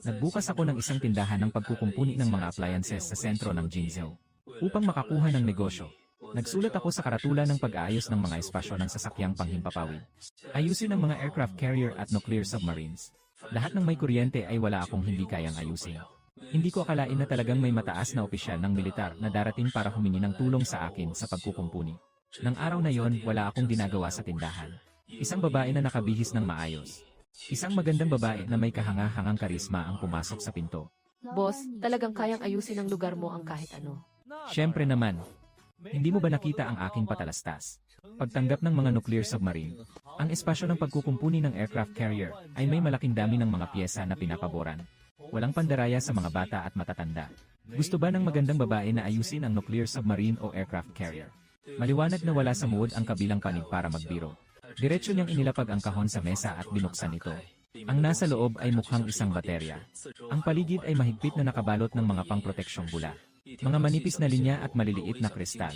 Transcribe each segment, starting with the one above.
Nagbukas ako ng isang tindahan ng pagkukumpuni ng mga appliances sa sentro ng Jinzhou. Upang makakuha ng negosyo, nagsulat ako sa karatula ng pag-aayos ng mga espasyo ng sasakyang panghimpapawid. Ayusin ang mga aircraft carrier at nuclear submarines. Lahat ng may kuryente ay wala akong hindi kayang ayusin. Hindi ko akalain na talagang may mataas na opisyal ng militar na darating para humingi ng tulong sa akin sa pagkukumpuni. Nang araw na yon, wala akong ginagawa sa tindahan. Isang babae na nakabihis ng maayos. Isang magandang babae na may kahanga-hangang karisma ang pumasok sa pinto. Boss, talagang kayang ayusin ang lugar mo ang kahit ano. Siyempre naman. Hindi mo ba nakita ang aking patalastas? Pagtanggap ng mga nuclear submarine, ang espasyo ng pagkukumpuni ng aircraft carrier ay may malaking dami ng mga piyesa na pinapaboran. Walang pandaraya sa mga bata at matatanda. Gusto ba ng magandang babae na ayusin ang nuclear submarine o aircraft carrier? Maliwanag na wala sa muod ang kabilang panig para magbiro. Diretso niyang inilapag ang kahon sa mesa at binuksan ito. Ang nasa loob ay mukhang isang baterya. Ang paligid ay mahigpit na nakabalot ng mga pangproteksyong bula. Mga manipis na linya at maliliit na kristal.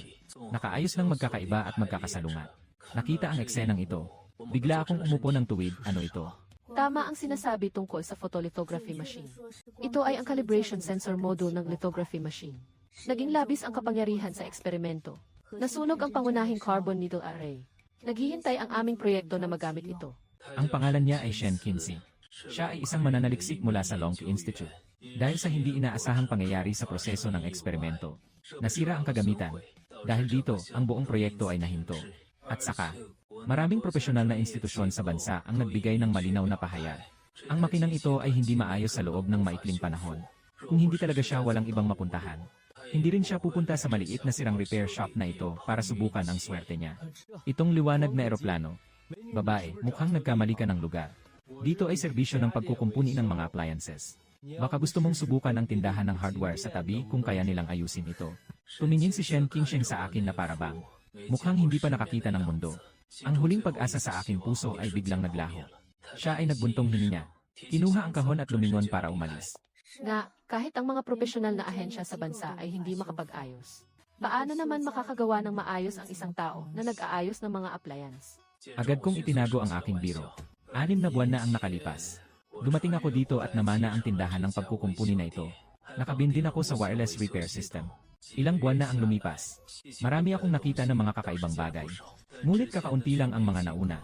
Nakaayos ng magkakaiba at magkakasalungat. Nakita ang eksenang ito. Bigla akong umupo ng tuwid, ano ito? Tama ang sinasabi tungkol sa photolithography machine. Ito ay ang calibration sensor module ng lithography machine. Naging labis ang kapangyarihan sa eksperimento. Nasunog ang pangunahing carbon needle array. Naghihintay ang aming proyekto na magamit ito. Ang pangalan niya ay Shen Qinzi. Siya ay isang mananaliksik mula sa Long Institute. Dahil sa hindi inaasahang pangyayari sa proseso ng eksperimento, nasira ang kagamitan. Dahil dito, ang buong proyekto ay nahinto. At saka, maraming profesional na institusyon sa bansa ang nagbigay ng malinaw na pahayag. Ang makinang ito ay hindi maayos sa loob ng maikling panahon. Kung hindi talaga siya, walang ibang mapuntahan. Hindi rin siya pupunta sa maliit na sirang repair shop na ito para subukan ang swerte niya. Itong liwanag na eroplano. Babae, mukhang nagkamali ka ng lugar. Dito ay serbisyo ng pagkukumpuni ng mga appliances. Baka gusto mong subukan ang tindahan ng hardware sa tabi kung kaya nilang ayusin ito. Tumingin si Shen Qingsheng sa akin na parabang. Mukhang hindi pa nakakita ng mundo. Ang huling pag-asa sa aking puso ay biglang naglaho. Siya ay nagbuntong hininga. Kinuha ang kahon at lumingon para umalis. Nga, kahit ang mga profesional na ahensya sa bansa ay hindi makapag-ayos. Paano naman makakagawa ng maayos ang isang tao na nag-aayos ng mga appliance? Agad kong itinago ang aking biro. 6 na buwan na ang nakalipas. Dumating ako dito at namana ang tindahan ng pagkukumpuni na ito. Nakabin din ako sa wireless repair system. Ilang buwan na ang lumipas. Marami akong nakita ng mga kakaibang bagay. Ngunit kakaunti lang ang mga nauna.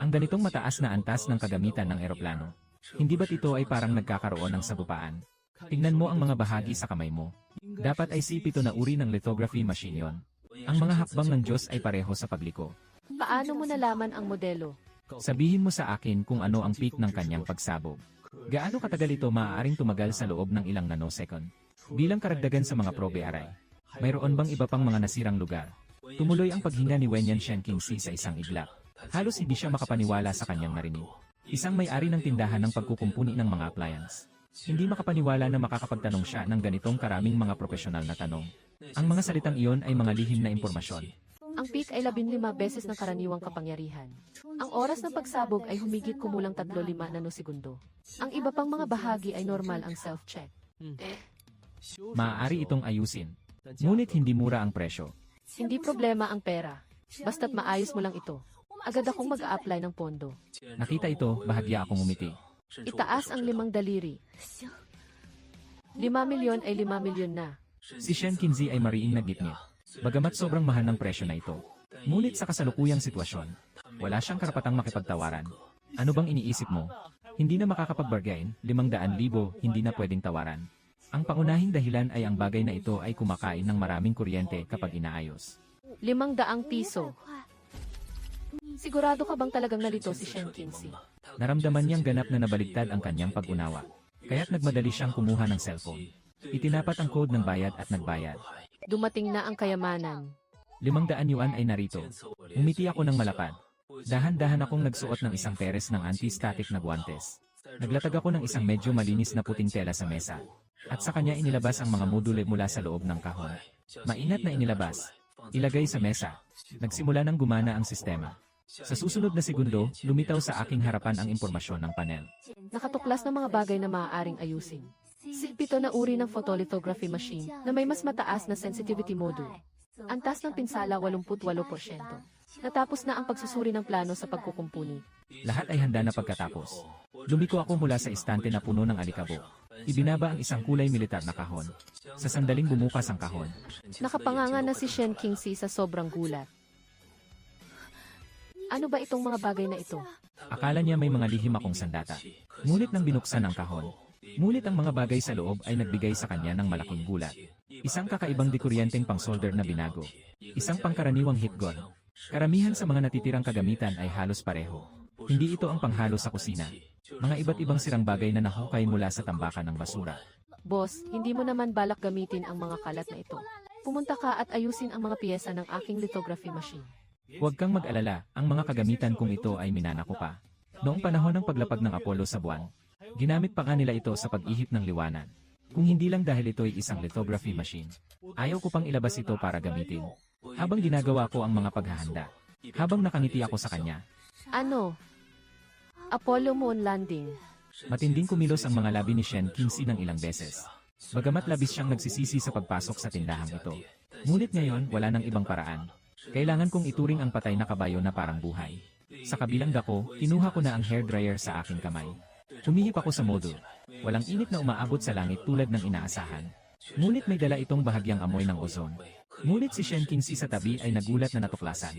Ang ganitong mataas na antas ng kagamitan ng eroplano. Hindi ba't ito ay parang nagkakaroon ng sabupaan? Tingnan mo ang mga bahagi sa kamay mo. Dapat ay C-pito na uri ng lithography machine yon. Ang mga hakbang ng Diyos ay pareho sa pagliko. Paano mo nalaman ang modelo? Sabihin mo sa akin kung ano ang peak ng kanyang pagsabog. Gaano katagal ito maaaring tumagal sa loob ng ilang nanosecond? Bilang karagdagan sa mga probe aray. Mayroon bang iba pang mga nasirang lugar? Tumuloy ang paghinga ni Wenyan Shen Qingzi sa isang iglap. Halos hindi siya makapaniwala sa kanyang narinig. Isang may-ari ng tindahan ng pagkukumpuni ng mga appliance. Hindi makapaniwala na makakapagtanong siya ng ganitong karaming mga profesional na tanong. Ang mga salitang iyon ay mga lihim na impormasyon. Ang peak ay 15 beses ng karaniwang kapangyarihan. Ang oras ng pagsabog ay humigit kumulang 35 nanosegundo. Ang iba pang mga bahagi ay normal ang self-check. Maaari itong ayusin. Ngunit hindi mura ang presyo. Hindi problema ang pera. Basta't maayos mo lang ito. Agad akong mag-a-apply ng pondo. Nakita ito, bahagya akong umiti. Itaas ang 5 daliri. 5 milyon ay 5 milyon na. Si Shen Qingzi ay mariing nagngit-ngit. Bagamat sobrang mahal ng presyo na ito. Ngunit sa kasalukuyang sitwasyon, wala siyang karapatang makipagtawaran. Ano bang iniisip mo? Hindi na makakapag-bargain, 500,000, hindi na pwedeng tawaran. Ang pangunahing dahilan ay ang bagay na ito ay kumakain ng maraming kuryente kapag inaayos. 500 piso. Sigurado ka bang talagang nalito si Shen Qingzi? Naramdaman niyang ganap na nabaligtad ang kanyang pag-unawa. Kaya't nagmadali siyang kumuha ng cellphone. Itinapat ang code ng bayad at nagbayad. Dumating na ang kayamanan. 500 yuan ay narito. Umiti ako ng malapad. Dahan-dahan akong nagsuot ng isang peres ng anti-static na guwantes. Naglatag ako ng isang medyo malinis na puting tela sa mesa. At sa kanya inilabas ang mga module mula sa loob ng kahon. Mainat na inilabas. Ilagay sa mesa. Nagsimula ng gumana ang sistema. Sa susunod na segundo, lumitaw sa aking harapan ang impormasyon ng panel. Nakatuklas ng mga bagay na maaaring ayusin. C-pito na uri ng photolithography machine na may mas mataas na sensitivity module. Antas ng pinsala 88%. Natapos na ang pagsusuri ng plano sa pagkukumpuni. Lahat ay handa na pagkatapos. Lumiko ako mula sa istante na puno ng alikabok. Ibinaba ang isang kulay militar na kahon. Sa sandaling bumukas ang kahon. Nakapanganga na si Shen Qingxi sa sobrang gulat. Ano ba itong mga bagay na ito? Akala niya may mga lihim akong sandata. Ngunit nang binuksan ang kahon, ngunit ang mga bagay sa loob ay nagbigay sa kanya ng malaking gulat. Isang kakaibang dekuryenteng pang-solder na binago. Isang pangkaraniwang heat gun. Karamihan sa mga natitirang kagamitan ay halos pareho. Hindi ito ang panghalo sa kusina. Mga iba't ibang sirang bagay na nahukay mula sa tambakan ng basura. Boss, hindi mo naman balak gamitin ang mga kalat na ito. Pumunta ka at ayusin ang mga piyesa ng aking lithography machine. Huwag kang mag-alala, ang mga kagamitan kong ito ay minana ko pa. Noong panahon ng paglapag ng Apollo sa buwan, ginamit pa nga nila ito sa pag-ihip ng liwanag. Kung hindi lang dahil ito ay isang lithography machine, ayaw ko pang ilabas ito para gamitin. Habang ginagawa ko ang mga paghahanda, habang nakangiti ako sa kanya, Ano? Apollo Moon Landing. matinding kumilos ang mga labi ni Shen Qingxi ng ilang beses. Bagamat labis siyang nagsisisi sa pagpasok sa tindahang ito. Ngunit ngayon, wala nang ibang paraan. Kailangan kong ituring ang patay na kabayo na parang buhay. Sa kabilang dako, kinuha ko na ang hairdryer sa aking kamay. Humihip ako sa module. Walang init na umaabot sa langit tulad ng inaasahan. Ngunit may dala itong bahagyang amoy ng ozone. Ngunit si Shen Qingxi sa tabi ay nagulat na natuklasan.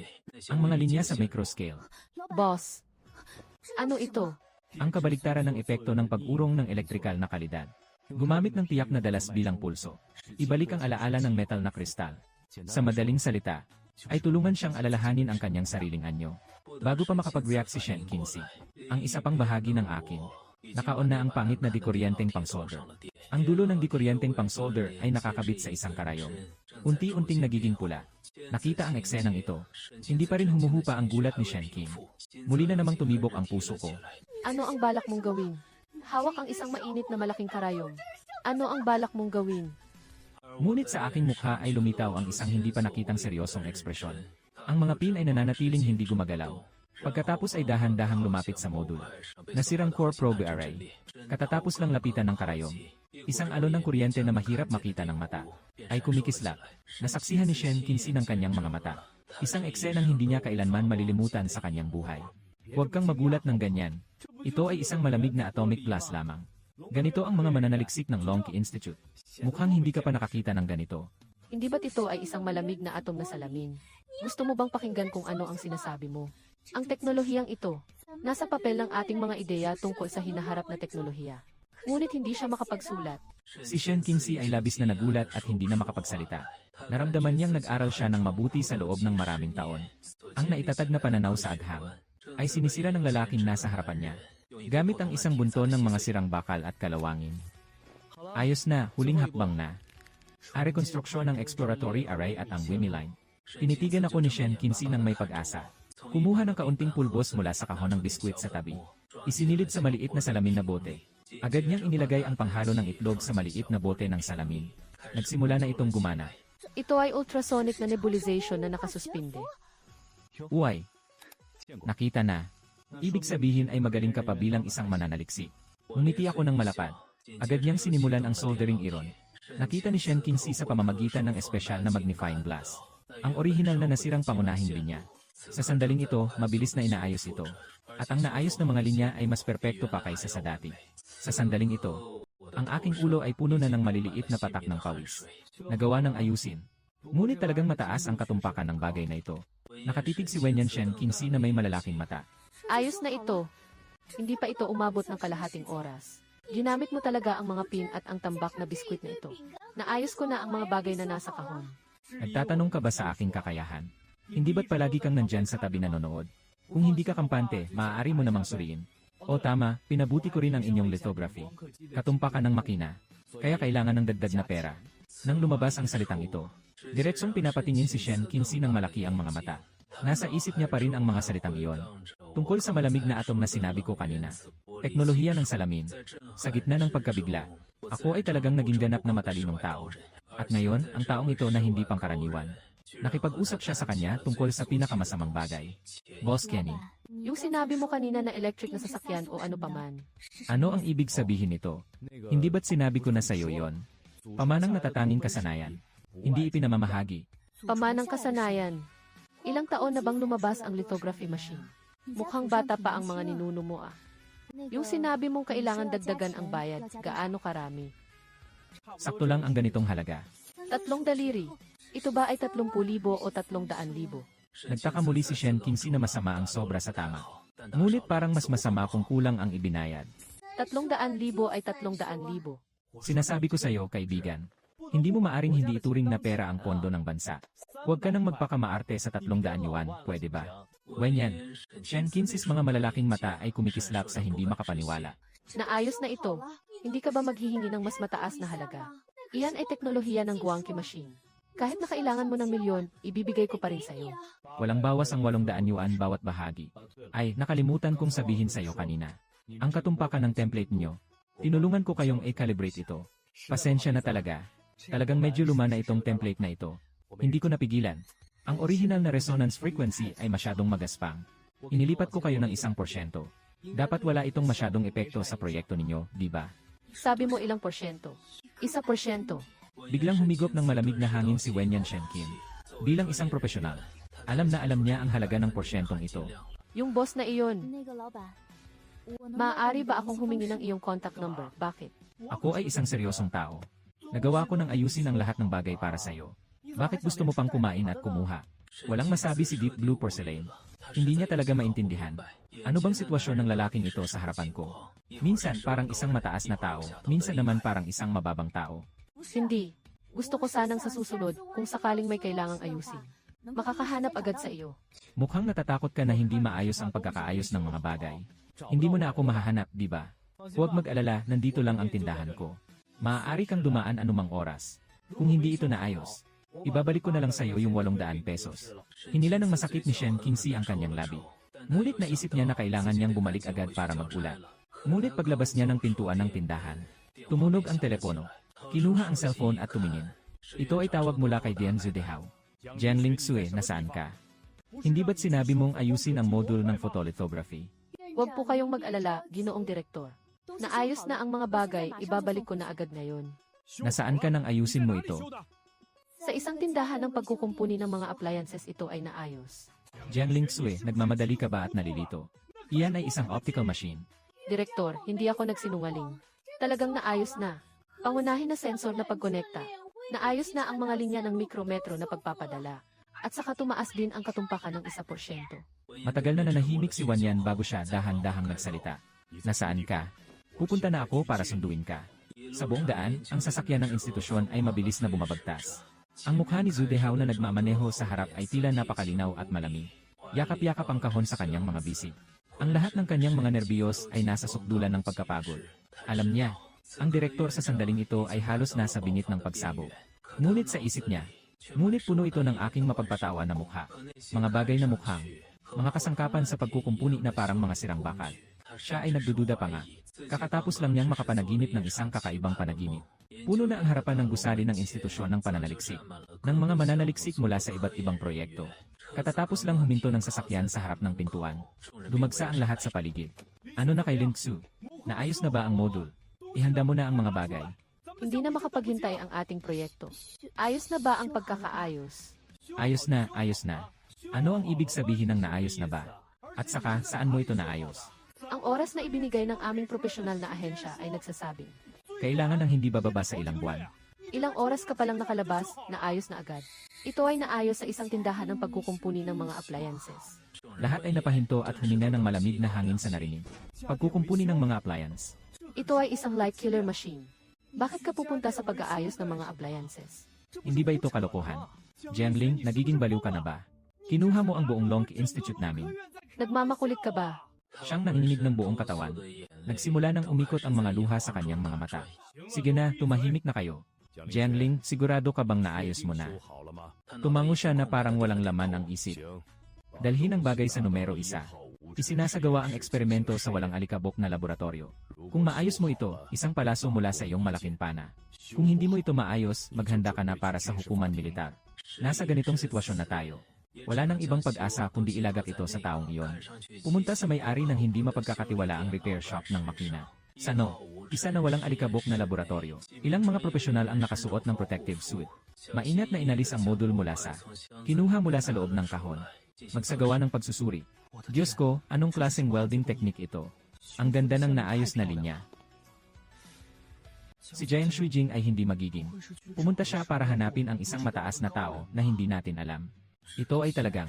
Ang mga linya sa microscale. Boss. Ano ito? Ang kabaligtaran ng epekto ng pag-urong ng elektrikal na kalidad. Gumamit ng tiyak na dalas bilang pulso. Ibalik ang alaala ng metal na kristal. Sa madaling salita, ay tulungan siyang alalahanin ang kanyang sariling anyo. Bago pa makapag-react si Shen Qingxi, ang isa pang bahagi ng akin, nakaon na ang pangit na dikuryenteng pang-solder. Ang dulo ng dikuryenteng pang-solder ay nakakabit sa isang karayom. Unti-unting nagiging pula. Nakita ang eksenang ito. Hindi pa rin humuhupa ang gulat ni Shen Qing. Muli na namang tumibok ang puso ko. Ano ang balak mong gawin? Hawak ang isang mainit na malaking karayom. Ano ang balak mong gawin? Ngunit sa aking mukha ay lumitaw ang isang hindi pa nakitang seryosong ekspresyon. Ang mga pin ay nananatiling hindi gumagalaw. Pagkatapos ay dahan-dahang lumapit sa module. Nasirang core probe array. Katatapos lang lapitan ng karayom. Isang alon ng kuryente na mahirap makita ng mata. Ay kumikislap. Nasaksihan ni Shen Qingxi ng kanyang mga mata. Isang eksenang hindi niya kailanman malilimutan sa kanyang buhay. Huwag kang magulat ng ganyan. Ito ay isang malamig na atomic blast lamang. Ganito ang mga mananaliksik ng Longi Institute. Mukhang hindi ka pa nakakita ng ganito. Hindi ba't ito ay isang malamig na atom na salamin? Gusto mo bang pakinggan kung ano ang sinasabi mo? Ang teknolohiyang ito, nasa papel ng ating mga ideya tungkol sa hinaharap na teknolohiya. Ngunit hindi siya makapagsulat. Si Shen Qingxi ay labis na nagulat at hindi na makapagsalita. Naramdaman niyang nag-aral siya ng mabuti sa loob ng maraming taon. Ang naitatag na pananaw sa agham ay sinisira ng lalaking nasa harapan niya, gamit ang isang bunton ng mga sirang bakal at kalawangin. Ayos na, huling hakbang na. Ang rekonstruksyon ng exploratory array at ang Wimmy line. Tinitigan ako ni Shen Qingxi ng may pag-asa. Kumuha ng kaunting pulbos mula sa kahon ng biskwit sa tabi. Isinilid sa maliit na salamin na bote. Agad niyang inilagay ang panghalo ng itlog sa maliit na bote ng salamin. Nagsimula na itong gumana. Ito ay ultrasonic na nebulization na nakasuspinde. Uy! Nakita na. Ibig sabihin ay magaling ka pa bilang isang mananaliksik. Umiti ako ng malapad. Agad niyang sinimulan ang soldering iron. Nakita ni Shen Qingxi sa pamamagitan ng espesyal na magnifying glass. Ang orihinal na nasirang pangunahing linya. Sa sandaling ito, mabilis na inaayos ito. At ang naayos na mga linya ay mas perpekto pa kaysa sa dati. Sa sandaling ito, ang aking ulo ay puno na ng maliliit na patak ng pawis. Nagawa ng ayusin. Ngunit talagang mataas ang katumpakan ng bagay na ito. Nakatitig si Wenyan Shen Qingxi na may malalaking mata. Ayos na ito. Hindi pa ito umabot ng kalahating oras. Ginamit mo talaga ang mga pin at ang tambak na biskwit na ito. Naayos ko na ang mga bagay na nasa kahon. Nagtatanong ka ba sa aking kakayahan? Hindi ba't palagi kang nandyan sa tabi nanonood? Kung hindi ka kampante, maaari mo namang suriin. O tama, pinabuti ko rin ang inyong lithography. Katumpakan ng makina. Kaya kailangan ng dagdag na pera. Nang lumabas ang salitang ito, diretsong pinapatingin si Shen Qingxi ng malaki ang mga mata. Nasa isip niya pa rin ang mga salitang iyon. Tungkol sa malamig na atom na sinabi ko kanina. Teknolohiya ng salamin. Sa gitna ng pagkabigla, ako ay talagang naging ganap na matalinong tao. At ngayon, ang taong ito na hindi pangkaraniwan. Nakipag-usap siya sa kanya tungkol sa pinakamasamang bagay. Boss Kenny, Yung sinabi mo kanina na electric na sasakyan o ano paman. ano ang ibig sabihin nito? Hindi ba't sinabi ko na sa'yo yon? Pamanang natatanging kasanayan. Hindi ipinamamahagi. Pamanang kasanayan. Ilang taon na bang lumabas ang lithography machine? Mukhang bata pa ang mga ninuno mo ah. Yung sinabi mong kailangan dagdagan ang bayad, gaano karami? Sakto lang ang ganitong halaga. 3 daliri. Ito ba ay 30,000 o 300,000? Nagtaka muli si Shen Qingxi na masama ang sobra sa tama. Ngunit parang mas masama kung kulang ang ibinayad. 300,000 ay 300,000. Sinasabi ko sa iyo, kaibigan, hindi mo maaring hindi ituring na pera ang pondo ng bansa. Huwag ka nang magpakamaarte sa 300 yuan, pwede ba? Wenyan, Shen Qingxi's mga malalaking mata ay kumikislap sa hindi makapaniwala. Naayos na ito. Hindi ka ba maghihingi ng mas mataas na halaga? Iyan ay teknolohiya ng Guangqi machine. Kahit na kailangan mo ng milyon, ibibigay ko pa rin sa'yo. Walang bawas ang 800 yuan bawat bahagi. Ay, nakalimutan kong sabihin sa iyo kanina. Ang katumpakan ng template niyo. Tinulungan ko kayong i-calibrate ito. Pasensya na talaga. Talagang medyo luma na itong template na ito. Hindi ko napigilan. Ang original na resonance frequency ay masyadong magaspang. Inilipat ko kayo ng 1%. Dapat wala itong masyadong epekto sa proyekto ninyo, di ba? Sabi mo ilang porsyento? 1%. Biglang humigop ng malamig na hangin si Wenyan Shenkin. Bilang isang profesional, alam na alam niya ang halaga ng porsyentong ito. Yung boss na iyon, maaari ba akong humingi ng iyong contact number? Bakit? Ako ay isang seryosong tao. Nagawa ko ng ayusin ang lahat ng bagay para sa iyo. Bakit gusto mo pang kumain at kumuha? Walang masabi si Deep Blue Porcelain. Hindi niya talaga maintindihan. Ano bang sitwasyon ng lalaking ito sa harapan ko? Minsan parang isang mataas na tao, minsan naman parang isang mababang tao. Hindi. Gusto ko sanang sa susunod, kung sakaling may kailangang ayusin. Makakahanap agad sa iyo. Mukhang natatakot ka na hindi maayos ang pagkakaayos ng mga bagay. Hindi mo na ako mahahanap, di ba? Huwag mag-alala, nandito lang ang tindahan ko. Maaari kang dumaan anumang oras. Kung hindi ito naayos, ibabalik ko na lang sa iyo yung 800 pesos. Hinila ng masakit ni Shen Qingxi ang kanyang labi. Ngunit naisip niya na kailangan niyang bumalik agad para mag-ulat. Ngunit paglabas niya ng pintuan ng tindahan, tumunog ang telepono. Kinuha ang cellphone at tumingin. Ito ay tawag mula kay Dian Zudehao. Jianling Xue, nasaan ka? Hindi ba't sinabi mong ayusin ang module ng photolithography? Huwag po kayong mag-alala, Ginoong Direktor. Naayos na ang mga bagay, ibabalik ko na agad ngayon. Nasaan ka nang ayusin mo ito? Sa isang tindahan ng pagkukumpuni ng mga appliances ito ay naayos. Jianling Xue, nagmamadali ka ba at nalilito? Iyan ay isang optical machine. Direktor, hindi ako nagsinungaling. Talagang naayos na. Pangunahin na sensor na pagkonekta. Naayos na ang mga linya ng mikrometro na pagpapadala. At saka tumaas din ang katumpakan ng 1%. Matagal na nanahimik si Wanyan bago siya dahan-dahang nagsalita. Nasaan ka? Pupunta na ako para sunduin ka. Sa buong daan, ang sasakyan ng institusyon ay mabilis na bumabagtas. Ang mukha ni Zudehao na nagmamaneho sa harap ay tila napakalinaw at malamig. Yakap-yakap ang kahon sa kanyang mga bisig. Ang lahat ng kanyang mga nerbiyos ay nasa sukdulan ng pagkapagod. Alam niya, ang direktor sa sandaling ito ay halos nasa bingit ng pagsabog. Ngunit sa isip niya, ngunit puno ito ng aking mapagpatawa na mukha. Mga bagay na mukhang, mga kasangkapan sa pagkukumpuni na parang mga sirang bakal. Siya ay nagdududa pa nga. Kakatapos lang niyang makapanaginip ng isang kakaibang panaginip. Puno na ang harapan ng gusali ng institusyon ng pananaliksik, ng mga mananaliksik mula sa iba't ibang proyekto. Katatapos lang huminto ng sasakyan sa harap ng pintuan. Dumagsa ang lahat sa paligid. Ano na kay Lin Xu? Naayos na ba ang module? Ihanda mo na ang mga bagay. Hindi na makapaghintay ang ating proyekto. Ayos na ba ang pagkakaayos? Ayos na, ayos na. Ano ang ibig sabihin ng naayos na ba? At saka, saan mo ito naayos? Ang oras na ibinigay ng aming profesional na ahensya ay nagsasabing, Kailangan ng hindi bababa sa ilang buwan. ilang oras ka palang nakalabas, naayos na agad. Ito ay naayos sa isang tindahan ng pagkukumpuni ng mga appliances. Lahat ay napahinto at huminga ng malamig na hangin sa narinig. Pagkukumpuni ng mga appliance. Ito ay isang light killer machine. Bakit ka pupunta sa pag-aayos ng mga appliances? Hindi ba ito kalokohan? Jianling, nagiging baliw ka na ba? Kinuha mo ang buong Longqi Institute namin. Nagmamakulit ka ba? Siyang nanginginig ng buong katawan. Nagsimula nang umikot ang mga luha sa kanyang mga mata. Sige na, tumahimik na kayo. Jianling, sigurado ka bang naayos mo na? Tumango siya na parang walang laman ang isip. Dalhin ang bagay sa numero 1. Isinasagawa ang eksperimento sa walang alikabok na laboratorio. Kung maayos mo ito, isang palaso mula sa iyong malaking pana. Kung hindi mo ito maayos, maghanda ka na para sa hukuman militar. Nasa ganitong sitwasyon na tayo. Wala nang ibang pag-asa kundi ilagak ito sa taong iyon. Pumunta sa may-ari ng hindi mapagkakatiwalaang repair shop ng makina. Sano, isa na walang alikabok na laboratorio. Ilang mga profesional ang nakasuot ng protective suit. Maingat na inalis ang module mula sa kinuha mula sa loob ng kahon. Magsagawa ng pagsusuri. Diyos ko, anong klaseng welding technique ito? Ang ganda ng naayos na linya. Si Jiang Shuijing ay hindi magiging. Pumunta siya para hanapin ang isang mataas na tao na hindi natin alam. Ito ay talagang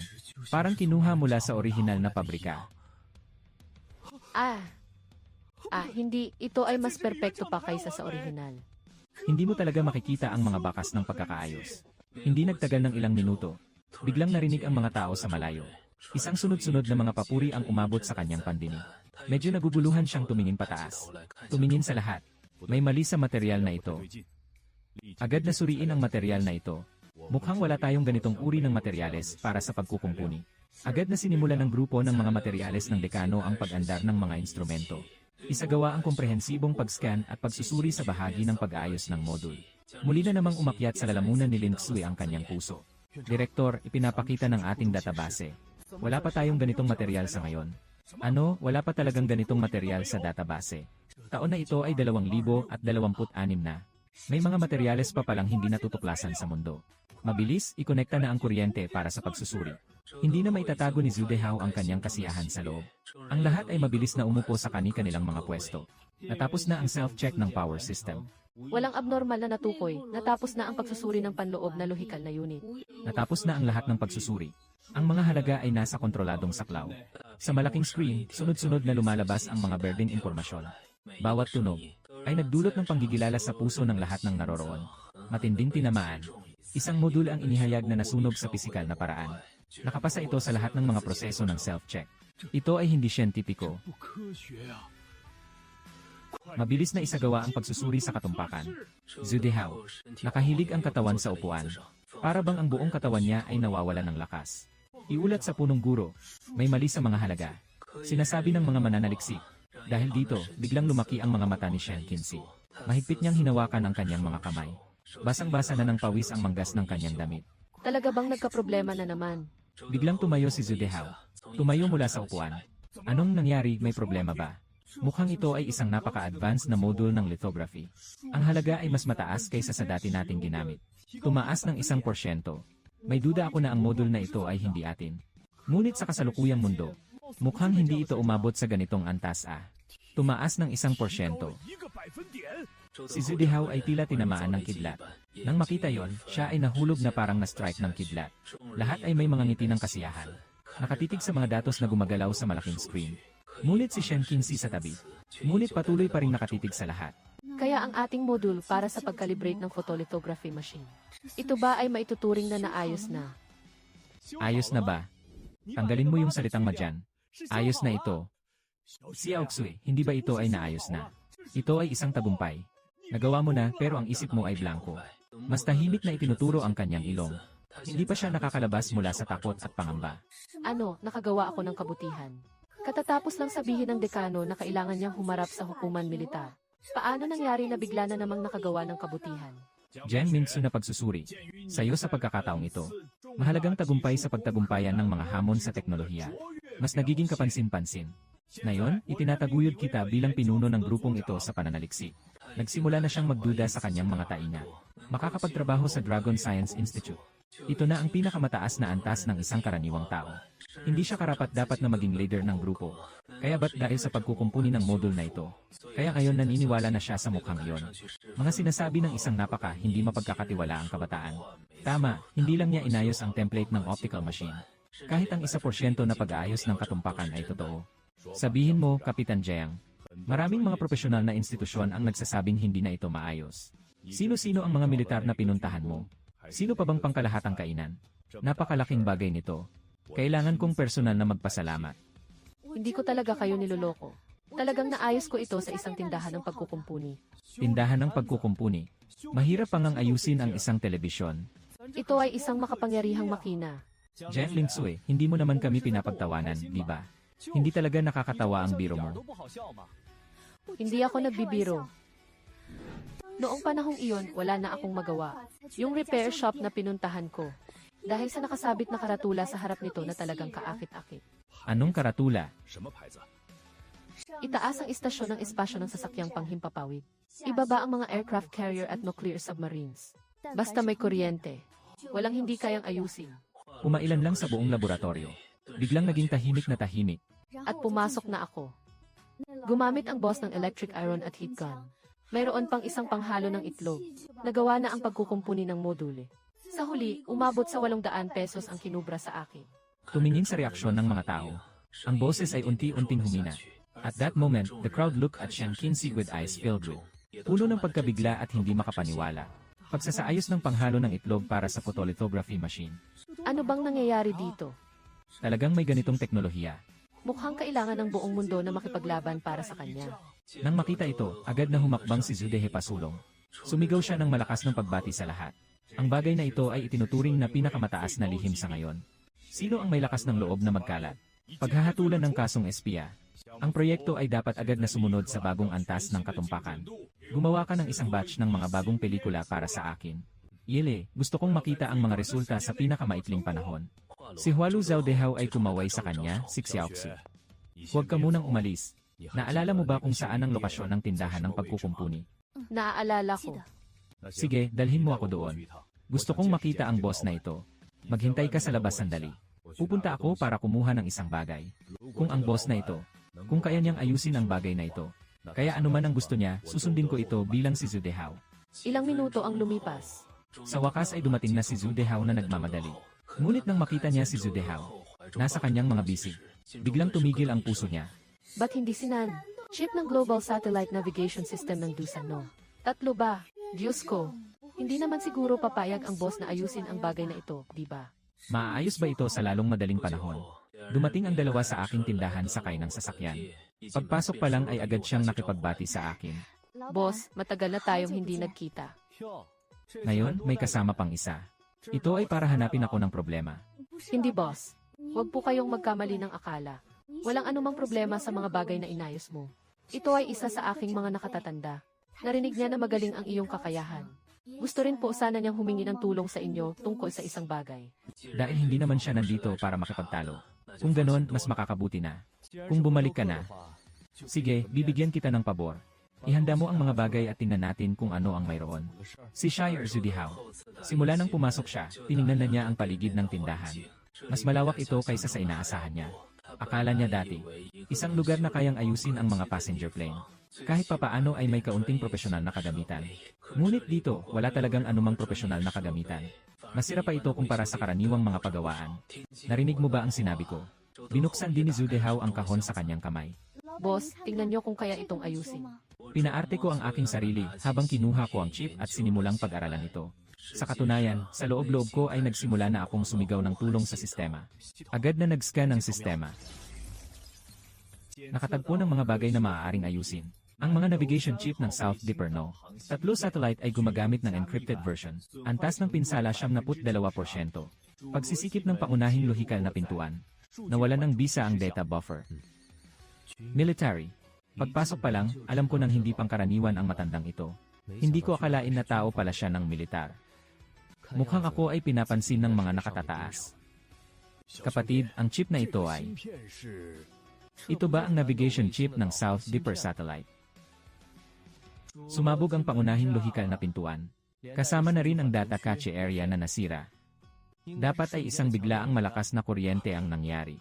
parang kinuha mula sa orihinal na pabrika. Hindi. Ito ay mas perpekto pa kaysa sa orihinal. Hindi mo talaga makikita ang mga bakas ng pagkakaayos. Hindi nagtagal ng ilang minuto. Biglang narinig ang mga tao sa malayo. Isang sunod-sunod na mga papuri ang umabot sa kanyang pandinig. Medyo naguguluhan siyang tumingin pataas. Tumingin sa lahat. May mali sa material na ito. Agad na suriin ang material na ito. Mukhang wala tayong ganitong uri ng materyales para sa pagkukumpuni. Agad na sinimulan ng grupo ng mga materyales ng dekano ang pag-andar ng mga instrumento. Isagawa ang komprehensibong pag-scan at pagsusuri sa bahagi ng pag-aayos ng module. Muli na namang umakyat sa lalamunan ni Lin Xue ang kanyang puso. Direktor, ipinapakita ng ating database. Wala pa tayong ganitong material sa ngayon. Wala pa talagang ganitong material sa database. Taon na ito ay 2026 na. May mga materyales pa palang hindi natutuklasan sa mundo. Mabilis, ikonekta na ang kuryente para sa pagsusuri. Hindi na maitatago ni Zhu Dehao ang kanyang kasiyahan sa loob. Ang lahat ay mabilis na umupo sa kani-kanilang mga pwesto. Natapos na ang self-check ng power system. Walang abnormal na natukoy. Natapos na ang pagsusuri ng panloob na lohikal na unit. Natapos na ang lahat ng pagsusuri. Ang mga halaga ay nasa kontroladong saklaw. Sa malaking screen, sunod-sunod na lumalabas ang mga berdeng impormasyon. Bawat tunog ay nagdulot ng panggigilala sa puso ng lahat ng naroroon. Matinding tinamaan. Isang modul ang inihayag na nasunog sa pisikal na paraan. Nakapasa ito sa lahat ng mga proseso ng self-check. Ito ay hindi siyentipiko. Mabilis na isagawa ang pagsusuri sa katumpakan. Zhu Dehao. Nakahilig ang katawan sa upuan. Para bang ang buong katawan niya ay nawawala ng lakas. Iulat sa punong guro. May mali sa mga halaga. Sinasabi ng mga mananaliksik. Dahil dito, biglang lumaki ang mga mata ni Shen Qinzi. Mahigpit niyang hinawakan ang kanyang mga kamay. Basang-basa na ng pawis ang manggas ng kanyang damit. Talaga bang nagkaproblema na naman? Biglang tumayo si Zhu Dehao. Tumayo mula sa upuan. Anong nangyari, may problema ba? Mukhang ito ay isang napaka-advanced na module ng lithography. Ang halaga ay mas mataas kaysa sa dati nating ginamit. Tumaas ng 1%. May duda ako na ang module na ito ay hindi atin. Ngunit sa kasalukuyang mundo, mukhang hindi ito umabot sa ganitong antas. Tumaas ng 1%. Si Zhu Dehao ay tila tinamaan ng kidlat. Nang makita yon, siya ay nahulog na parang na-strike ng kidlat. Lahat ay may mga ngiti ng kasiyahan. Nakatitig sa mga datos na gumagalaw sa malaking screen. Ngunit si Shen Qinzi sa tabi. Ngunit patuloy pa rin nakatitig sa lahat. Kaya ang ating module para sa pagkalibrate ng photolithography machine. Ito ba ay maituturing na naayos na? Ayos na ba? Tanggalin mo yung salitang madyan. Ayos na ito. Si Aoxue, hindi ba ito ay naayos na? Ito ay isang tagumpay. Nagawa mo na pero ang isip mo ay blanko. Mas tahimik na itinuturo ang kanyang ilong. Hindi pa siya nakakalabas mula sa takot at pangamba. Nakagawa ako ng kabutihan. Katatapos lang sabihin ng dekano na kailangan niyang humarap sa hukuman militar. Paano nangyari na bigla na namang nakagawa ng kabutihan? Jiang Mingsu na pagsusuri. Sa iyo sa pagkakataong ito. Mahalagang tagumpay sa pagtagumpayan ng mga hamon sa teknolohiya. Mas nagiging kapansin-pansin. Ngayon, itinataguyod kita bilang pinuno ng grupong ito sa pananaliksik. Nagsimula na siyang magduda sa kanyang mga tainga. Makakapagtrabaho sa Dragon Science Institute. Ito na ang pinakamataas na antas ng isang karaniwang tao. Hindi siya karapat-dapat na maging leader ng grupo. Kaya ba't dahil sa pagkukumpuni ng module na ito? Kaya ngayon naniniwala na siya sa mukhang iyon. Mga sinasabi ng isang hindi mapagkakatiwala ang kabataan. Tama, hindi lang niya inayos ang template ng optical machine. Kahit ang 1% na pag-aayos ng katumpakan ay totoo. Sabihin mo, Kapitan Jiang, maraming mga profesional na institusyon ang nagsasabing hindi na ito maayos. Sino-sino ang mga militar na pinuntahan mo? Sino pa bang pangkalahatang kainan? Napakalaking bagay nito. Kailangan kong personal na magpasalamat. Hindi ko talaga kayo niloloko. Talagang naayos ko ito sa isang tindahan ng pagkukumpuni. Tindahan ng pagkukumpuni. Mahirap pang ang ayusin ang isang telebisyon. Ito ay isang makapangyarihang makina. Jiang Lingzue, hindi mo naman kami pinapagtawanan, di ba? Hindi talaga nakakatawa ang biro mo. Hindi ako nagbibiro. Noong panahong iyon, wala na akong magawa. Yung repair shop na pinuntahan ko. Dahil sa nakasabit na karatula sa harap nito na talagang kaakit-akit. Anong karatula? Itaas ang istasyon ng espasyo ng sasakyang panghimpapawid. Ibaba ang mga aircraft carrier at nuclear submarines. Basta may kuryente. Walang hindi kayang ayusin. Umailan lang sa buong laboratorio. Biglang naging tahimik na tahimik. At pumasok na ako. Gumamit ang boss ng electric iron at heat gun. Mayroon pang isang panghalo ng itlog. Nagawa na ang pagkukumpuni ng module. Sa huli, umabot sa 800 pesos ang kinubra sa akin. Tumingin sa reaksyon ng mga tao. Ang boses ay unti-unting humina. At that moment, the crowd looked at Sean Kinsey with eyes filled with puno ng pagkabigla at hindi makapaniwala. Pagsasaayos ng panghalo ng itlog para sa photolithography machine. Ano bang nangyayari dito? Talagang may ganitong teknolohiya. Mukhang kailangan ng buong mundo na makipaglaban para sa kanya. Nang makita ito, agad na humakbang si Zudehe pasulong. Sumigaw siya ng malakas ng pagbati sa lahat. Ang bagay na ito ay itinuturing na pinakamataas na lihim sa ngayon. Sino ang may lakas ng loob na magkalat? Paghahatulan ng kasong espiya. Ang proyekto ay dapat agad na sumunod sa bagong antas ng katumpakan. Gumawa ka ng isang batch ng mga bagong pelikula para sa akin. Yele, gusto kong makita ang mga resulta sa pinakamaikling panahon. Si Hualu Zhaodehao ay kumaway sa kanya, si Xiaoxu. Huwag ka munang umalis. Naalala mo ba kung saan ang lokasyon ng tindahan ng pagkukumpuni? Naaalala ko. Sige, dalhin mo ako doon. Gusto kong makita ang boss na ito. Maghintay ka sa labas sandali. Pupunta ako para kumuha ng isang bagay. Kung ang boss na ito, kung kaya niyang ayusin ang bagay na ito, kaya anuman ang gusto niya, susundin ko ito bilang si Zudehao. Ilang minuto ang lumipas. Sa wakas ay dumating na si Zudehao na nagmamadali. Ngunit nang makita niya si Zudehao, nasa kanyang mga bisig, biglang tumigil ang puso niya. Ba't hindi sinan? Chip ng Global Satellite Navigation System ng Dusano. 3 ba? Diyos ko. Hindi naman siguro papayag ang boss na ayusin ang bagay na ito, di ba? Maaayos ba ito sa lalong madaling panahon? Dumating ang dalawa sa aking tindahan sakay ng sasakyan. Pagpasok pa lang ay agad siyang nakipagbati sa akin. Boss, matagal na tayong hindi nagkita. Ngayon, may kasama pang isa. Ito ay para hanapin ako ng problema. Hindi boss. Huwag po kayong magkamali ng akala. Walang anumang problema sa mga bagay na inayos mo. Ito ay isa sa aking mga nakatatanda. Narinig niya na magaling ang iyong kakayahan. Gusto rin po sana niyang humingi ng tulong sa inyo tungkol sa isang bagay. Dahil hindi naman siya nandito para makipagtalo. Kung ganon, mas makakabuti na. Kung bumalik ka na. Sige, bibigyan kita ng pabor. Ihanda mo ang mga bagay at tingnan natin kung ano ang mayroon. Si Shire Zudihao. Simula nang pumasok siya, tiningnan na niya ang paligid ng tindahan. Mas malawak ito kaysa sa inaasahan niya. Akala niya dati, isang lugar na kayang ayusin ang mga passenger plane. Kahit papaano ay may kaunting profesional na kagamitan. Ngunit dito, wala talagang anumang profesional na kagamitan. Masira pa ito kumpara sa karaniwang mga pagawaan. Narinig mo ba ang sinabi ko? Binuksan din ni Zudehao ang kahon sa kanyang kamay. Boss, tingnan niyo kung kaya itong ayusin. Pinaarte ko ang aking sarili habang kinuha ko ang chip at sinimulang pag-aralan ito. Sa katunayan, sa loob-loob ko ay nagsimula na akong sumigaw ng tulong sa sistema. Agad na nag-scan ang sistema. Nakatagpo ng mga bagay na maaaring ayusin. Ang mga navigation chip ng South Dipper No. 3 satellite ay gumagamit ng encrypted version. Antas ng pinsala 72%. Pagsisikip ng pangunahing lohikal na pintuan. Nawalan ng bisa ang data buffer. Military. Pagpasok pa lang, alam ko nang hindi pangkaraniwan ang matandang ito. Hindi ko akalain na tao pala siya ng militar. Mukhang ako ay pinapansin ng mga nakatataas. Kapatid, ang chip na ito ay... Ito ba ang navigation chip ng South Dipper Satellite? Sumabog ang pangunahing lohikal na pintuan. Kasama na rin ang data cache area na nasira. Dapat ay isang biglaang malakas na kuryente ang nangyari.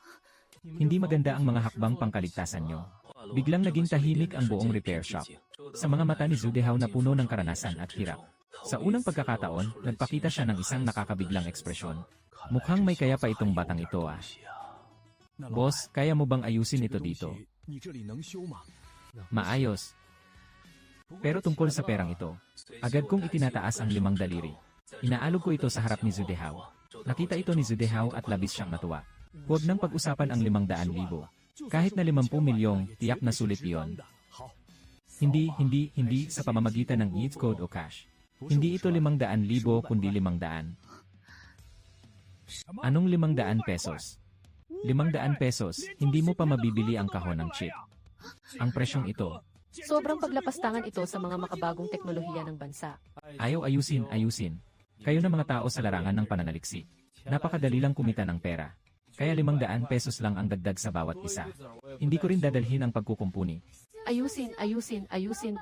Hindi maganda ang mga hakbang pangkaligtasan nyo. Biglang naging tahimik ang buong repair shop. Sa mga mata ni Zudehao na puno ng karanasan at hirap. Sa unang pagkakataon, nagpakita siya ng isang nakakabiglang ekspresyon. Mukhang may kaya pa itong batang ito ah. Boss, kaya mo bang ayusin ito dito? Maayos. Pero tungkol sa perang ito, agad kong itinataas ang 5 daliri. Inaalog ko ito sa harap ni Zudehao. Nakita ito ni Zudehao at labis siyang natuwa. Huwag nang pag-usapan ang 500,000. Kahit na 50 milyong, tiyak na sulit iyon. Hindi sa pamamagitan ng ETH code o cash. Hindi ito 500,000 kundi 500. Anong 500 pesos? 500 pesos, hindi mo pa mabibili ang kahon ng chip. Ang presyong ito, Sobrang paglapastangan ito sa mga makabagong teknolohiya ng bansa. ayaw ayusin. Kayo na mga tao sa larangan ng pananaliksik. Napakadali lang kumita ng pera. Kaya 500 pesos lang ang dagdag sa bawat isa. Hindi ko rin dadalhin ang pagkukumpuni. Ayusin,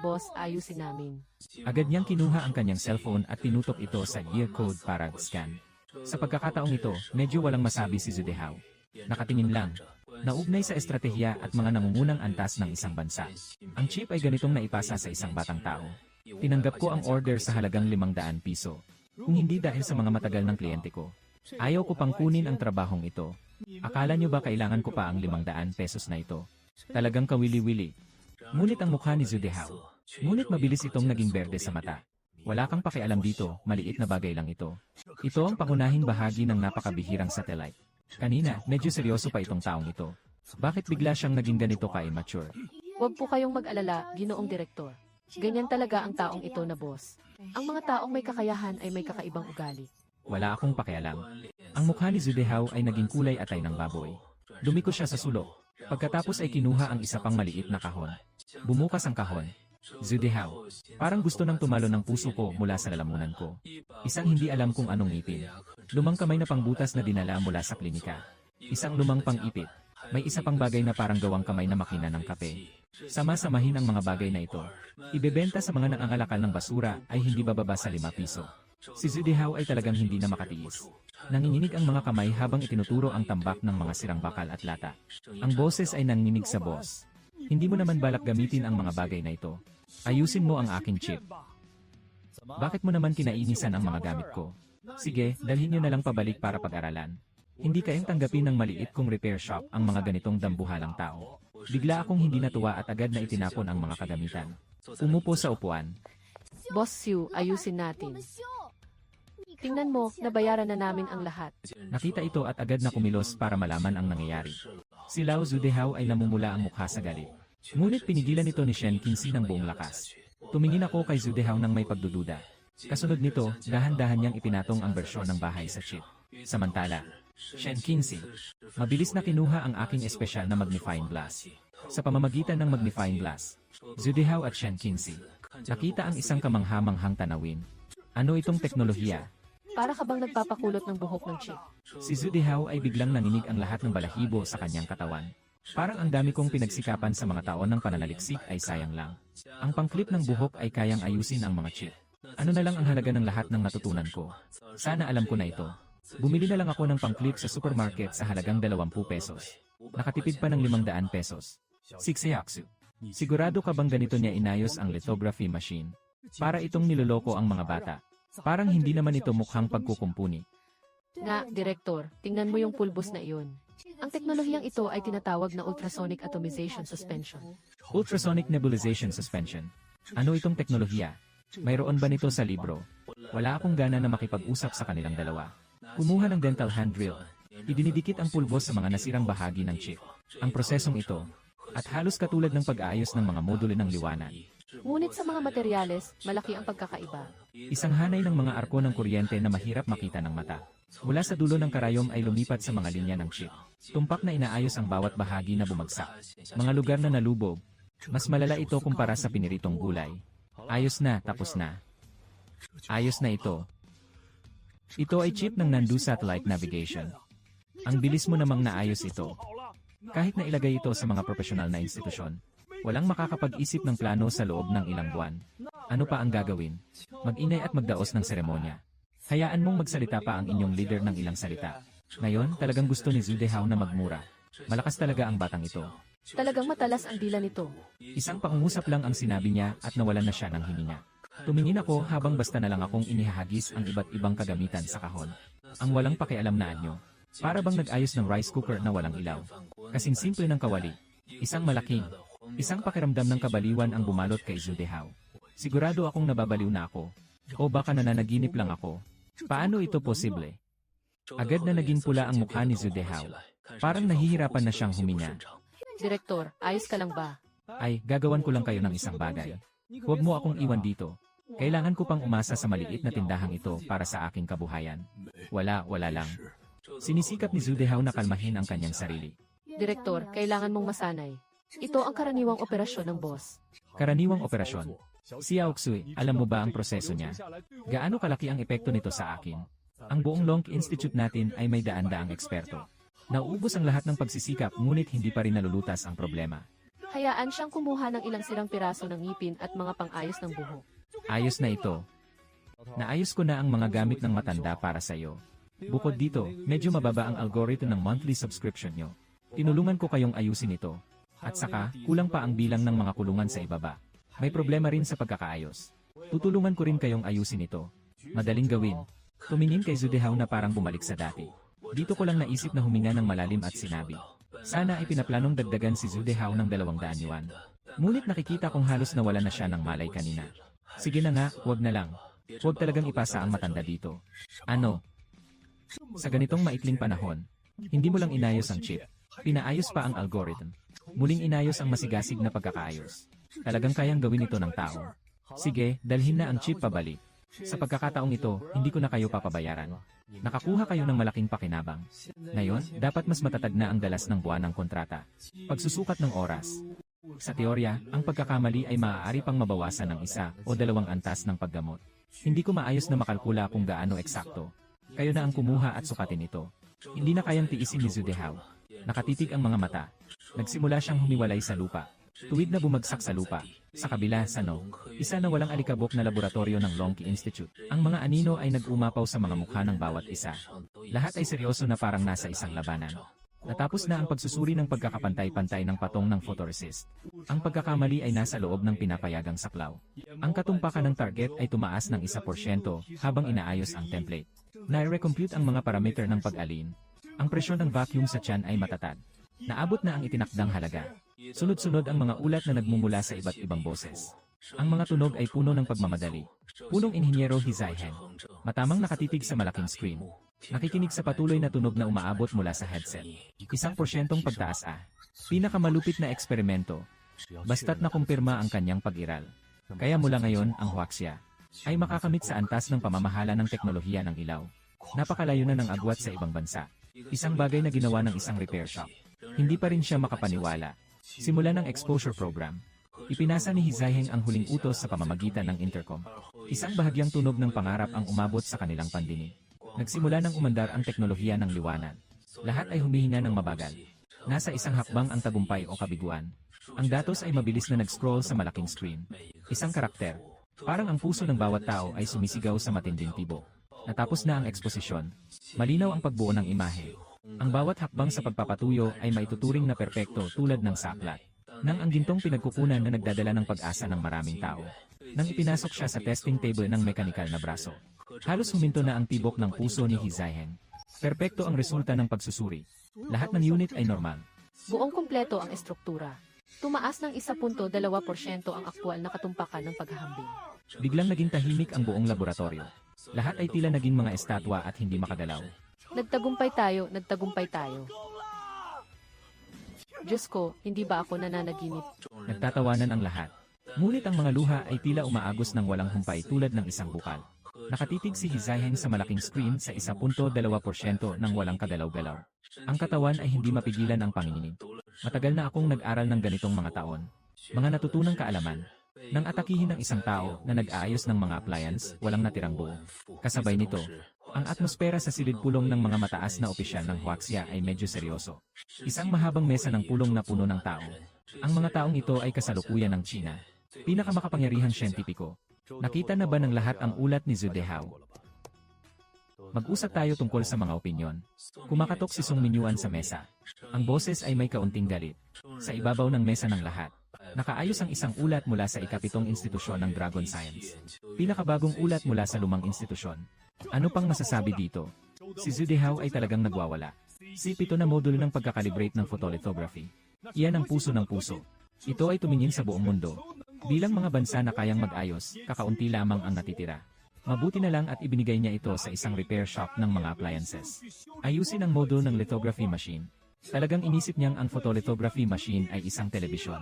boss, ayusin namin. Agad niyang kinuha ang kanyang cellphone at tinutok ito sa year code para scan. Sa pagkakataong ito, medyo walang masabi si Zudehao. Nakatingin lang. naugnay sa estratehiya at mga nangungunang antas ng isang bansa. Ang chip ay ganitong naipasa sa isang batang tao. Tinanggap ko ang order sa halagang 500 piso. Kung hindi dahil sa mga matagal ng kliyente ko. Ayaw ko pang kunin ang trabahong ito. Akala nyo ba kailangan ko pa ang 500 pesos na ito? Talagang kawili-wili. Ngunit ang mukha ni Zudihao. Ngunit mabilis itong naging berde sa mata. Wala kang pakialam dito, maliit na bagay lang ito. Ito ang pangunahing bahagi ng napakabihirang satellite. Kanina, medyo seryoso pa itong taong ito. Bakit bigla siyang naging ganito ka-immature? Huwag po kayong mag-alala, Ginoong Direktor. Ganyan talaga ang taong ito na boss. Ang mga taong may kakayahan ay may kakaibang ugali. Wala akong pakialam. Ang mukha ni Zudihao ay naging kulay atay ng baboy. Dumiko siya sa sulok. Pagkatapos ay kinuha ang isa pang maliit na kahon. Bumukas ang kahon. Zudihao, parang gusto nang tumalo ng puso ko mula sa lalamunan ko. Isang hindi alam kung anong ngipin. Lumang kamay na pangbutas na dinala mula sa klinika. Isang lumang pang-ipit. May isa pang bagay na parang gawang kamay na makina ng kape. Sama-samahin ang mga bagay na ito. Ibebenta sa mga nangangalakal ng basura ay hindi bababa sa 5 piso. Si Zudihao ay talagang hindi na makatiis. Nanginginig ang mga kamay habang itinuturo ang tambak ng mga sirang bakal at lata. Ang boses ay nanginginig sa boss. Hindi mo naman balak gamitin ang mga bagay na ito. Ayusin mo ang aking chip. Bakit mo naman kinainisan ang mga gamit ko? Sige, dalhin nyo na lang pabalik para pag-aralan. Hindi kayang tanggapin ng maliit kong repair shop ang mga ganitong dambuhalang tao. Bigla akong hindi natuwa at agad na itinapon ang mga kagamitan. Umupo sa upuan. Boss Siu, ayusin natin. Tingnan mo, nabayaran na namin ang lahat. Nakita ito at agad na kumilos para malaman ang nangyayari. Si Lao Zudihao ay namumula ang mukha sa galit. Ngunit pinigilan ito ni Shen Qingxi ng buong lakas. Tumingin ako kay Zudihao ng may pagdududa. Kasunod nito, dahan-dahan niyang ipinatong ang bersyon ng bahay sa chip. Samantala, Shen Qingxi, mabilis na kinuha ang aking espesyal na magnifying glass. Sa pamamagitan ng magnifying glass, Zudihao at Shen Qingxi, nakita ang isang kamangha-manghang tanawin. Ano itong teknolohiya? Para ka bang nagpapakulot ng buhok ng chip? Si Zudihao ay biglang nanginig ang lahat ng balahibo sa kanyang katawan. Parang ang dami kong pinagsikapan sa mga taon ng pananaliksik ay sayang lang. Ang pangklip ng buhok ay kayang ayusin ang mga chip. Ano na lang ang halaga ng lahat ng natutunan ko? Sana alam ko na ito. Bumili na lang ako ng pangklip sa supermarket sa halagang 20 pesos. Nakatipid pa ng 500 pesos. Sikseyaksu. Sigurado ka bang ganito niya inayos ang lithography machine? Para itong niloloko ang mga bata. Parang hindi naman ito mukhang pagkukumpuni. Nga, Direktor, tingnan mo yung pulbos na iyon. Ang teknolohiyang ito ay tinatawag na ultrasonic atomization suspension. Ultrasonic nebulization suspension. Ano itong teknolohiya? Mayroon ba nito sa libro? Wala akong gana na makipag-usap sa kanilang dalawa. Kumuha ng dental hand drill. Idinidikit ang pulbos sa mga nasirang bahagi ng chip. Ang prosesong ito, at halos katulad ng pag-aayos ng mga modulo ng liwanag. Ngunit sa mga materyales, malaki ang pagkakaiba. Isang hanay ng mga arko ng kuryente na mahirap makita ng mata. Mula sa dulo ng karayom ay lumipat sa mga linya ng chip. Tumpak na inaayos ang bawat bahagi na bumagsak. Mga lugar na nalubog. Mas malala ito kumpara sa piniritong gulay. Ayos na, tapos na. Ayos na ito. Ito ay chip ng Nandu Satellite Navigation. Ang bilis mo namang naayos ito. Kahit na ilagay ito sa mga profesional na institusyon, walang makakapag-isip ng plano sa loob ng ilang buwan. Ano pa ang gagawin? Mag-inay at magdaos ng seremonya. Hayaan mong magsalita pa ang inyong leader ng ilang salita. Ngayon, talagang gusto ni Zudihao na magmura. Malakas talaga ang batang ito. Talagang matalas ang dila nito. Isang pangungusap lang ang sinabi niya at nawalan na siya ng hininga. Tumingin ako habang basta na lang akong inihahagis ang iba't ibang kagamitan sa kahon. Ang walang pakialam na anyo. Para bang nag-ayos ng rice cooker na walang ilaw. Kasing simple ng kawali. Isang malaking. Isang pakiramdam ng kabaliwan ang bumalot kay Zudihao. Sigurado akong nababaliw na ako. O baka nananaginip lang ako. Paano ito posible? Agad na naging pula ang mukha ni Zudihao. Parang nahihirapan na siyang huminga. Direktor, ayos ka lang ba? Ay, gagawan ko lang kayo ng isang bagay. Huwag mo akong iwan dito. Kailangan ko pang umasa sa maliit na tindahang ito para sa aking kabuhayan. Wala lang. Sinisikap ni Zudihao na kalmahin ang kanyang sarili. Direktor, kailangan mong masanay. Ito ang karaniwang operasyon ng boss. Karaniwang operasyon. Si Aoksui, alam mo ba ang proseso niya? Gaano kalaki ang epekto nito sa akin? Ang buong Long Institute natin ay may daan-daang eksperto. Nauubos ang lahat ng pagsisikap ngunit hindi pa rin nalulutas ang problema. Hayaan siyang kumuha ng ilang sirang piraso ng ngipin at mga pang-ayos ng buhok. Ayos na ito. Naayos ko na ang mga gamit ng matanda para sa iyo. Bukod dito, medyo mababa ang algorithm ng monthly subscription nyo. Tinulungan ko kayong ayusin ito. At saka, kulang pa ang bilang ng mga kulungan sa ibaba. May problema rin sa pagkakaayos. Tutulungan ko rin kayong ayusin ito. Madaling gawin. Tumingin kay Zudehao na parang bumalik sa dati. Dito ko lang naisip na huminga ng malalim at sinabi. Sana ay pinaplanong dagdagan si Zudehao ng 200 yuan. Ngunit nakikita kong halos nawala na siya ng malay kanina. Sige na nga, wag na lang. Huwag talagang ipasa ang matanda dito. Ano? Sa ganitong maikling panahon, hindi mo lang inayos ang chip. Pinaayos pa ang algorithm. Muling inayos ang masigasig na pagkakaayos. Talagang kayang gawin ito ng tao. Sige, dalhin na ang chip pabalik. Sa pagkakataong ito, hindi ko na kayo papabayaran. Nakakuha kayo ng malaking pakinabang. Ngayon, dapat mas matatag na ang dalas ng buwan ng kontrata. Pagsusukat ng oras. Sa teorya, ang pagkakamali ay maaari pang mabawasan ng 1 o 2 antas ng paggamot. Hindi ko maayos na makalkula kung gaano eksakto. Kayo na ang kumuha at sukatin ito. Hindi na kayang tiisin ni Zudehao. Nakatitig ang mga mata. Nagsimula siyang humiwalay sa lupa. Tuwid na bumagsak sa lupa. Sa kabila, isa na walang alikabok na laboratorio ng Longqi Institute. Ang mga anino ay nag-umapaw sa mga mukha ng bawat isa. Lahat ay seryoso na parang nasa isang labanan. Natapos na ang pagsusuri ng pagkakapantay-pantay ng patong ng photoresist. Ang pagkakamali ay nasa loob ng pinapayagang saklaw. Ang katumpakan ng target ay tumaas ng 1% habang inaayos ang template. Na-recompute ang mga parameter ng pag-alin. Ang presyon ng vacuum sa tiyan ay matatag. Naabot na ang itinakdang halaga. Sunod-sunod ang mga ulat na nagmumula sa iba't ibang boses. Ang mga tunog ay puno ng pagmamadali. Punong Inhinyero Hizaihen. Matamang nakatitig sa malaking screen. Nakikinig sa patuloy na tunog na umaabot mula sa headset. 1% pagtaas Pinakamalupit na eksperimento. Basta't nakumpirma ang kanyang pag-iral. Kaya mula ngayon, ang Huaxia ay makakamit sa antas ng pamamahala ng teknolohiya ng ilaw. Napakalayo na ng agwat sa ibang bansa. Isang bagay na ginawa ng isang repair shop. Hindi pa rin siya makapaniwala. Simula ng exposure program, ipinasa ni Hizaihen ang huling utos sa pamamagitan ng intercom. Isang bahagyang tunog ng pangarap ang umabot sa kanilang pandinig. Nagsimula ng umandar ang teknolohiya ng liwanag. Lahat ay humihinga ng mabagal. Nasa isang hakbang ang tagumpay o kabiguan. Ang datos ay mabilis na nag-scroll sa malaking screen. Isang karakter. Parang ang puso ng bawat tao ay sumisigaw sa matinding tibok. Natapos na ang eksposisyon. Malinaw ang pagbuo ng imahe. Ang bawat hakbang sa pagpapatuyo ay maituturing na perpekto tulad ng saklat. Nang ang gintong pinagkukunan na nagdadala ng pag-asa ng maraming tao. Nang ipinasok siya sa testing table ng mekanikal na braso. Halos huminto na ang tibok ng puso ni Hizaihen. Perpekto ang resulta ng pagsusuri. Lahat ng unit ay normal. Buong kumpleto ang estruktura. Tumaas ng 1.2% ang aktwal na katumpakan ng paghahambing. Biglang naging tahimik ang buong laboratorio. Lahat ay tila naging mga estatwa at hindi makagalaw. Nagtagumpay tayo. Diyos ko, hindi ba ako nananaginip? Nagtatawanan ang lahat. Ngunit ang mga luha ay tila umaagos ng walang humpay tulad ng isang bukal. Nakatitig si Hizaihen sa malaking screen sa 1.2% ng walang kagalaw-galaw. Ang katawan ay hindi mapigilan ang panginginig. Matagal na akong nag-aral ng ganitong mga taon. Mga natutunang kaalaman. Nang atakihin ng isang tao na nag-aayos ng mga appliance, walang natirang buo. Kasabay nito, ang atmosfera sa silid-pulong ng mga mataas na opisyal ng Huaxia ay medyo seryoso. Isang mahabang mesa ng pulong na puno ng tao. Ang mga taong ito ay kasalukuyan ng China. Pinakamakapangyarihang siyentipiko. Nakita na ba ng lahat ang ulat ni Zudehao? Mag-usap tayo tungkol sa mga opinyon. Kumakatok si Song Minyuan sa mesa. Ang boses ay may kaunting galit. Sa ibabaw ng mesa ng lahat, nakaayos ang isang ulat mula sa ikapitong institusyon ng Dragon Science. Pinakabagong ulat mula sa lumang institusyon. Ano pang masasabi dito? Si Zudehao ay talagang nagwawala. Si pito na modulo ng pagkakalibrate ng photolithography. Iyan ang puso ng puso. Ito ay tumingin sa buong mundo. Bilang mga bansa na kayang mag-ayos, kakaunti lamang ang natitira. Mabuti na lang at ibinigay niya ito sa isang repair shop ng mga appliances. Ayusin ang module ng lithography machine. Talagang inisip niyang ang photolithography machine ay isang telebisyon.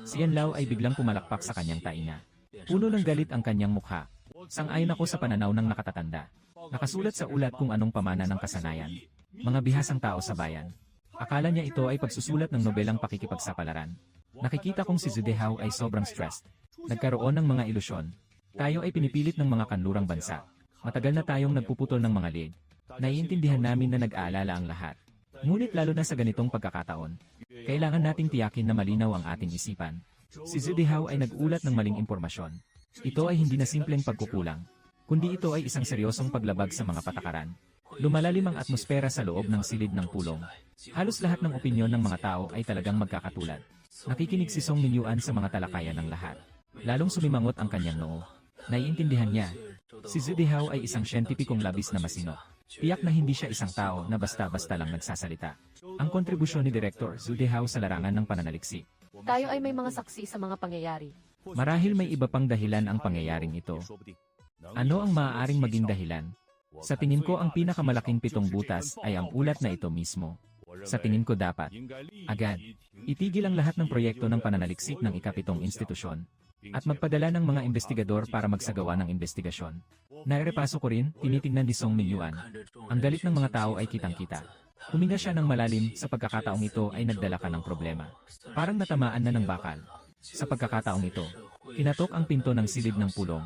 Si Yanlao ay biglang pumalakpak sa kanyang tainga. Puno ng galit ang kanyang mukha. Sang-ayon ako sa pananaw ng nakatatanda. Nakasulat sa ulat kung anong pamana ng kasanayan. Mga bihasang tao sa bayan. Akala niya ito ay pagsusulat ng nobelang pakikipagsapalaran. Nakikita kong si Zudehao ay sobrang stressed. Nagkaroon ng mga ilusyon. Tayo ay pinipilit ng mga kanlurang bansa. Matagal na tayong nagpuputol ng mga leg. Naiintindihan namin na nag-aalala ang lahat. Ngunit lalo na sa ganitong pagkakataon, kailangan nating tiyakin na malinaw ang ating isipan. Si Zudehao ay nag-ulat ng maling impormasyon. Ito ay hindi na simpleng pagkukulang, kundi ito ay isang seryosong paglabag sa mga patakaran. Lumalalim ang atmosfera sa loob ng silid ng pulong. Halos lahat ng opinyon ng mga tao ay talagang magkakatulad. Nakikinig si Song Minyuan sa mga talakayan ng lahat. Lalong sumimangot ang kanyang noo. Naiintindihan niya. Si Zhu Dihao ay isang siyentipikong labis na masino. Tiyak na hindi siya isang tao na basta-basta lang nagsasalita. Ang kontribusyon ni Direktor Zhu Dihao sa larangan ng pananaliksik. Tayo ay may mga saksi sa mga pangyayari. Marahil may iba pang dahilan ang pangyayaring ito. Ano ang maaaring maging dahilan? Sa tingin ko ang pinakamalaking pitong butas ay ang ulat na ito mismo. Sa tingin ko dapat, agad, itigil ang lahat ng proyekto ng pananaliksik ng ikapitong institusyon at magpadala ng mga investigador para magsagawa ng investigasyon. Nairepaso ko rin, tinitingnan ni Song Minyuan. Ang galit ng mga tao ay kitang-kita. Huminga siya ng malalim sa pagkakataong ito ay nagdala ka ng problema. Parang natamaan na ng bakal. Sa pagkakataong ito, kinatok ang pinto ng silid ng pulong.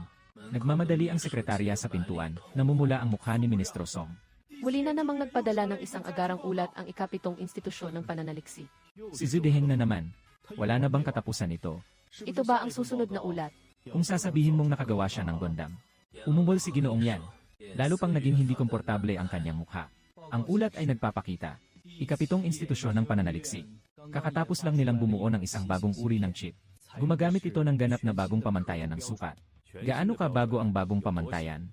Nagmamadali ang sekretarya sa pintuan, namumula ang mukha ni Ministro Song. Muli na namang nagpadala ng isang agarang ulat ang ikapitong institusyon ng pananaliksik. Si Zhu Diheng na naman. Wala na bang katapusan ito? Ito ba ang susunod na ulat? Kung sasabihin mong nakagawa siya ng gondam. Umungol si Ginoong yan. Lalo pang naging hindi komportable ang kanyang mukha. Ang ulat ay nagpapakita. Ikapitong institusyon ng pananaliksik. Kakatapos lang nilang bumuo ng isang bagong uri ng chip. Gumagamit ito ng ganap na bagong pamantayan ng sukat. Gaano ka bago ang bagong pamantayan?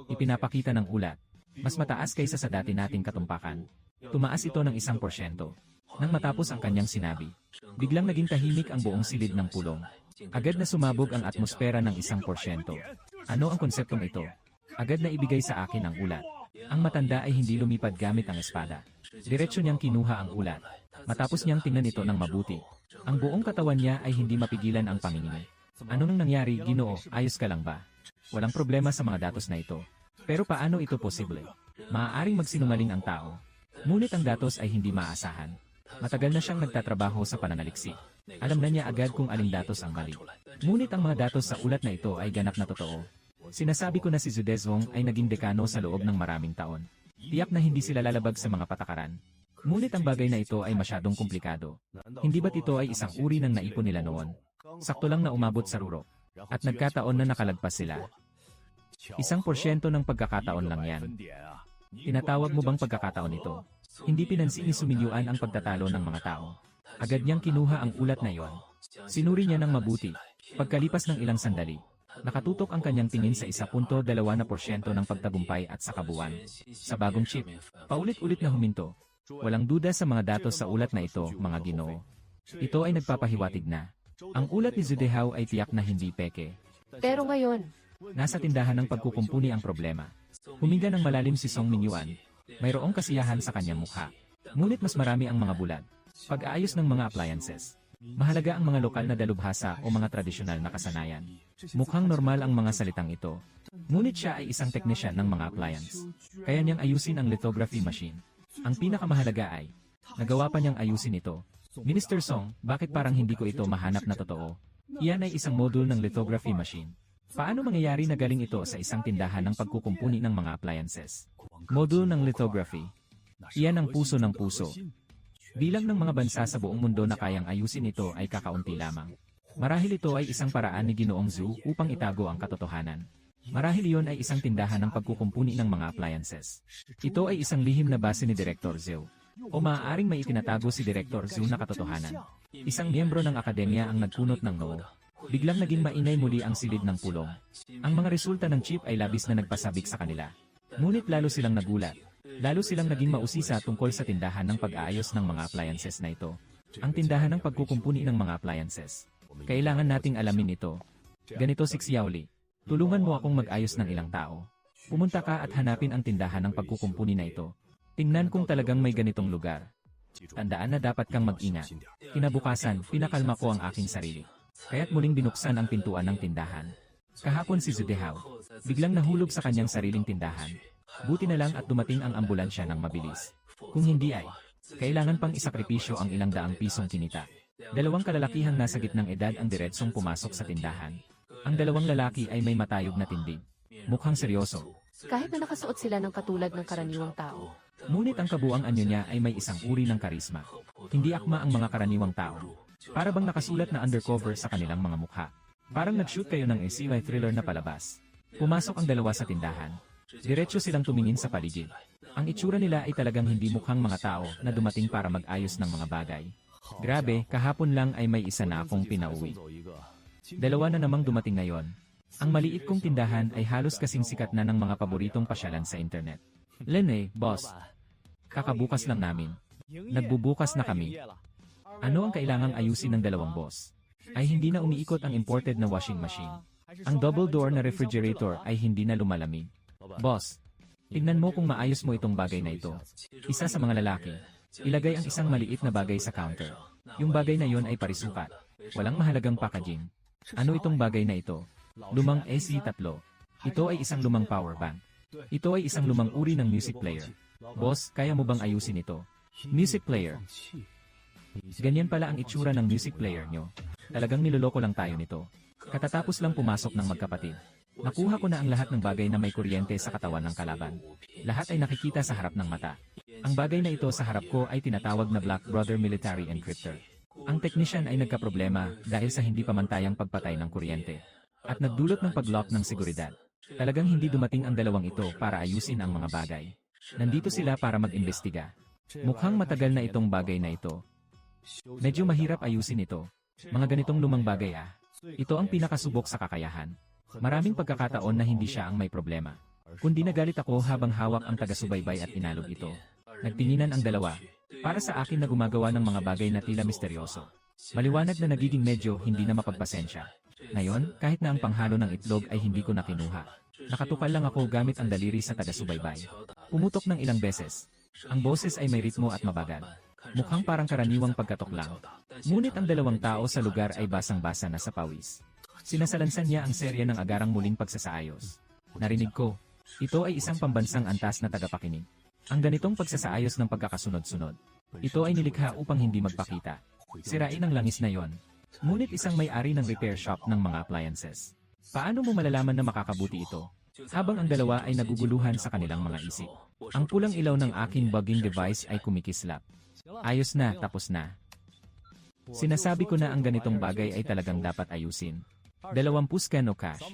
Ipinapakita ng ulat. Mas mataas kaysa sa dati nating katumpakan. Tumaas ito ng 1%. Nang matapos ang kanyang sinabi, biglang naging tahimik ang buong silid ng pulong. Agad na sumabog ang atmosfera ng 1%. Ano ang konseptong ito? Agad na ibigay sa akin ang ulat. Ang matanda ay hindi lumipad gamit ang espada. Diretso niyang kinuha ang ulat. Matapos niyang tingnan ito ng mabuti. Ang buong katawan niya ay hindi mapigilan ang panginginig. Ano nang nangyari, Ginoo? Ayos ka lang ba? Walang problema sa mga datos na ito. Pero paano ito posible? Maaaring magsinungaling ang tao. Ngunit ang datos ay hindi maasahan. Matagal na siyang nagtatrabaho sa pananaliksik. Alam na niya agad kung aling datos ang mali. Ngunit ang mga datos sa ulat na ito ay ganap na totoo. Sinasabi ko na si Zhu Dezhong ay naging dekano sa loob ng maraming taon. Tiyak na hindi sila lalabag sa mga patakaran. Ngunit ang bagay na ito ay masyadong komplikado. Hindi ba't ito ay isang uri ng naipon nila noon? Sakto lang na umabot sa rurok. At nagkataon na nakalagpas sila. 1% ng pagkakataon lang yan. Tinatawag mo bang pagkakataon ito? Hindi pinansin ni Suminyuan ang pagtatalo ng mga tao. Agad niyang kinuha ang ulat na iyon. Sinuri niya ng mabuti. Pagkalipas ng ilang sandali, nakatutok ang kanyang tingin sa 1.2% ng pagtagumpay at sa kabuuan. Sa bagong chip, paulit-ulit na huminto. Walang duda sa mga datos sa ulat na ito, mga Ginoo. Ito ay nagpapahiwatig na. Ang ulat ni Zhu Dihao ay tiyak na hindi peke. Pero ngayon, Nasa tindahan ng pagkukumpuni ang problema. Huminga ng malalim si Song Minyuan. Mayroong kasiyahan sa kanyang mukha. Ngunit mas marami ang mga bulag. Pag-aayos ng mga appliances. Mahalaga ang mga lokal na dalubhasa o mga tradisyonal na kasanayan. Mukhang normal ang mga salitang ito. Ngunit siya ay isang teknisyan ng mga appliance. Kaya niyang ayusin ang lithography machine. Ang pinakamahalaga ay, nagawa pa niyang ayusin ito. Minister Song, bakit parang hindi ko ito mahanap na totoo? Iyan ay isang module ng lithography machine. Paano mangyayari na galing ito sa isang tindahan ng pagkukumpuni ng mga appliances? Module ng lithography. Iyan ang puso ng puso. Bilang ng mga bansa sa buong mundo na kayang ayusin ito ay kakaunti lamang. Marahil ito ay isang paraan ni Ginoong Zhu upang itago ang katotohanan. Marahil iyon ay isang tindahan ng pagkukumpuni ng mga appliances. Ito ay isang lihim na base ni Director Zhu. O maaaring may itinatago si Director Zhu na katotohanan. Isang miyembro ng akademya ang nagpunot ng noo. Biglang naging mainay muli ang silid ng pulong. Ang mga resulta ng chip ay labis na nagpasabik sa kanila. Ngunit lalo silang nagulat. Lalo silang naging mausisa tungkol sa tindahan ng pag-aayos ng mga appliances na ito. Ang tindahan ng pagkukumpuni ng mga appliances. Kailangan nating alamin ito. Ganito si Xiaoli. Tulungan mo akong mag-ayos ng ilang tao. Pumunta ka at hanapin ang tindahan ng pagkukumpuni na ito. Tingnan kung talagang may ganitong lugar. Tandaan na dapat kang mag-ingat. Kinabukasan, pinakalma ko ang aking sarili. Kaya't muling binuksan ang pintuan ng tindahan. Kahapon si Zhu Dihao, biglang nahulog sa kanyang sariling tindahan. Buti na lang at dumating ang ambulansya ng mabilis. Kung hindi ay, kailangan pang isakripisyo ang ilang daang pisong kinita. Dalawang kalalakihang nasa gitnang edad ang diretsong pumasok sa tindahan. Ang dalawang lalaki ay may matayog na tindig. Mukhang seryoso. kahit na nakasuot sila ng katulad ng karaniwang tao. Ngunit ang kabuang anyo niya ay may isang uri ng karisma. Hindi akma ang mga karaniwang tao. Para bang nakasulat na undercover sa kanilang mga mukha. Parang nag-shoot kayo ng SCY thriller na palabas. Pumasok ang dalawa sa tindahan. Diretso silang tumingin sa paligid. Ang itsura nila ay talagang hindi mukhang mga tao na dumating para mag-ayos ng mga bagay. Grabe, kahapon lang ay may isa na akong pinauwi. Dalawa na namang dumating ngayon. Ang maliit kong tindahan ay halos kasing sikat na ng mga paboritong pasyalan sa internet. Lene, boss. Kakabukas lang namin. Nagbubukas na kami. Ano ang kailangang ayusin ng dalawang boss? Ay hindi na umiikot ang imported na washing machine. Ang double door na refrigerator ay hindi na lumalamig. Boss, tignan mo kung maayos mo itong bagay na ito. Isa sa mga lalaki, ilagay ang isang maliit na bagay sa counter. Yung bagay na yon ay parisukat. Walang mahalagang packaging. Ano itong bagay na ito? Lumang AC3. Ito ay isang lumang power bank. Ito ay isang lumang uri ng music player. Boss, kaya mo bang ayusin ito? Music player. Ganyan pala ang itsura ng music player nyo. Talagang niloloko lang tayo nito. Katatapos lang pumasok ng magkapatid. Nakuha ko na ang lahat ng bagay na may kuryente sa katawan ng kalaban. Lahat ay nakikita sa harap ng mata. Ang bagay na ito sa harap ko ay tinatawag na Black Brother Military Encryptor. Ang technician ay nagkaproblema dahil sa hindi pamantayang pagpatay ng kuryente. At nagdulot ng pag-lock ng seguridad. Talagang hindi dumating ang dalawang ito para ayusin ang mga bagay. Nandito sila para mag-imbestiga. Mukhang matagal na itong bagay na ito. Medyo mahirap ayusin ito. Mga ganitong lumang bagay ah. Ito ang pinakasubok sa kakayahan. Maraming pagkakataon na hindi siya ang may problema. Kundi nagalit ako habang hawak ang taga-subaybay at inalog ito. Nagtinginan ang dalawa. Para sa akin na gumagawa ng mga bagay na tila misteryoso. Maliwanag na nagiging medyo hindi na mapagpasensya. Ngayon, kahit na ang panghalo ng itlog ay hindi ko na kinuha. Nakatukal lang ako gamit ang daliri sa taga-subaybay. Pumutok ng ilang beses. Ang boses ay may ritmo at mabagal. Mukhang parang karaniwang pagkatok lang. Ngunit ang dalawang tao sa lugar ay basang-basa na sa pawis. Sinasalansan niya ang serye ng agarang muling pagsasaayos. Narinig ko, ito ay isang pambansang antas na tagapakinig. Ang ganitong pagsasaayos ng pagkakasunod-sunod. Ito ay nilikha upang hindi magpakita. Sirain ang langis na yon. Ngunit isang may-ari ng repair shop ng mga appliances. Paano mo malalaman na makakabuti ito? Habang ang dalawa ay naguguluhan sa kanilang mga isip. Ang pulang ilaw ng aking bugging device ay kumikislap. Ayos na, tapos na. Sinasabi ko na ang ganitong bagay ay talagang dapat ayusin. 20 scan o cash.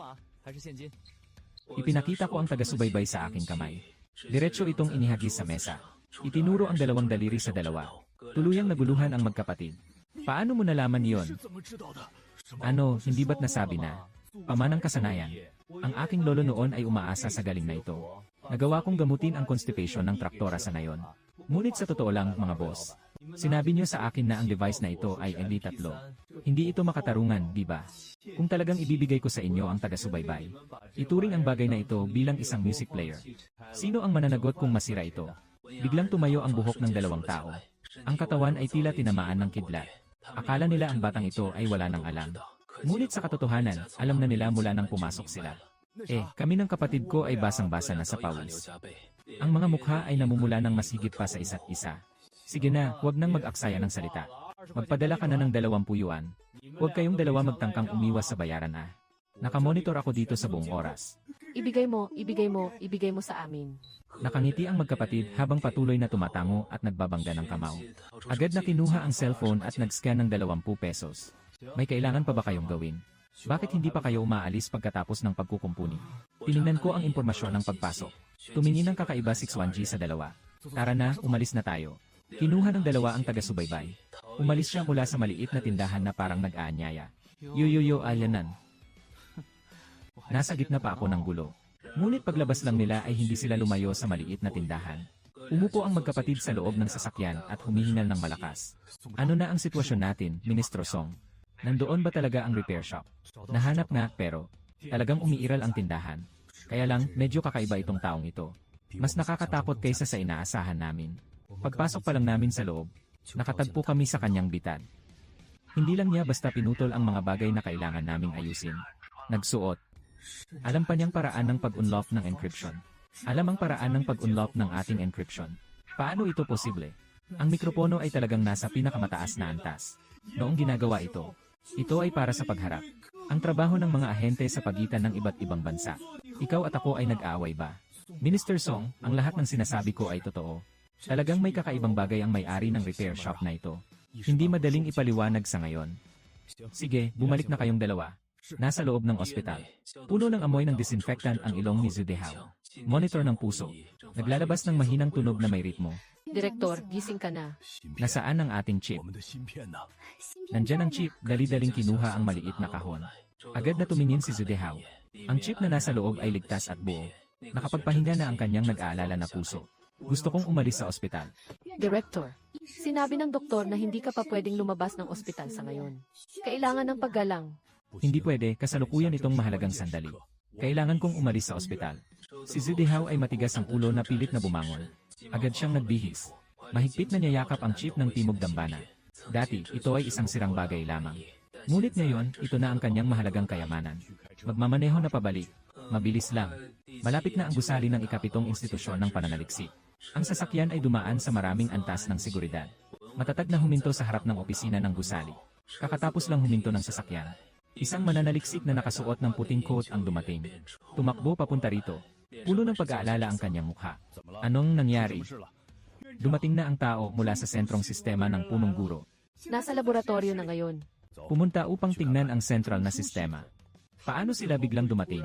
Ipinakita ko ang taga-subaybay sa aking kamay. Diretso itong inihagis sa mesa. Itinuro ang dalawang daliri sa dalawa. Tuluyang naguluhan ang magkapatid. Paano mo nalaman yon? Ano, hindi ba't nasabi na? Pamanang kasanayan. Ang aking lolo noon ay umaasa sa galing na ito. Nagawa kong gamutin ang constipation ng traktora sa nayon. Ngunit sa totoo lang, mga boss, sinabi niyo sa akin na ang device na ito ay MD3. Hindi ito makatarungan, di ba? Kung talagang ibibigay ko sa inyo ang taga-subaybay, ituring ang bagay na ito bilang isang music player. Sino ang mananagot kung masira ito? Biglang tumayo ang buhok ng dalawang tao. Ang katawan ay tila tinamaan ng kidlat. Akala nila ang batang ito ay wala nang alam. Ngunit sa katotohanan, alam na nila mula nang pumasok sila. Kami ng kapatid ko ay basang-basa na sa pawis. Ang mga mukha ay namumula ng mas higit pa sa isa't isa. Sige na, huwag nang mag-aksaya ng salita. Magpadala ka na ng 20 yuan. Huwag kayong dalawa magtangkang umiwas sa bayaran ah. Nakamonitor ako dito sa buong oras. Ibigay mo sa amin. Nakangiti ang magkapatid habang patuloy na tumatango at nagbabangga ng kamao. Agad na kinuha ang cellphone at nag-scan ng 20 pesos. May kailangan pa ba kayong gawin? Bakit hindi pa kayo umaalis pagkatapos ng pagkukumpuni? Tiningnan ko ang impormasyon ng pagpasok. Tumingin ng kakaiba 61G sa dalawa. Tara na, umalis na tayo. Kinuha ng dalawa ang taga-subaybay. Umalis siya mula sa maliit na tindahan na parang nag-aanyaya. Yo, alyanan. Nasa gitna pa ako ng gulo. Ngunit paglabas lang nila ay hindi sila lumayo sa maliit na tindahan. Umupo ang magkapatid sa loob ng sasakyan at humihingal ng malakas. Ano na ang sitwasyon natin, Ministro Song? Nandoon ba talaga ang repair shop? Nahanap nga, pero talagang umiiral ang tindahan. Kaya lang, medyo kakaiba itong taong ito. Mas nakakatakot kaysa sa inaasahan namin. Pagpasok pa lang namin sa loob, nakatagpo kami sa kanyang bitad. Hindi lang niya basta pinutol ang mga bagay na kailangan naming ayusin. Nagsuot. Alam pa niyang paraan ng pag-unlock ng encryption. Alam ang paraan ng pag-unlock ng ating encryption. Paano ito posible? Ang mikropono ay talagang nasa pinakamataas na antas. Noong ginagawa ito ay para sa pagharap. Ang trabaho ng mga ahente sa pagitan ng iba't ibang bansa. Ikaw at ako ay nag-aaway ba? Minister Song, ang lahat ng sinasabi ko ay totoo. Talagang may kakaibang bagay ang may-ari ng repair shop na ito. Hindi madaling ipaliwanag sa ngayon. Sige, bumalik na kayong dalawa. Nasa loob ng ospital. Puno ng amoy ng disinfectant ang ilong ni Zudehao. Monitor ng puso. Naglalabas ng mahinang tunog na may ritmo. Direktor, gising ka na. Nasaan ang ating chip? Nandyan ang chip, dali-daling kinuha ang maliit na kahon. Agad na tumingin si Zudehao. Ang chip na nasa loob ay ligtas at buo. Nakapagpahinga na ang kanyang nag-aalala na puso. Gusto kong umalis sa ospital. Director, sinabi ng doktor na hindi ka pa pwedeng lumabas ng ospital sa ngayon. Kailangan ng paggalang. Hindi pwede, kasalukuyan itong mahalagang sandali. Kailangan kong umalis sa ospital. Si Zudehao ay matigas ang ulo na pilit na bumangon. Agad siyang nagbihis. Mahigpit na niyayakap ang chip ng Timog Dambana. Dati, ito ay isang sirang bagay lamang. Ngunit ngayon, ito na ang kanyang mahalagang kayamanan. Magmamaneho na pabalik. Mabilis lang. Malapit na ang gusali ng ikapitong institusyon ng pananaliksik. Ang sasakyan ay dumaan sa maraming antas ng seguridad. Matatag na huminto sa harap ng opisina ng gusali. Kakatapos lang huminto ng sasakyan. Isang mananaliksik na nakasuot ng puting coat ang dumating. Tumakbo papunta rito. Puno ng pag-aalala ang kanyang mukha. Anong nangyari? Dumating na ang tao mula sa sentrong sistema ng punong guro. Nasa laboratorio na ngayon. Pumunta upang tingnan ang sentral na sistema. Paano sila biglang dumating?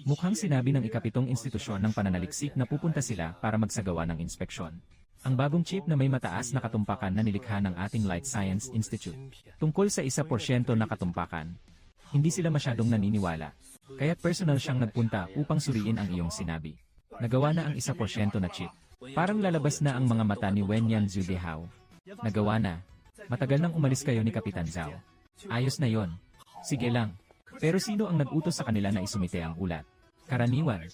Mukhang sinabi ng ikapitong institusyon ng pananaliksik na pupunta sila para magsagawa ng inspeksyon. Ang bagong chip na may mataas na katumpakan na nilikha ng ating Light Science Institute. Tungkol sa 1% na katumpakan. Hindi sila masyadong naniniwala. Kaya't personal siyang nagpunta upang suriin ang iyong sinabi. Nagawa na ang 1% na chip. Parang lalabas na ang mga mata ni Wenyan Zudehao. Nagawa na. Matagal nang umalis kayo ni Kapitan Zhao. Ayos na yon. Sige lang. Pero sino ang nag-utos sa kanila na isumite ang ulat? Karaniwan.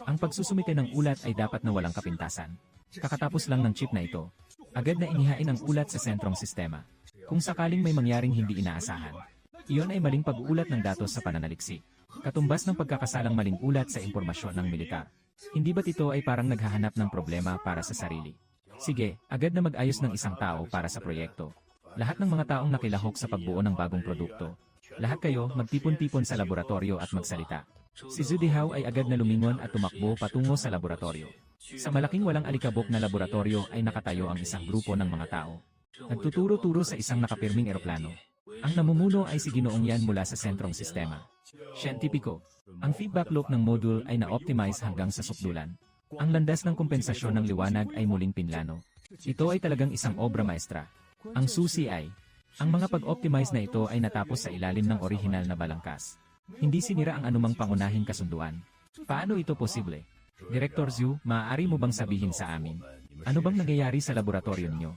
Ang pagsusumite ng ulat ay dapat na walang kapintasan. Kakatapos lang ng chip na ito. Agad na inihain ang ulat sa sentrong sistema. Kung sakaling may mangyaring hindi inaasahan. Iyon ay maling pag-uulat ng datos sa pananaliksik. Katumbas ng pagkakasalang maling ulat sa impormasyon ng militar. Hindi ba't ito ay parang naghahanap ng problema para sa sarili? Sige, agad na mag-ayos ng isang tao para sa proyekto. Lahat ng mga taong nakilahok sa pagbuo ng bagong produkto. Lahat kayo magtipon-tipon sa laboratorio at magsalita. Si Zudehao ay agad na lumingon at tumakbo patungo sa laboratorio. Sa malaking walang alikabok na laboratorio ay nakatayo ang isang grupo ng mga tao. Nagtuturo-turo sa isang nakapirming eroplano. Ang namumuno ay si Ginoong Yan mula sa sentrong sistema. Siyentipiko. Ang feedback loop ng module ay na-optimize hanggang sa sukdulan. Ang landas ng kompensasyon ng liwanag ay muling pinlano. Ito ay talagang isang obra maestra. Ang susi ay, ang mga pag-optimize na ito ay natapos sa ilalim ng orihinal na balangkas. Hindi sinira ang anumang pangunahing kasunduan. Paano ito posible? Director Zhu, maaari mo bang sabihin sa amin? Ano bang nangyayari sa laboratorio ninyo?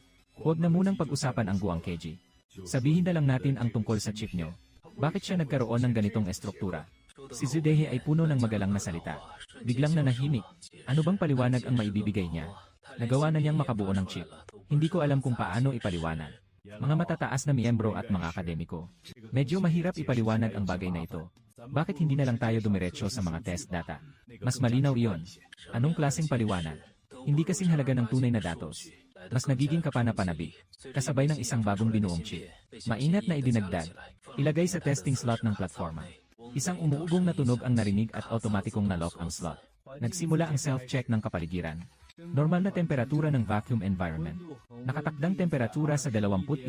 Huwag na munang pag-usapan ang Guang Keji. Sabihin na lang natin ang tungkol sa chip nyo. Bakit siya nagkaroon ng ganitong estruktura? Si Zudehe ay puno ng magalang na salita. Biglang nanahimik. Ano bang paliwanag ang maibibigay niya? Nagawa na niyang makabuo ng chip. Hindi ko alam kung paano ipaliwanag. Mga matataas na miyembro at mga akademiko. Medyo mahirap ipaliwanag ang bagay na ito. Bakit hindi na lang tayo dumiretso sa mga test data? Mas malinaw iyon. Anong klaseng paliwanag? Hindi kasing halaga ng tunay na datos. Mas nagiging kapana-panabik. Kasabay ng isang bagong binuong chip. Maingat na idinagdag. Ilagay sa testing slot ng platforma. Isang umuugong na tunog ang narinig at automatikong nalock ang slot. Nagsimula ang self-check ng kapaligiran. Normal na temperatura ng vacuum environment. Nakatakdang temperatura sa 21.5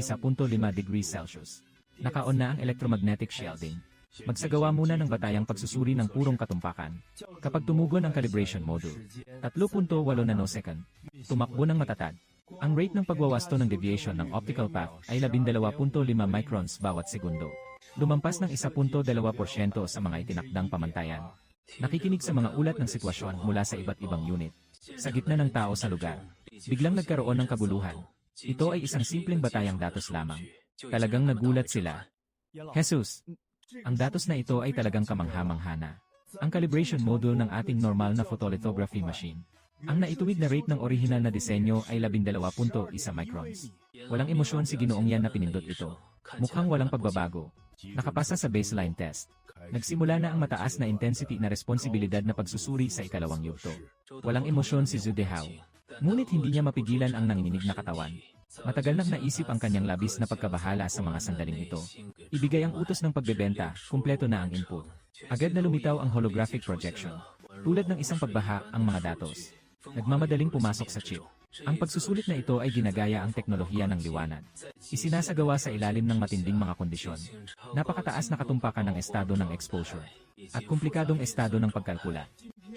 degrees Celsius. Naka-on na ang electromagnetic shielding. Magsagawa muna ng batayang pagsusuri ng purong katumpakan. Kapag tumugon ang calibration module, 3.8 nanosecond, tumakbo ng matatag. Ang rate ng pagwawasto ng deviation ng optical path ay 12.5 microns bawat segundo. Lumampas ng 1.2% sa mga itinakdang pamantayan. Nakikinig sa mga ulat ng sitwasyon mula sa iba't ibang unit. Sa gitna ng tao sa lugar, biglang nagkaroon ng kaguluhan. Ito ay isang simpleng batayang datos lamang. Talagang nagulat sila. Jesus! Ang datos na ito ay talagang kamangha-manghana. Ang calibration module ng ating normal na photolithography machine. Ang naituwid na rate ng orihinal na disenyo ay 12.1 microns. Walang emosyon si Ginoong Yan na pinindot ito. Mukhang walang pagbabago. Nakapasa sa baseline test. Nagsimula na ang mataas na intensity na responsibilidad na pagsusuri sa ikalawang yugto. Walang emosyon si Zudehao. Ngunit hindi niya mapigilan ang nanginginig na katawan. Matagal nang naisip ang kanyang labis na pagkabahala sa mga sandaling ito. Ibigay ang utos ng pagbebenta, kumpleto na ang input. Agad na lumitaw ang holographic projection. Tulad ng isang pagbaha ang mga datos. Nagmamadaling pumasok sa chip. Ang pagsusulit na ito ay ginagaya ang teknolohiya ng liwanag. Isinasagawa sa ilalim ng matinding mga kondisyon. Napakataas na katumpakan ng estado ng exposure. At komplikadong estado ng pagkalkula.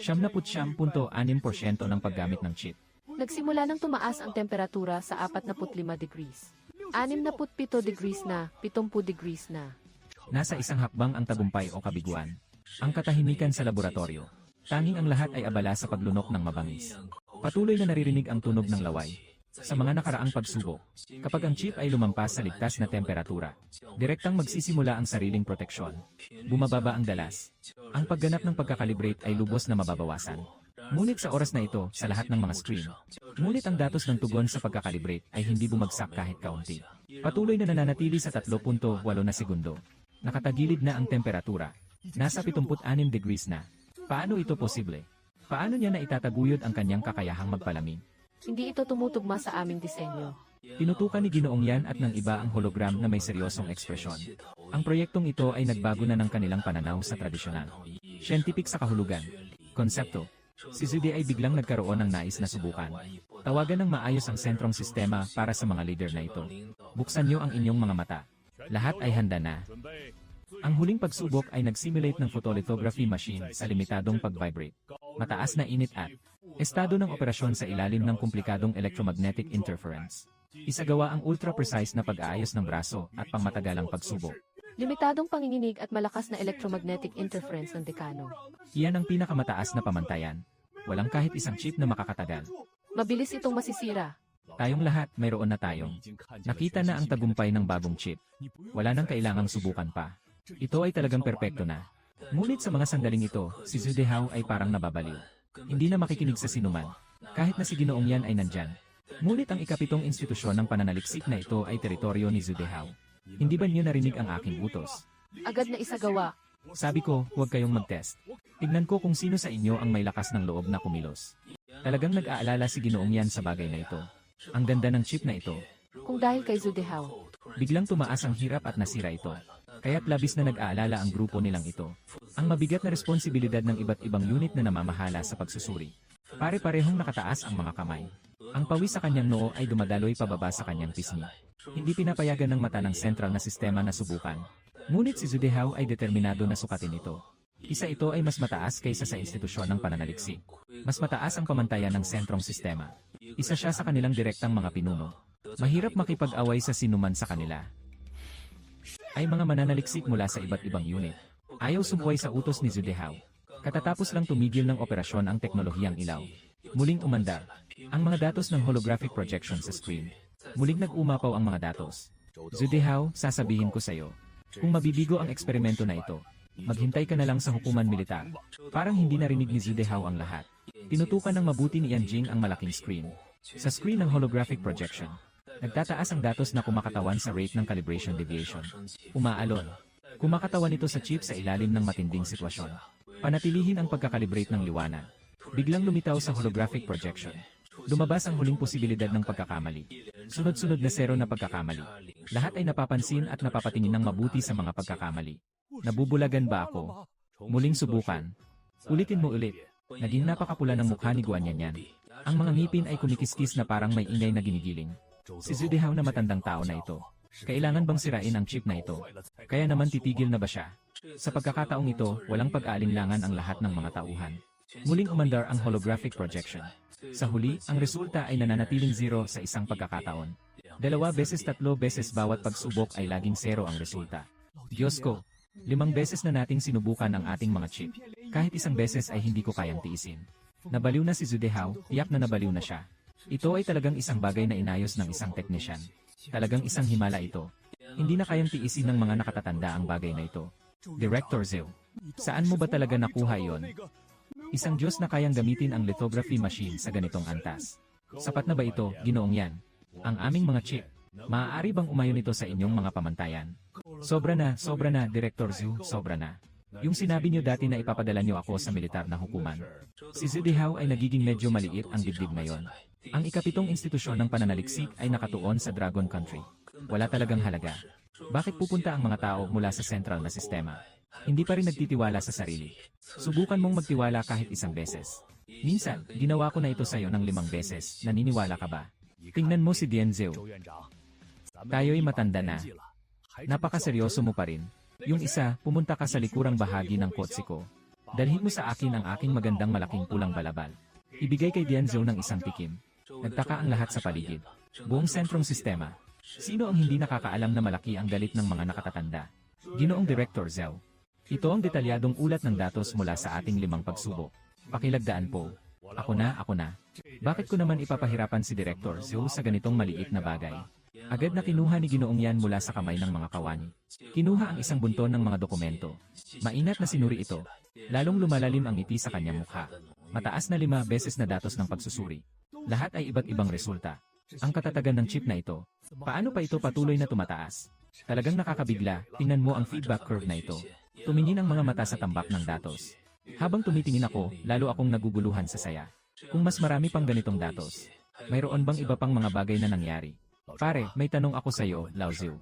79.6% ng paggamit ng chip. Nagsimula nang tumaas ang temperatura sa 45 degrees. 67 degrees na, 70 degrees na. Nasa isang hakbang ang tagumpay o kabiguan. Ang katahimikan sa laboratorio. Tanging ang lahat ay abala sa paglunok ng mabangis. Patuloy na naririnig ang tunog ng laway. Sa mga nakaraang pagsubok, kapag ang chip ay lumampas sa ligtas na temperatura, direktang magsisimula ang sariling proteksyon. Bumababa ang dalas. Ang pagganap ng pagkakalibrate ay lubos na mababawasan. Ngunit sa oras na ito, sa lahat ng mga screen, ngunit ang datos ng tugon sa pagkakalibrate ay hindi bumagsak kahit kaunti. Patuloy na nananatili sa 3.8 na segundo. Nakatagilid na ang temperatura. Nasa 76 degrees na. Paano ito posible? Paano niya na itataguyod ang kanyang kakayahang magpalamig? Hindi ito tumutugma sa aming disenyo. Tinutukan ni Ginoong Yan at ng iba ang hologram na may seryosong ekspresyon. Ang proyektong ito ay nagbago na ng kanilang pananaw sa tradisyonal. Scientific sa kahulugan. Konsepto. Si Zude ay biglang nagkaroon ng nais na subukan. Tawagan ng maayos ang sentrong sistema para sa mga leader na ito. Buksan niyo ang inyong mga mata. Lahat ay handa na. Ang huling pagsubok ay nag-simulate ng photolithography machine sa limitadong pag-vibrate. Mataas na init at estado ng operasyon sa ilalim ng komplikadong electromagnetic interference. Isagawa ang ultra-precise na pag-aayos ng braso at pangmatagalang pagsubok. Limitadong panginginig at malakas na electromagnetic interference ng dekano. Iyan ang pinakamataas na pamantayan. Walang kahit isang chip na makakatagal. Mabilis itong masisira. Tayong lahat, mayroon na tayong. Nakita na ang tagumpay ng bagong chip. Wala nang kailangang subukan pa. Ito ay talagang perpekto na. Ngunit sa mga sandaling ito, si Zude Hao ay parang nababaliw. Hindi na makikinig sa sinuman. Kahit na si Ginoong Yan ay nandyan. Ngunit ang ikapitong institusyon ng pananaliksik na ito ay teritoryo ni Zude Hao. Hindi ba niyo narinig ang aking utos? Agad na isagawa. Sabi ko, huwag kayong mag-test. Tignan ko kung sino sa inyo ang may lakas ng loob na kumilos. Talagang nag-aalala si Ginoong Yan sa bagay na ito. Ang ganda ng chip na ito. Kung dahil kay Zude Hao. Biglang tumaas ang hirap at nasira ito. Kaya't labis na nag-aalala ang grupo nilang ito. Ang mabigat na responsibilidad ng iba't ibang unit na namamahala sa pagsusuri. Pare-parehong nakataas ang mga kamay. Ang pawis sa kanyang noo ay dumadaloy pababa sa kanyang pisngi. Hindi pinapayagan ng mata ng sentral na sistema na subukan. Ngunit si Zude Hao ay determinado na sukatin ito. Isa ito ay mas mataas kaysa sa institusyon ng pananaliksik. Mas mataas ang pamantayan ng sentrong sistema. Isa siya sa kanilang direktang mga pinuno. Mahirap makipag-away sa sinuman sa kanila. Ay mga mananaliksik mula sa iba't ibang unit. Ayaw sumuway sa utos ni Zude Hao. Katatapos lang tumigil ng operasyon ang teknolohiyang ilaw. Muling umandar ang mga datos ng holographic projection sa screen. Muling nag-umapaw ang mga datos. Zude Hao, sasabihin ko sa iyo, kung mabibigo ang eksperimento na ito, maghintay ka na lang sa hukuman militar. Parang hindi narinig ni Zude Hao ang lahat. Tinutukan ng mabuti ni Yan Jing ang malaking screen. Sa screen ng holographic projection, nagtataas ang datos na kumakatawan sa rate ng calibration deviation. Umaalon. Kumakatawan ito sa chip sa ilalim ng matinding sitwasyon. Panatilihin ang pagkakalibrate ng liwanag. Biglang lumitaw sa holographic projection. Lumabas ang huling posibilidad ng pagkakamali. Sunod-sunod na zero na pagkakamali. Lahat ay napapansin at napapatingin ng mabuti sa mga pagkakamali. Nabubulagan ba ako? Muling subukan. Ulitin mo ulit. Naging napakapula ng mukha ni Guan Yanyan. Ang mga ngipin ay kumikiskis na parang may ingay na ginigiling. Si Zude Hao na matandang tao na ito. Kailangan bang sirain ang chip na ito? Kaya naman titigil na ba siya? Sa pagkakataong ito, walang pag-aalinlangan ang lahat ng mga tauhan. Muling umandar ang holographic projection. Sa huli, ang resulta ay nananatiling 0 sa isang pagkakataon. 2 beses 3 beses bawat pagsubok ay laging 0 ang resulta. Diyos ko, 5 beses na nating sinubukan ang ating mga chip. Kahit isang beses ay hindi ko kayang tiisin. Nabaliw na si Zude Hao, tiyak na nabaliw na siya. Ito ay talagang isang bagay na inayos ng isang teknisyan. Talagang isang himala ito. Hindi na kayang tiisin ng mga nakatatanda ang bagay na ito. Director Zhou, saan mo ba talaga nakuha iyon? Isang Diyos na kayang gamitin ang lithography machine sa ganitong antas. Sapat na ba ito, Ginoong Yan? Ang aming mga chip. Maaari bang umayon ito sa inyong mga pamantayan? Sobra na, Director Zhou, sobra na. Yung sinabi niyo dati na ipapadala niyo ako sa militar na hukuman. Si Zude Hao ay nagiging medyo maliit ang dibdib ngayon. Ang ikapitong institusyon ng pananaliksik ay nakatuon sa Dragon Country. Wala talagang halaga. Bakit pupunta ang mga tao mula sa central na sistema? Hindi pa rin nagtitiwala sa sarili. Subukan mong magtiwala kahit isang beses. Minsan, ginawa ko na ito sa'yo ng 5 beses. Naniniwala ka ba? Tingnan mo si Dian Zhou. Tayo'y matanda na. Napakaseryoso mo pa rin. Yung isa, pumunta ka sa likurang bahagi ng kotse ko. Dalhin mo sa akin ang aking magandang malaking pulang balabal. Ibigay kay Dianzo ng isang tikim. Nagtaka ang lahat sa paligid. Buong sentrong sistema. Sino ang hindi nakakaalam na malaki ang galit ng mga nakatatanda? Ginoong Director Zhao. Ito ang detalyadong ulat ng datos mula sa ating 5 pagsubok. Pakilagdaan po. Ako na. Bakit ko naman ipapahirapan si Director Zhao sa ganitong maliit na bagay? Agad na kinuha ni Ginoong Yan mula sa kamay ng mga kawani. Kinuha ang isang bunton ng mga dokumento. Mainat na sinuri ito. Lalong lumalalim ang ngiti sa kanyang mukha. Mataas na 5 beses na datos ng pagsusuri. Lahat ay iba't ibang resulta. Ang katatagan ng chip na ito. Paano pa ito patuloy na tumataas? Talagang nakakabigla, tingnan mo ang feedback curve na ito. Tumingin ang mga mata sa tambak ng datos. Habang tumitingin ako, lalo akong naguguluhan sa saya. Kung mas marami pang ganitong datos, mayroon bang iba pang mga bagay na nangyari? Pare, may tanong ako sa iyo, Lao Ziu.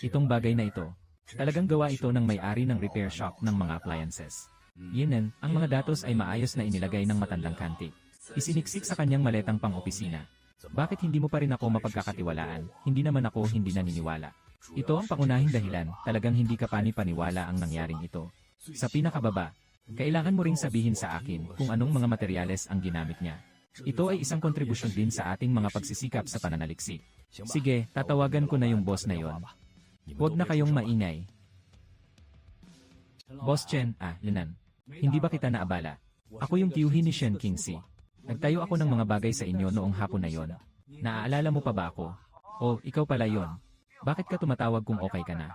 Itong bagay na ito, talagang gawa ito ng may-ari ng repair shop ng mga appliances. Yenen, ang mga datos ay maayos na inilagay ng matandang kanti. Isiniksik sa kanyang maletang pang-opisina. Bakit hindi mo pa rin ako mapagkakatiwalaan? Hindi naman ako hindi naniniwala. Ito ang pangunahing dahilan, talagang hindi ka pani-paniwala ang nangyaring ito. Sa pinakababa, kailangan mo ring sabihin sa akin kung anong mga materyales ang ginamit niya. Ito ay isang kontribusyon din sa ating mga pagsisikap sa pananaliksik. Sige, tatawagan ko na yung boss na yon. Huwag na kayong maingay. Boss Chen, Linan. Hindi ba kita naabala? Ako yung tiyuhin ni Shen Qingxi. Nagtayo ako ng mga bagay sa inyo noong hapon na yon. Naaalala mo pa ba ako? O, ikaw pala yon. Bakit ka tumatawag kung okay ka na?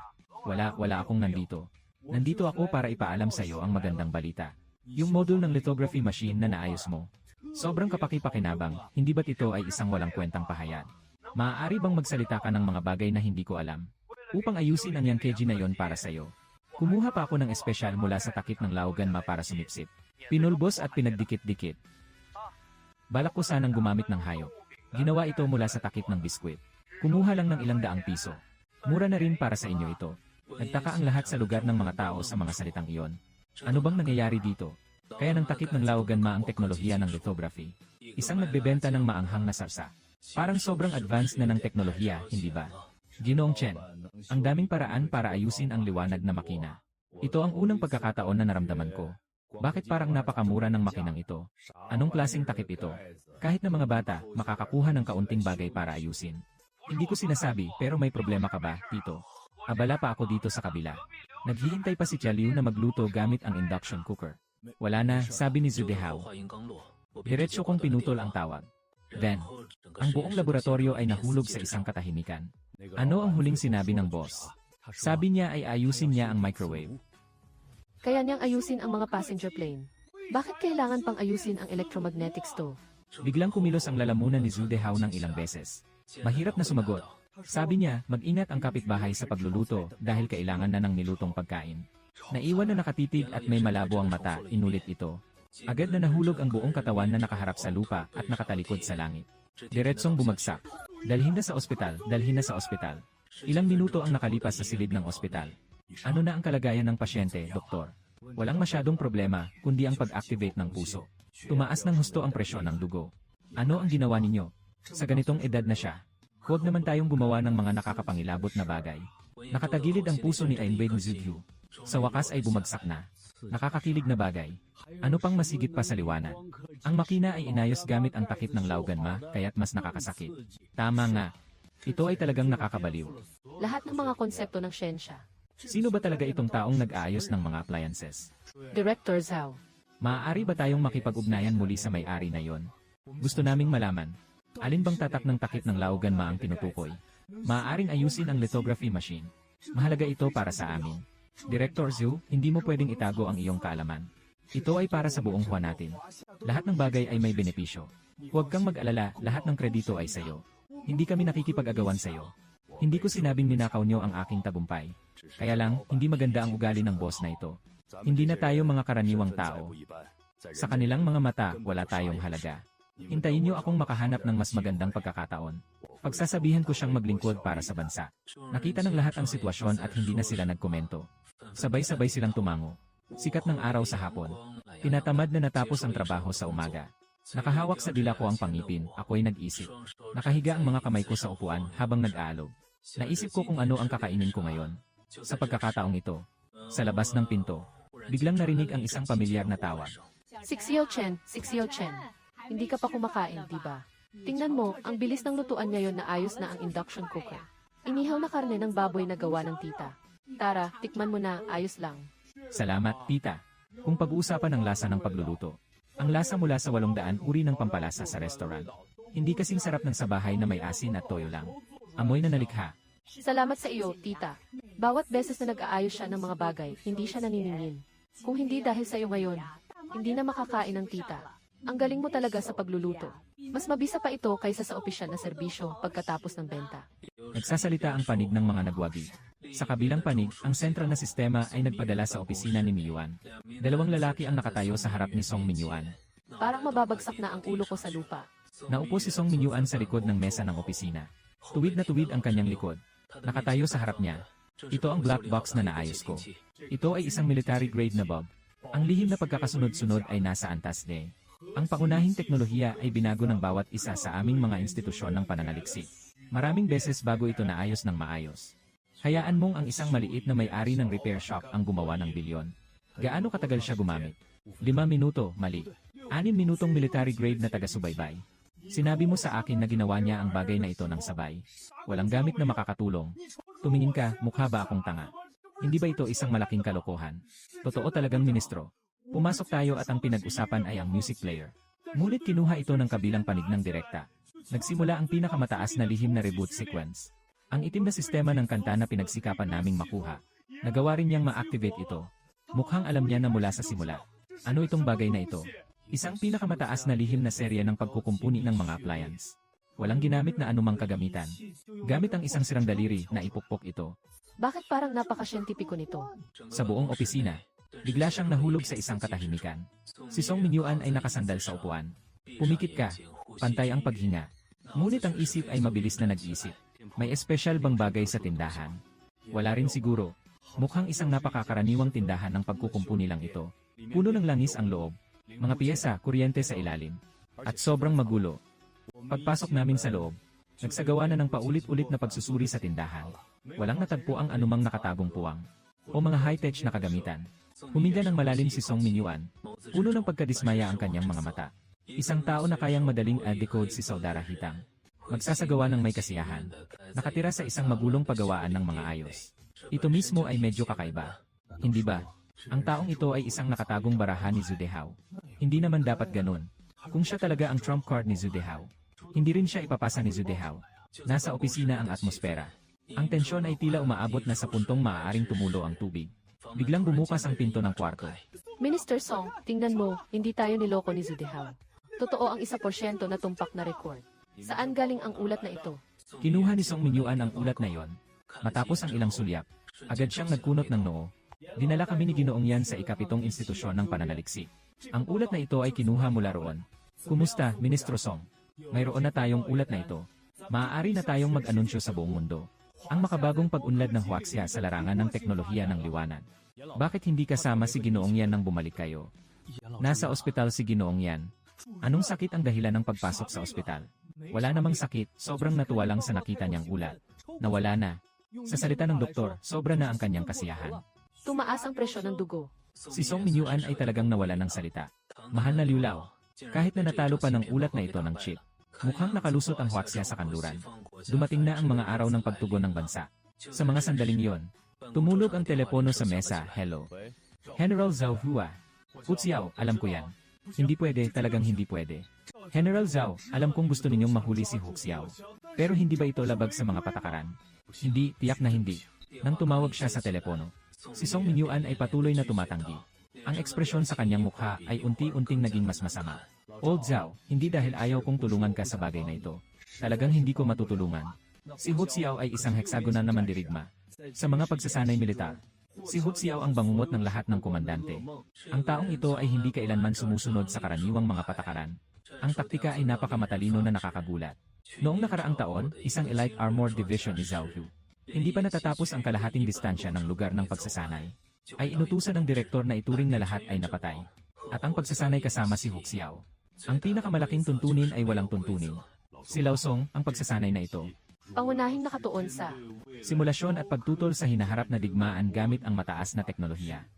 Wala akong nandito. Nandito ako para ipaalam sa iyo ang magandang balita. Yung module ng lithography machine na naayos mo. Sobrang kapaki-pakinabang, hindi ba't ito ay isang walang kwentang pahayag? Maaari bang magsalita ka ng mga bagay na hindi ko alam? Upang ayusin ang yang keji na yon para sa iyo. Kumuha pa ako ng espesyal mula sa takip ng Laogan para sumipsip. Pinulbos at pinagdikit-dikit. Balak ko sanang gumamit ng hayop. Ginawa ito mula sa takip ng biskwit. Kumuha lang ng ilang daang piso. Mura na rin para sa inyo ito. Nagtaka ang lahat sa lugar ng mga tao sa mga salitang iyon. Ano bang nangyayari dito? Kaya nang takip ng Laogan ang teknolohiya ng lithography. Isang nagbebenta ng maanghang na sarsa. Parang sobrang advanced na ng teknolohiya, hindi ba? Ginoong Chen, ang daming paraan para ayusin ang liwanag na makina. Ito ang unang pagkakataon na naramdaman ko. Bakit parang napakamura ng makinang ito? Anong klaseng takip ito? Kahit na mga bata, makakakuha ng kaunting bagay para ayusin. Hindi ko sinasabi, pero may problema ka ba, Tito? Abala pa ako dito sa kabila. Naghihintay pa si Jialiu na magluto gamit ang induction cooker. Wala na, sabi ni Zudehao. Diretso kong pinutol ang tawag. Then, ang buong laboratorio ay nahulog sa isang katahimikan. Ano ang huling sinabi ng boss? Sabi niya ay ayusin niya ang microwave. Kaya niyang ayusin ang mga passenger plane. Bakit kailangan pang ayusin ang electromagnetic stove? Biglang kumilos ang lalamunan ni Zudehao ng ilang beses. Mahirap na sumagot. Sabi niya, mag-ingat ang kapitbahay sa pagluluto dahil kailangan na ng nilutong pagkain. Naiwan na nakatitig at may malabo ang mata, inulit ito. Agad na nahulog ang buong katawan na nakaharap sa lupa at nakatalikod sa langit. Diretsong bumagsak. Dalhin na sa ospital. Ilang minuto ang nakalipas sa silid ng ospital. Ano na ang kalagayan ng pasyente, doktor? Walang masyadong problema, kundi ang pag-activate ng puso. Tumaas ng husto ang presyon ng dugo. Ano ang ginawa ninyo? Sa ganitong edad na siya, huwag naman tayong gumawa ng mga nakakapangilabot na bagay. Nakatagilid ang puso ni Ainbei Zudhu. Sa wakas ay bumagsak na. Nakakakilig na bagay. Ano pang masigit pa sa liwanag? Ang makina ay inayos gamit ang takip ng Laogan kaya't mas nakakasakit. Tama nga. Ito ay talagang nakakabaliw. Lahat ng mga konsepto ng siyensya. Sino ba talaga itong taong nag-aayos ng mga appliances? Director Zhao. Maaari ba tayong makipag-ugnayan muli sa may-ari na yon? Gusto naming malaman. Alin bang tatak ng takip ng Laogan ang tinutukoy? Maaaring ayusin ang lithography machine. Mahalaga ito para sa amin. Director Zhu, hindi mo pwedeng itago ang iyong kaalaman. Ito ay para sa buong Hua natin. Lahat ng bagay ay may benepisyo. Huwag kang mag-alala, lahat ng kredito ay sayo. Hindi kami nakikipag-agawan sayo. Hindi ko sinabing ninakaw niyo ang aking tagumpay. Kaya lang, hindi maganda ang ugali ng boss na ito. Hindi na tayo mga karaniwang tao. Sa kanilang mga mata, wala tayong halaga. Hintayin niyo akong makahanap ng mas magandang pagkakataon. Pagsasabihan ko siyang maglingkod para sa bansa. Nakita ng lahat ang sitwasyon at hindi na sila nagkomento. Sabay-sabay silang tumango. Sikat ng araw sa hapon. Tinatamad na natapos ang trabaho sa umaga. Nakahawak sa dila ko ang pangipin, ako'y nag-isip. Nakahiga ang mga kamay ko sa upuan habang nag-aalog. Naisip ko kung ano ang kakainin ko ngayon. Sa pagkakataong ito, sa labas ng pinto, Biglang narinig ang isang pamilyar na tawag. Sixiao Chen, Sixiao Chen. Hindi ka pa kumakain, di ba? Tingnan mo, ang bilis ng lutuan ngayon na ayos na ang induction cooker. Inihaw na karne ng baboy na gawa ng tita. Tara, tikman mo na, ayos lang. Salamat, tita. Kung pag-uusapan ang lasa ng pagluluto, ang lasa mula sa 800 uri ng pampalasa sa restaurant. Hindi kasing sarap ng sa bahay na may asin at toyo lang. Amoy na nalikha. Salamat sa iyo, tita. Bawat beses na nag-aayos siya ng mga bagay, hindi siya naniningin. Kung hindi dahil sa iyo ngayon, hindi na makakain ng tita. Ang galing mo talaga sa pagluluto. Mas mabisa pa ito kaysa sa opisyal na serbisyo pagkatapos ng benta. Nagsasalita ang panig ng mga nagwagi. Sa kabilang panig, ang sentral na sistema ay nagpadala sa opisina ni Miyuan. 2 lalaki ang nakatayo sa harap ni Song Minyuan. Parang mababagsak na ang ulo ko sa lupa. Naupo si Song Minyuan sa likod ng mesa ng opisina. Tuwid na tuwid ang kanyang likod. Nakatayo sa harap niya. Ito ang black box na naayos ko. Ito ay isang military grade na bulb. Ang lihim na pagkakasunod-sunod ay nasa antas de. Ang pangunahing teknolohiya ay binago ng bawat isa sa aming mga institusyon ng pananaliksik. Maraming beses bago ito naayos ng maayos. Hayaan mong ang isang maliit na may-ari ng repair shop ang gumawa ng bilyon. Gaano katagal siya gumamit? 5 minuto, mali. 6 minutong military grade na taga-subaybay. Sinabi mo sa akin na ginawa niya ang bagay na ito ng sabay. Walang gamit na makakatulong. Tumingin ka, mukha ba akong tanga? Hindi ba ito isang malaking kalokohan? Totoo talagang ministro. Pumasok tayo at ang pinag-usapan ay ang music player. Ngunit kinuha ito ng kabilang panig ng direkta. Nagsimula ang pinakamataas na lihim na reboot sequence. Ang itim na sistema ng kanta na pinagsikapan naming makuha. Nagawa rin niyang ma-activate ito. Mukhang alam niya na mula sa simula. Ano itong bagay na ito? Isang pinakamataas na lihim na serya ng pagkukumpuni ng mga appliance. Walang ginamit na anumang kagamitan. Gamit ang isang sirang daliri na ipukpok ito. Bakit parang napaka-siyentipiko nito? Sa buong opisina, bigla siyang nahulog sa isang katahimikan. Si Song Minyuan ay nakasandal sa upuan. Pumikit ka, pantay ang paghinga. Ngunit ang isip ay mabilis na nag-iisip. May espesyal bang bagay sa tindahan? Wala rin siguro. Mukhang isang napakakaraniwang tindahan ng pagkukumpuni lang ito. Puno ng langis ang loob. Mga piyesa, kuryente sa ilalim. At sobrang magulo. Pagpasok namin sa loob, nagsagawa na ng paulit-ulit na pagsusuri sa tindahan. Walang natagpo ang anumang nakatagong puwang o mga high-tech na kagamitan. Huminga ng malalim si Song Minyuan. Puno ng pagkadismaya ang kanyang mga mata. Isang tao na kayang madaling decode si Saudara Hitang. Magsasagawa ng may kasiyahan. Nakatira sa isang magulong paggawaan ng mga ayos. Ito mismo ay medyo kakaiba. Hindi ba? Ang taong ito ay isang nakatagong baraha ni Zhu Dehao. Hindi naman dapat ganun. Kung siya talaga ang trump card ni Zhu Dehao, hindi rin siya ipapasa ni Zhu Dehao. Nasa opisina ang atmosfera. Ang tensyon ay tila umaabot na sa puntong maaaring tumulo ang tubig. Biglang bumukas ang pinto ng kwarto. Minister Song, tingnan mo, hindi tayo niloko ni Zhu Dehao. Totoo ang 1% na tumpak na record. Saan galing ang ulat na ito? Kinuha ni Song Minyuan ang ulat na yon. Matapos ang ilang sulyap, agad siyang nagkunot ng noo. Dinala kami ni Ginoong Yan sa ikapitong institusyon ng pananaliksik. Ang ulat na ito ay kinuha mula roon. Kumusta, Ministro Song? Mayroon na tayong ulat na ito. Maaari na tayong mag-anunsyo sa buong mundo. Ang makabagong pag-unlad ng Huaxia sa larangan ng teknolohiya ng liwanag. Bakit hindi kasama si Ginoong Yan nang bumalik kayo? Nasa ospital si Ginoong Yan. Anong sakit ang dahilan ng pagpasok sa ospital? Wala namang sakit, sobrang natuwa lang sa nakita niyang ulat. Nawala na. Sa salita ng doktor, sobra na ang kanyang kasiyahan. Tumaas ang presyon ng dugo. Si Song Minyuan ay talagang nawala ng salita. Mahal na Liu Lao. Kahit na natalo pa ng ulat na ito ng chip, mukhang nakalusot ang Huaxia sa kanluran. Dumating na ang mga araw ng pagtugon ng bansa. Sa mga sandaling iyon, tumulog ang telepono sa mesa. Hello. General Zhao Hua. Xiao, alam ko yan. Hindi pwede, talagang hindi pwede. General Zhao, alam kong gusto ninyong mahuli si Xiao. Pero hindi ba ito labag sa mga patakaran? Hindi, tiyak na hindi. Nang tumawag siya sa telepono, si Song Minyuan ay patuloy na tumatanggi. Ang ekspresyon sa kanyang mukha ay unti-unting naging mas masama. Old Zhao, hindi dahil ayaw kong tulungan ka sa bagay na ito. Talagang hindi ko matutulungan. Si Xiao ay isang heksagonal na mandirigma. Sa mga pagsasanay militar, si Xiao ang bangungot ng lahat ng komandante. Ang taong ito ay hindi kailanman sumusunod sa karaniwang mga patakaran. Ang taktika ay napakamatalino na nakakagulat. Noong nakaraang taon, isang elite armored division ni Zhao Hu. Hindi pa natatapos ang kalahating distansya ng lugar ng pagsasanay. Ay inutusan ng direktor na ituring na lahat ay napatay. At ang pagsasanay kasama si Xiao. Ang pinakamalaking tuntunin ay walang tuntunin. Si Lao Song, ang pagsasanay na ito. Pangunahing nakatuon sa Simulasyon at pagtutol sa hinaharap na digmaan gamit ang mataas na teknolohiya.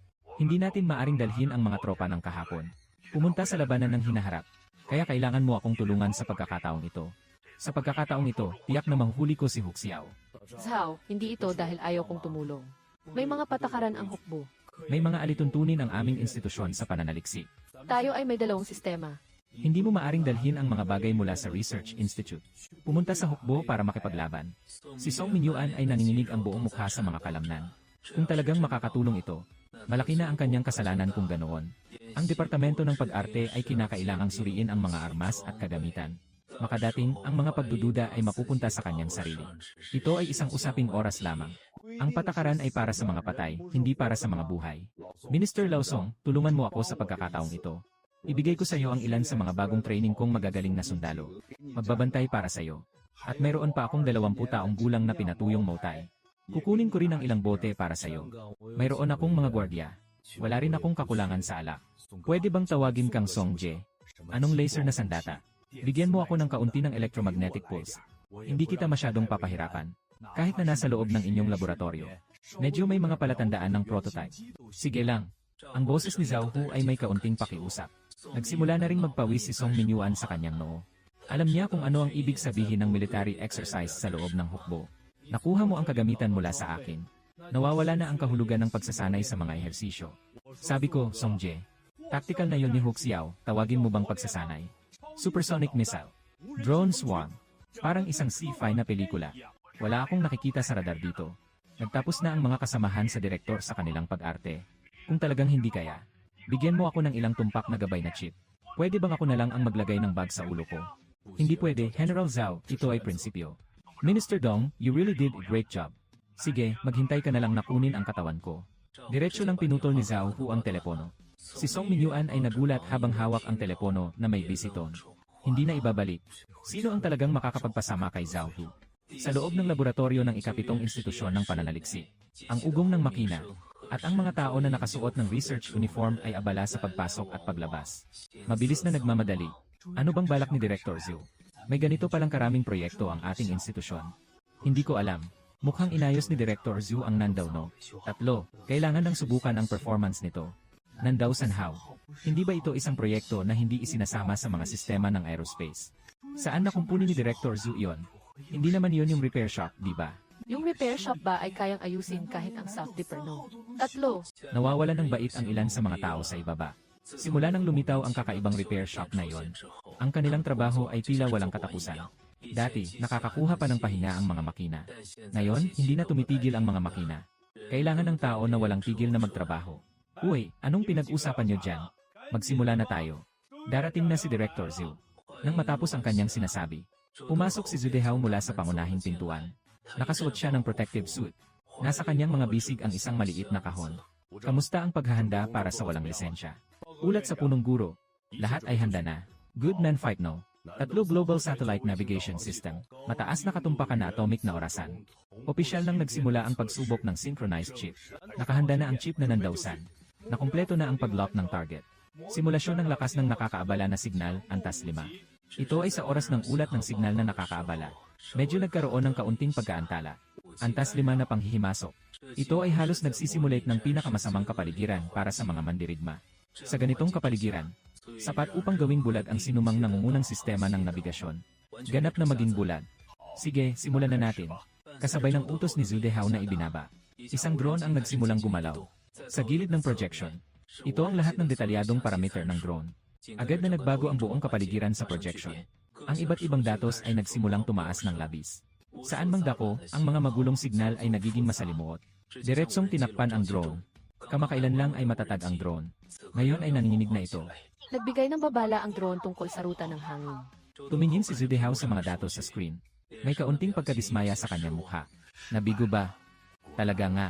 Hindi natin maaring dalhin ang mga tropa ng kahapon. Pumunta sa labanan ng hinaharap. Kaya kailangan mo akong tulungan sa pagkakataong ito. Sa pagkakataong ito, tiyak na manghuli ko si Huxiao. Zhao, hindi ito dahil ayaw kong tumulong. May mga patakaran ang hukbo. May mga alituntunin ang aming institusyon sa pananaliksik. Tayo ay may dalawang sistema. Hindi mo maaring dalhin ang mga bagay mula sa Research Institute. Pumunta sa hukbo para makipaglaban. Si Song Minyuan ay nanginginig ang buong mukha sa mga kalamnan. Kung talagang makakatulong ito, malaki na ang kanyang kasalanan kung ganoon. Ang Departamento ng Pag-arte ay kinakailangang suriin ang mga armas at kagamitan. Makadating, ang mga pagdududa ay mapupunta sa kanyang sarili. Ito ay isang usaping oras lamang. Ang patakaran ay para sa mga patay, hindi para sa mga buhay. Minister Laosong, tulungan mo ako sa pagkakataong ito. Ibigay ko sa iyo ang ilan sa mga bagong training kong magagaling na sundalo. Magbabantay para sa iyo. At mayroon pa akong 20 taong gulang na pinatuyong motay. Kukunin ko rin ang ilang bote para sa iyo. Mayroon akong mga gwardiya. Wala rin akong kakulangan sa alak. Pwede bang tawagin kang Song Je? Anong laser na sandata? Bigyan mo ako ng kaunti ng electromagnetic pulse. Hindi kita masyadong papahirapan. Kahit na nasa loob ng inyong laboratorio. Medyo may mga palatandaan ng prototype. Sige lang. Ang boses ni Zhao Hu ay may kaunting pakiusap. Nagsimula na ring magpawis si Song Minyuan sa kanyang noo. Alam niya kung ano ang ibig sabihin ng military exercise sa loob ng hukbo. Nakuha mo ang kagamitan mula sa akin. Nawawala na ang kahulugan ng pagsasanay sa mga ehersisyo. Sabi ko, Song Je, tactical na yun ni Huxiao, tawagin mo bang pagsasanay? Supersonic missile. Drone swarm. Parang isang sci-fi na pelikula. Wala akong nakikita sa radar dito. Nagtapos na ang mga kasamahan sa direktor sa kanilang pag-arte. Kung talagang hindi kaya, bigyan mo ako ng ilang tumpak na gabay na chip. Pwede bang ako na lang ang maglagay ng bag sa ulo ko? Hindi pwede, General Zhao, ito ay prinsipyo. Minister Dong, you really did a great job. Sige, maghintay ka na lang na kunin ang katawan ko. Diretso lang pinutol ni Zhao Hu ang telepono. Si Song Minyuan ay nagulat habang hawak ang telepono na may busy tone. Hindi na ibabalik. Sino ang talagang makakapagpasama kay Zhao Hu? Sa loob ng laboratorio ng ikapitong institusyon ng pananaliksik, ang ugong ng makina, at ang mga tao na nakasuot ng research uniform ay abala sa pagpasok at paglabas. Mabilis na nagmamadali. Ano bang balak ni Director Zhu? May ganito palang karaming proyekto ang ating institusyon. Hindi ko alam. Mukhang inayos ni Director Zhu ang Nandaw no. 3. Kailangan ng subukan ang performance nito. Nandaw Sanhao. Hindi ba ito isang proyekto na hindi isinasama sa mga sistema ng aerospace? Saan nakumpuni ni Director Zhu iyon? Hindi naman iyon yung repair shop, di ba? Yung repair shop ba ay kayang ayusin kahit ang South Dipper no? 3. Nawawala ng bait ang ilan sa mga tao sa ibaba. Simula nang lumitaw ang kakaibang repair shop na iyon, ang kanilang trabaho ay tila walang katapusan. Dati, nakakakuha pa ng pahinga ang mga makina. Ngayon, hindi na tumitigil ang mga makina. Kailangan ng tao na walang tigil na magtrabaho. Uy, anong pinag-usapan nyo dyan? Magsimula na tayo. Darating na si Director Zhu. Nang matapos ang kanyang sinasabi, pumasok si Zudehao mula sa pangunahing pintuan. Nakasuot siya ng protective suit. Nasa kanyang mga bisig ang isang maliit na kahon. Kamusta ang paghahanda para sa walang lisensya? Ulat sa punong guro. Lahat ay handa na. Good man fight no. 3 Global Satellite Navigation System. Mataas na katumpakan na atomic na orasan. Opisyal nang nagsimula ang pagsubok ng synchronized chip. Nakahanda na ang chip na nandausan. Nakumpleto na ang pag-lock ng target. Simulasyon ng lakas ng nakakaabala na signal, Antas 5. Ito ay sa oras ng ulat ng signal na nakakaabala. Medyo nagkaroon ng kaunting pagkaantala. Antas 5 na panghihimasok. Ito ay halos nagsisimulate ng pinakamasamang kapaligiran para sa mga mandirigma. Sa ganitong kapaligiran, sapat upang gawing bulag ang sinumang nangungunang sistema ng nabigasyon. Ganap na maging bulag. Sige, simulan na natin. Kasabay ng utos ni Zudehao na ibinaba. Isang drone ang nagsimulang gumalaw. Sa gilid ng projection, ito ang lahat ng detalyadong parameter ng drone. Agad na nagbago ang buong kapaligiran sa projection. Ang iba't ibang datos ay nagsimulang tumaas ng labis. Saan mang dako, ang mga magulong signal ay nagiging masalimuot. Diretsong tinakpan ang drone. Kamakailan lang ay matatag ang drone. Ngayon ay nanginginig na ito. Nagbigay ng babala ang drone tungkol sa ruta ng hangin. Tumingin si Zudehao sa mga datos sa screen. May kaunting pagkadismaya sa kanyang mukha. Nabigo ba? Talaga nga.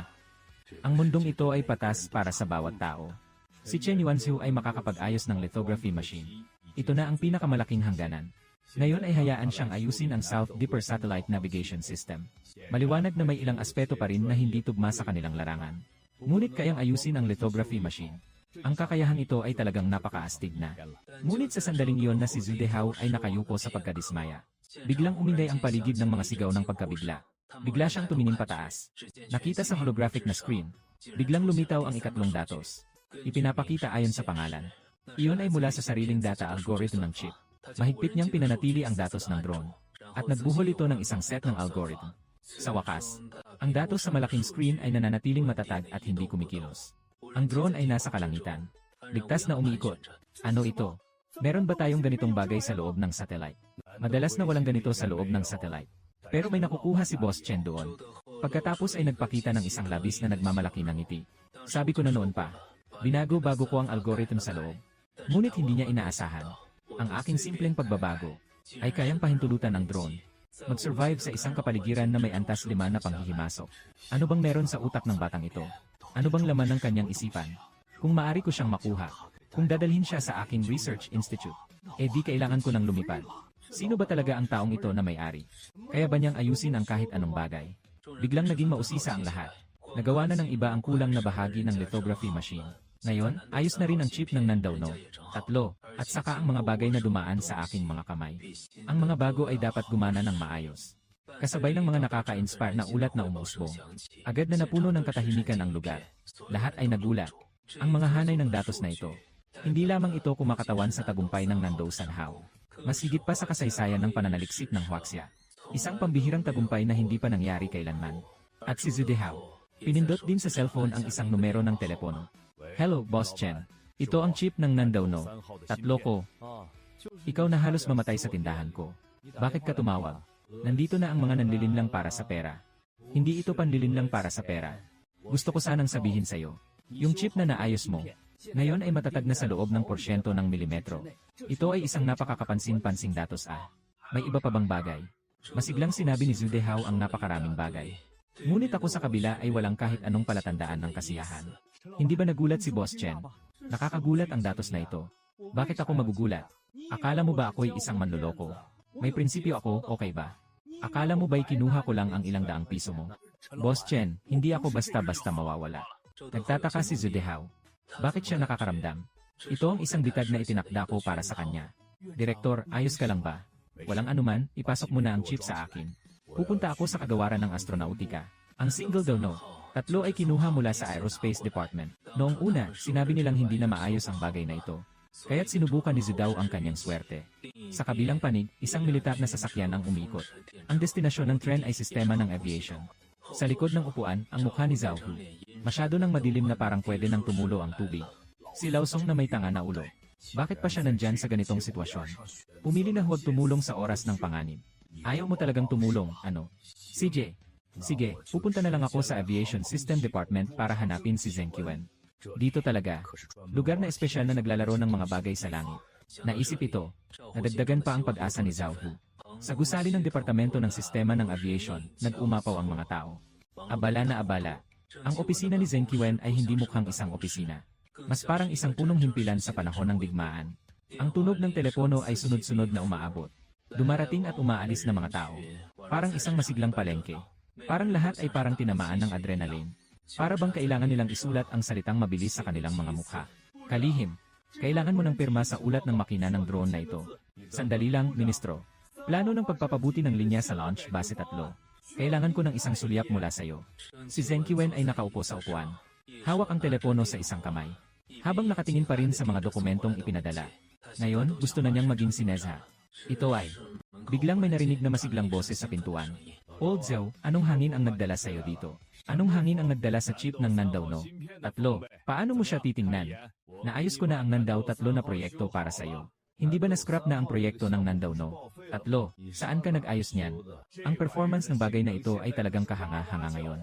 Ang mundong ito ay patas para sa bawat tao. Si Chen Yuanzhu ay makakapag-ayos ng lithography machine. Ito na ang pinakamalaking hangganan. Ngayon ay hayaan siyang ayusin ang South Dipper Satellite Navigation System. Maliwanag na may ilang aspeto pa rin na hindi tugma sa kanilang larangan. Ngunit kayang ayusin ang lithography machine. Ang kakayahang ito ay talagang napakaastig na. Ngunit sa sandaling iyon na si Zudehao ay nakayuko sa pagkadismaya. Biglang uminday ang paligid ng mga sigaw ng pagkabigla. Bigla siyang tumingin pataas. Nakita sa holographic na screen. Biglang lumitaw ang ikatlong datos. Ipinapakita ayon sa pangalan. Iyon ay mula sa sariling data algorithm ng chip. Mahigpit niyang pinanatili ang datos ng drone. At nagbuhol ito ng isang set ng algorithm. Sa wakas, ang datos sa malaking screen ay nananatiling matatag at hindi kumikilos. Ang drone ay nasa kalangitan. Ligtas na umiikot. Ano ito? Meron ba tayong ganitong bagay sa loob ng satellite? Madalas na walang ganito sa loob ng satellite. Pero may nakukuha si Boss Chen doon. Pagkatapos ay nagpakita ng isang labis na nagmamalaki ng ngiti. Sabi ko na noon pa, binago bago ko ang algorithm sa loob. Ngunit hindi niya inaasahan. Ang aking simpleng pagbabago ay kayang pahintulutan ng drone mag-survive sa isang kapaligiran na may antas 5 na panghihimasok. Ano bang meron sa utak ng batang ito? Ano bang laman ng kanyang isipan? Kung maari ko siyang makuha, kung dadalhin siya sa aking research institute, di kailangan ko nang lumipad. Sino ba talaga ang taong ito na may-ari? Kaya ba niyang ayusin ang kahit anong bagay? Biglang naging mausisa ang lahat. Nagawa na ng iba ang kulang na bahagi ng lithography machine. Ngayon, ayos na rin ang chip ng Nandauno. 3, at saka ang mga bagay na dumaan sa aking mga kamay. Ang mga bago ay dapat gumana ng maayos. Kasabay ng mga nakaka-inspire na ulat na umusbong. Agad na napuno ng katahimikan ang lugar. Lahat ay nagulat. Ang mga hanay ng datos na ito. Hindi lamang ito kumakatawan sa tagumpay ng Nandou Sanhao. Mas higit pa sa kasaysayan ng pananaliksik ng Huaxia. Isang pambihirang tagumpay na hindi pa nangyari kailanman. At si Zhu Dehao, pinindot din sa cellphone ang isang numero ng telepono. Hello, Boss Chen. Ito ang chip ng Nandauno. 3 ko. Ikaw na halos mamatay sa tindahan ko. Bakit ka tumawag? Nandito na ang mga nanlilinlang para sa pera. Hindi ito panlilinlang para sa pera. Gusto ko sanang sabihin sa'yo. Yung chip na naayos mo, ngayon ay matatag na sa loob ng porsyento ng milimetro. Ito ay isang napakakapansin-pansing datos . May iba pa bang bagay? Masiglang sinabi ni Zhu Dehao ang napakaraming bagay. Ngunit ako sa kabila ay walang kahit anong palatandaan ng kasiyahan. Hindi ba nagulat si Boss Chen? Nakakagulat ang datos na ito. Bakit ako magugulat? Akala mo ba ako'y isang manloloko? May prinsipyo ako, okay ba? Akala mo ba'y kinuha ko lang ang ilang daang piso mo? Boss Chen, hindi ako basta-basta mawawala. Nagtataka si Zhu Dehao. Bakit siya nakakaramdam? Ito ang isang bitag na itinakda ko para sa kanya. Direktor, ayos ka lang ba? Walang anuman, ipasok mo na ang chip sa akin. Pupunta ako sa kagawaran ng astronautika. Ang single daw no. 3 ay kinuha mula sa Aerospace Department. Noong una, sinabi nilang hindi na maayos ang bagay na ito. Kaya't sinubukan ni Zhu Dao ang kanyang swerte. Sa kabilang panig, isang militar na sasakyan ang umikot. Ang destinasyon ng tren ay sistema ng aviation. Sa likod ng upuan, ang mukha ni Zhao Hu. Masyado nang madilim na parang pwede nang tumulo ang tubig. Si Lao Song na may tanga na ulo. Bakit pa siya nandyan sa ganitong sitwasyon? Pumili na huwag tumulong sa oras ng panganib. Ayaw mo talagang tumulong, ano? CJ. Sige, pupunta na lang ako sa Aviation System Department para hanapin si Zheng Qiwen. Dito talaga. Lugar na espesyal na naglalaro ng mga bagay sa langit. Naisip ito. Nadagdagan pa ang pag-asa ni Zhao Hu. Sa gusali ng Departamento ng Sistema ng Aviation, nag-umapaw ang mga tao. Abala na abala. Ang opisina ni Zheng Qiwen ay hindi mukhang isang opisina. Mas parang isang punong himpilan sa panahon ng digmaan. Ang tunog ng telepono ay sunod-sunod na umaabot. Dumarating at umaalis na mga tao. Parang isang masiglang palengke. Parang lahat ay parang tinamaan ng adrenaline. Para bang kailangan nilang isulat ang salitang mabilis sa kanilang mga mukha. Kalihim. Kailangan mo ng pirma sa ulat ng makina ng drone na ito. Sandali lang, Ministro. Plano ng pagpapabuti ng linya sa launch base 3. Kailangan ko ng isang sulyap mula sa iyo. Si Zheng Qiwen ay nakaupo sa upuan. Hawak ang telepono sa isang kamay. Habang nakatingin pa rin sa mga dokumentong ipinadala. Ngayon, gusto na niyang maging si Nezha. Ito ay. Biglang may narinig na masiglang boses sa pintuan. Old Zhao, anong hangin ang nagdala sa iyo dito? Anong hangin ang nagdala sa chip ng Nandauno? 3. Paano mo siya titingnan? Naayos ko na ang Nandau 3 na proyekto para sa iyo. Hindi ba na-scrap na ang proyekto ng Nandauno? 3. Saan ka nag-ayos niyan? Ang performance ng bagay na ito ay talagang kahanga-hanga ngayon.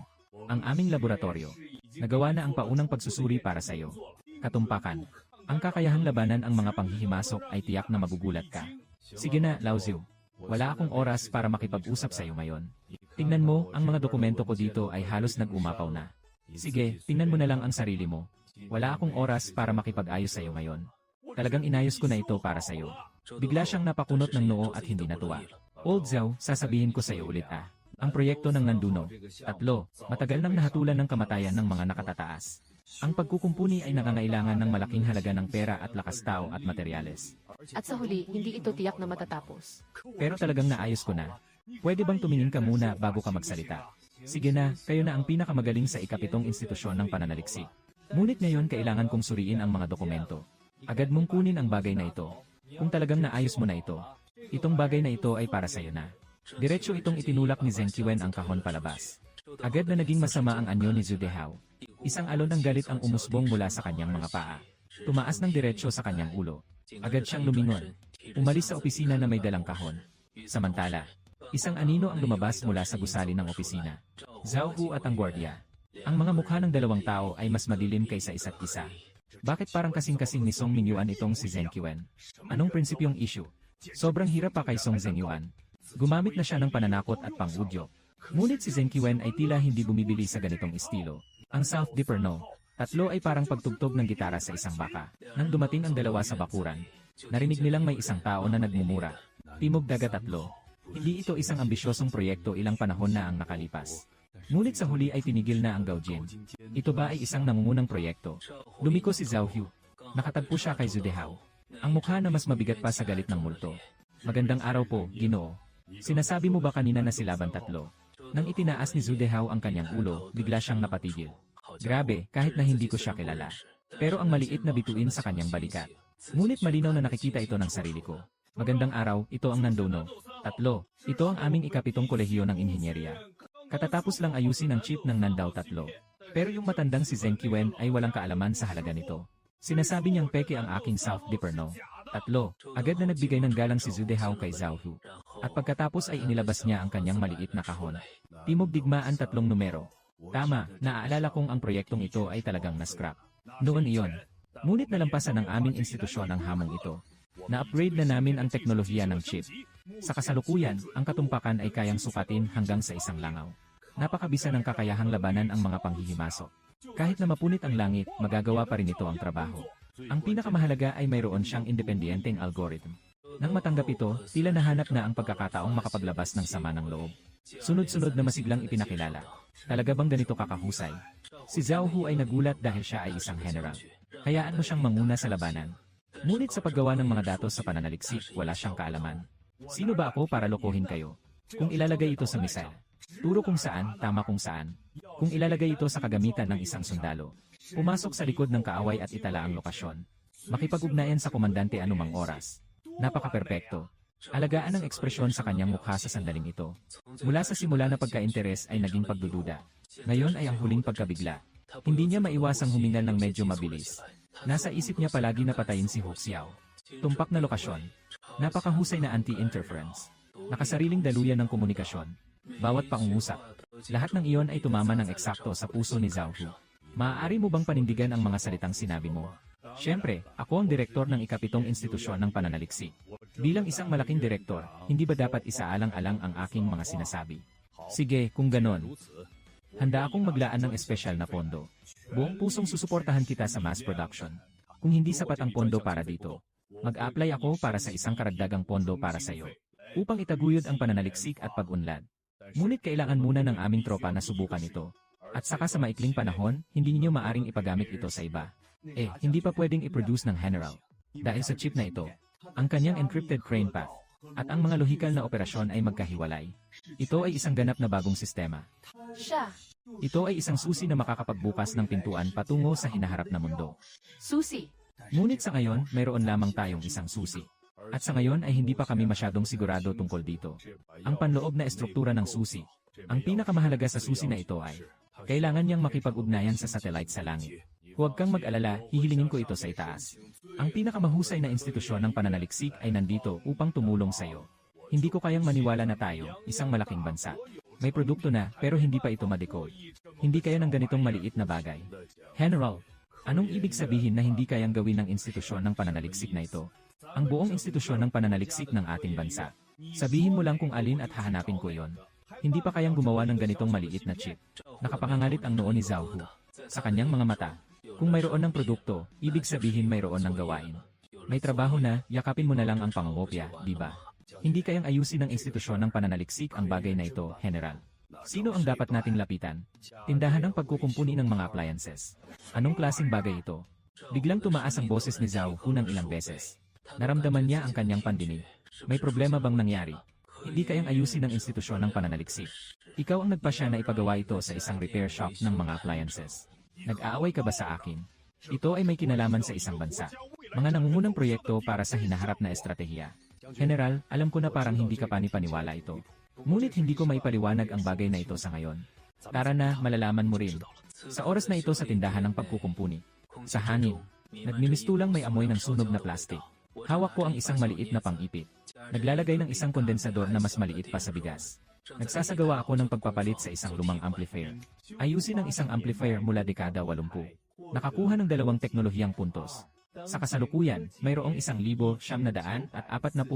Ang aming laboratorio. Nagawa na ang paunang pagsusuri para sa iyo. Katumpakan. Ang kakayahang labanan ang mga panghihimasok ay tiyak na magugulat ka. Sige na, Lao Ziu. Wala akong oras para makipag-usap sa iyo ngayon. Tingnan mo, ang mga dokumento ko dito ay halos nag-umapaw na. Sige, tingnan mo na lang ang sarili mo. Wala akong oras para makipag-ayos sa iyo ngayon. Talagang inayos ko na ito para sa iyo. Bigla siyang napakunot ng noo at hindi natuwa. Old Zhao, sasabihin ko sa iyo ulit . Ang proyekto ng Nanduno. 3. Matagal nang nahatulan ng kamatayan ng mga nakatataas. Ang pagkukumpuni ay nangangailangan ng malaking halaga ng pera at lakas tao at materyales. At sa huli, hindi ito tiyak na matatapos. Pero talagang naayos ko na. Pwede bang tumingin ka muna bago ka magsalita? Sige na, kayo na ang pinakamagaling sa ikapitong institusyon ng pananaliksik. Ngunit ngayon kailangan kong suriin ang mga dokumento. Agad mong kunin ang bagay na ito. Kung talagang naayos mo na ito, itong bagay na ito ay para sa'yo na. Diretso itong itinulak ni Zheng Qiwen ang kahon palabas. Agad na naging masama ang anyo ni Zhu Dehao. Isang alon ng galit ang umusbong mula sa kanyang mga paa. Tumaas ng diretso sa kanyang ulo. Agad siyang lumingon. Umalis sa opisina na may dalang kahon. Samantala, isang anino ang lumabas mula sa gusali ng opisina. Zhao Hu at ang gwardiya. Ang mga mukha ng dalawang tao ay mas madilim kaysa isa't isa. Bakit parang kasing-kasing ni Song Mingyuan itong si Zheng Qiwen? Anong prinsipyong issue? Sobrang hirap pa kay Song Zhengyuan. Gumamit na siya ng pananakot at pang-udyo. Ngunit si Zheng Qiwen ay tila hindi bumibili sa ganitong estilo. Ang South Dipper No. Tatlo ay parang pagtugtog ng gitara sa isang baka. Nang dumating ang dalawa sa bakuran, narinig nilang may isang tao na nagmumura. Timog Dagat Tatlo. Hindi ito isang ambisyosong proyekto, ilang panahon na ang nakalipas. Ngunit sa huli ay tinigil na ang Gaojin. Ito ba ay isang nangungunang proyekto? Lumiko si Zhao Hu. Nakatagpo siya kay Zhu Dehao. Ang mukha na mas mabigat pa sa galit ng multo. Magandang araw po, Ginoo. Sinasabi mo ba kanina na si Laban Tatlo? Nang itinaas ni Zhu Dehao ang kanyang ulo, bigla siyang napatigil. Grabe, kahit na hindi ko siya kilala. Pero ang maliit na bituin sa kanyang balikat. Ngunit malinaw na nakikita ito ng sarili ko. Magandang araw, ito ang Nandono. Tatlo. Ito ang aming ikapitong kolehiyo ng inhinyeriya. Katatapos lang ayusin ang chip ng Nandao Tatlo. Pero yung matandang si Zheng Qiwen ay walang kaalaman sa halaga nito. Sinasabi niyang peke ang aking South Dipper No. Tatlo. Agad na nagbigay ng galang si Zhu Dehao kay Zhao Hu. At pagkatapos ay inilabas niya ang kanyang maliit na kahon. Timog digmaan 3 numero. Tama, naaalala kong ang proyektong ito ay talagang na-scrap. Noon iyon. Ngunit nalampasan ng aming institusyon ang hamong ito. Na-upgrade na namin ang teknolohiya ng chip. Sa kasalukuyan, ang katumpakan ay kayang sukatin hanggang sa isang langaw. Napakabisa ng kakayahang labanan ang mga panghihimasok. Kahit na mapunit ang langit, magagawa pa rin ito ang trabaho. Ang pinakamahalaga ay mayroon siyang independenteng algorithm. Nang matanggap ito, tila nahanap na ang pagkakataong makapaglabas ng sama ng loob. Sunod-sunod na masiglang ipinakilala. Talaga bang ganito kakahusay? Si Zhao Hu ay nagulat dahil siya ay isang general. Hayaan mo siyang manguna sa labanan. Ngunit sa paggawa ng mga datos sa pananaliksik, wala siyang kaalaman. Sino ba ako para lokohin kayo? Kung ilalagay ito sa misal, turo kung saan, tama kung saan. Kung ilalagay ito sa kagamitan ng isang sundalo, pumasok sa likod ng kaaway at itala ang lokasyon. Makipag-ugnayan sa komandante anumang oras. Napaka-perpekto. Alagaan ang ekspresyon sa kanyang mukha sa sandaling ito. Mula sa simula na pagka-interes ay naging pagdududa. Ngayon ay ang huling pagkabigla. Hindi niya maiwasang humingal ng medyo mabilis. Nasa isip niya palagi na patayin si Hu Xiao. Tumpak na lokasyon. Napakahusay na anti-interference. Nakasariling daluyan ng komunikasyon. Bawat pangungusap. Lahat ng iyon ay tumama ng eksakto sa puso ni Zhao Hu. Maaari mo bang panindigan ang mga salitang sinabi mo? Siyempre, ako ang direktor ng ikapitong institusyon ng pananaliksik. Bilang isang malaking direktor, hindi ba dapat isaalang-alang ang aking mga sinasabi? Sige, kung ganon. Handa akong maglaan ng espesyal na pondo. Buong pusong susuportahan kita sa mass production. Kung hindi sapat ang pondo para dito, mag-apply ako para sa isang karagdagang pondo para sa iyo. Upang itaguyod ang pananaliksik at pag-unlad. Ngunit kailangan muna ng aming tropa na subukan ito. At saka sa maikling panahon, hindi ninyo maaring ipagamit ito sa iba. Hindi pa pwedeng i-produce ng general. Dahil sa chip na ito, ang kanyang encrypted crane path, at ang mga lohikal na operasyon ay magkahiwalay. Ito ay isang ganap na bagong sistema. Siya. Ito ay isang susi na makakapagbukas ng pintuan patungo sa hinaharap na mundo. Susi. Ngunit sa ngayon, mayroon lamang tayong isang susi. At sa ngayon ay hindi pa kami masyadong sigurado tungkol dito. Ang panloob na estruktura ng susi. Ang pinakamahalaga sa susi na ito ay, kailangan niyang makipag-ugnayan sa satellite sa langit. Huwag kang mag-alala, hihilingin ko ito sa itaas. Ang pinakamahusay na institusyon ng pananaliksik ay nandito upang tumulong sa iyo. Hindi ko kayang maniwala na tayo, isang malaking bansa. May produkto na, pero hindi pa ito ma-decode. Hindi kaya ng ganitong maliit na bagay. General, anong ibig sabihin na hindi kayang gawin ng institusyon ng pananaliksik na ito? Ang buong institusyon ng pananaliksik ng ating bansa. Sabihin mo lang kung alin at hahanapin ko yon. Hindi pa kayang gumawa ng ganitong maliit na chip. Nakapangangalit ang noo ni Zhao Hu. Sa kanyang mga mata, kung mayroon ng produkto, ibig sabihin mayroon ng gawain. May trabaho na, yakapin mo na lang ang pangungopya, di ba? Hindi kayang ayusin ng institusyon ng pananaliksik ang bagay na ito, General. Sino ang dapat nating lapitan? Tindahan ng pagkukumpuni ng mga appliances. Anong klaseng bagay ito? Biglang tumaas ang boses ni Zhao Hu ng ilang beses. Naramdaman niya ang kanyang pandinig. May problema bang nangyari? Hindi kayang ayusin ng institusyon ng pananaliksik. Ikaw ang nagpasya na ipagawa ito sa isang repair shop ng mga appliances. Nag-aaway ka ba sa akin? Ito ay may kinalaman sa isang bansa. Mga nangungunang proyekto para sa hinaharap na estratehiya. General, alam ko na parang hindi ka panipaniwala ito. Ngunit hindi ko maipaliwanag ang bagay na ito sa ngayon. Tara na, malalaman mo rin. Sa oras na ito sa tindahan ng pagkukumpuni. Sa hangin. Nagmimistulang may amoy ng sunog na plastik. Hawak ko ang isang maliit na pang-ipit. Naglalagay ng isang kondensador na mas maliit pa sa bigas. Nagsasagawa ako ng pagpapalit sa isang lumang amplifier. Ayusin ang isang amplifier mula dekada 80. Nakakuha ng 2 teknolohiyang puntos. Sa kasalukuyan, mayroong 1,940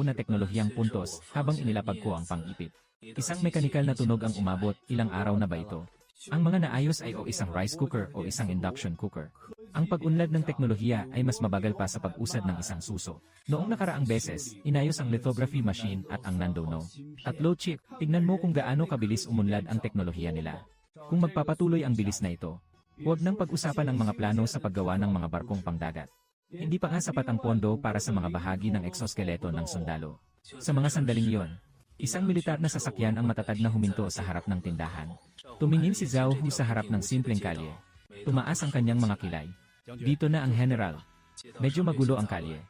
na teknolohiyang puntos habang inilapag ko ang pang-ipit. Isang mekanikal na tunog ang umabot, ilang araw na ba ito? Ang mga naayos ay o isang rice cooker o isang induction cooker. Ang pag-unlad ng teknolohiya ay mas mabagal pa sa pag-usad ng isang suso. Noong nakaraang beses, inayos ang lithography machine at ang Nandono. 3 chip, tignan mo kung gaano kabilis umunlad ang teknolohiya nila. Kung magpapatuloy ang bilis na ito, huwag nang pag-usapan ang mga plano sa paggawa ng mga barkong pangdagat. Hindi pa nga sapat ang pondo para sa mga bahagi ng exoskeleto ng sundalo. Sa mga sandaling iyon, isang militar na sasakyan ang matatag na huminto sa harap ng tindahan. Tumingin si Zhao Hu sa harap ng simpleng kalye. Tumaas ang kanyang mga kilay. Dito na ang general. Medyo magulo ang kalye.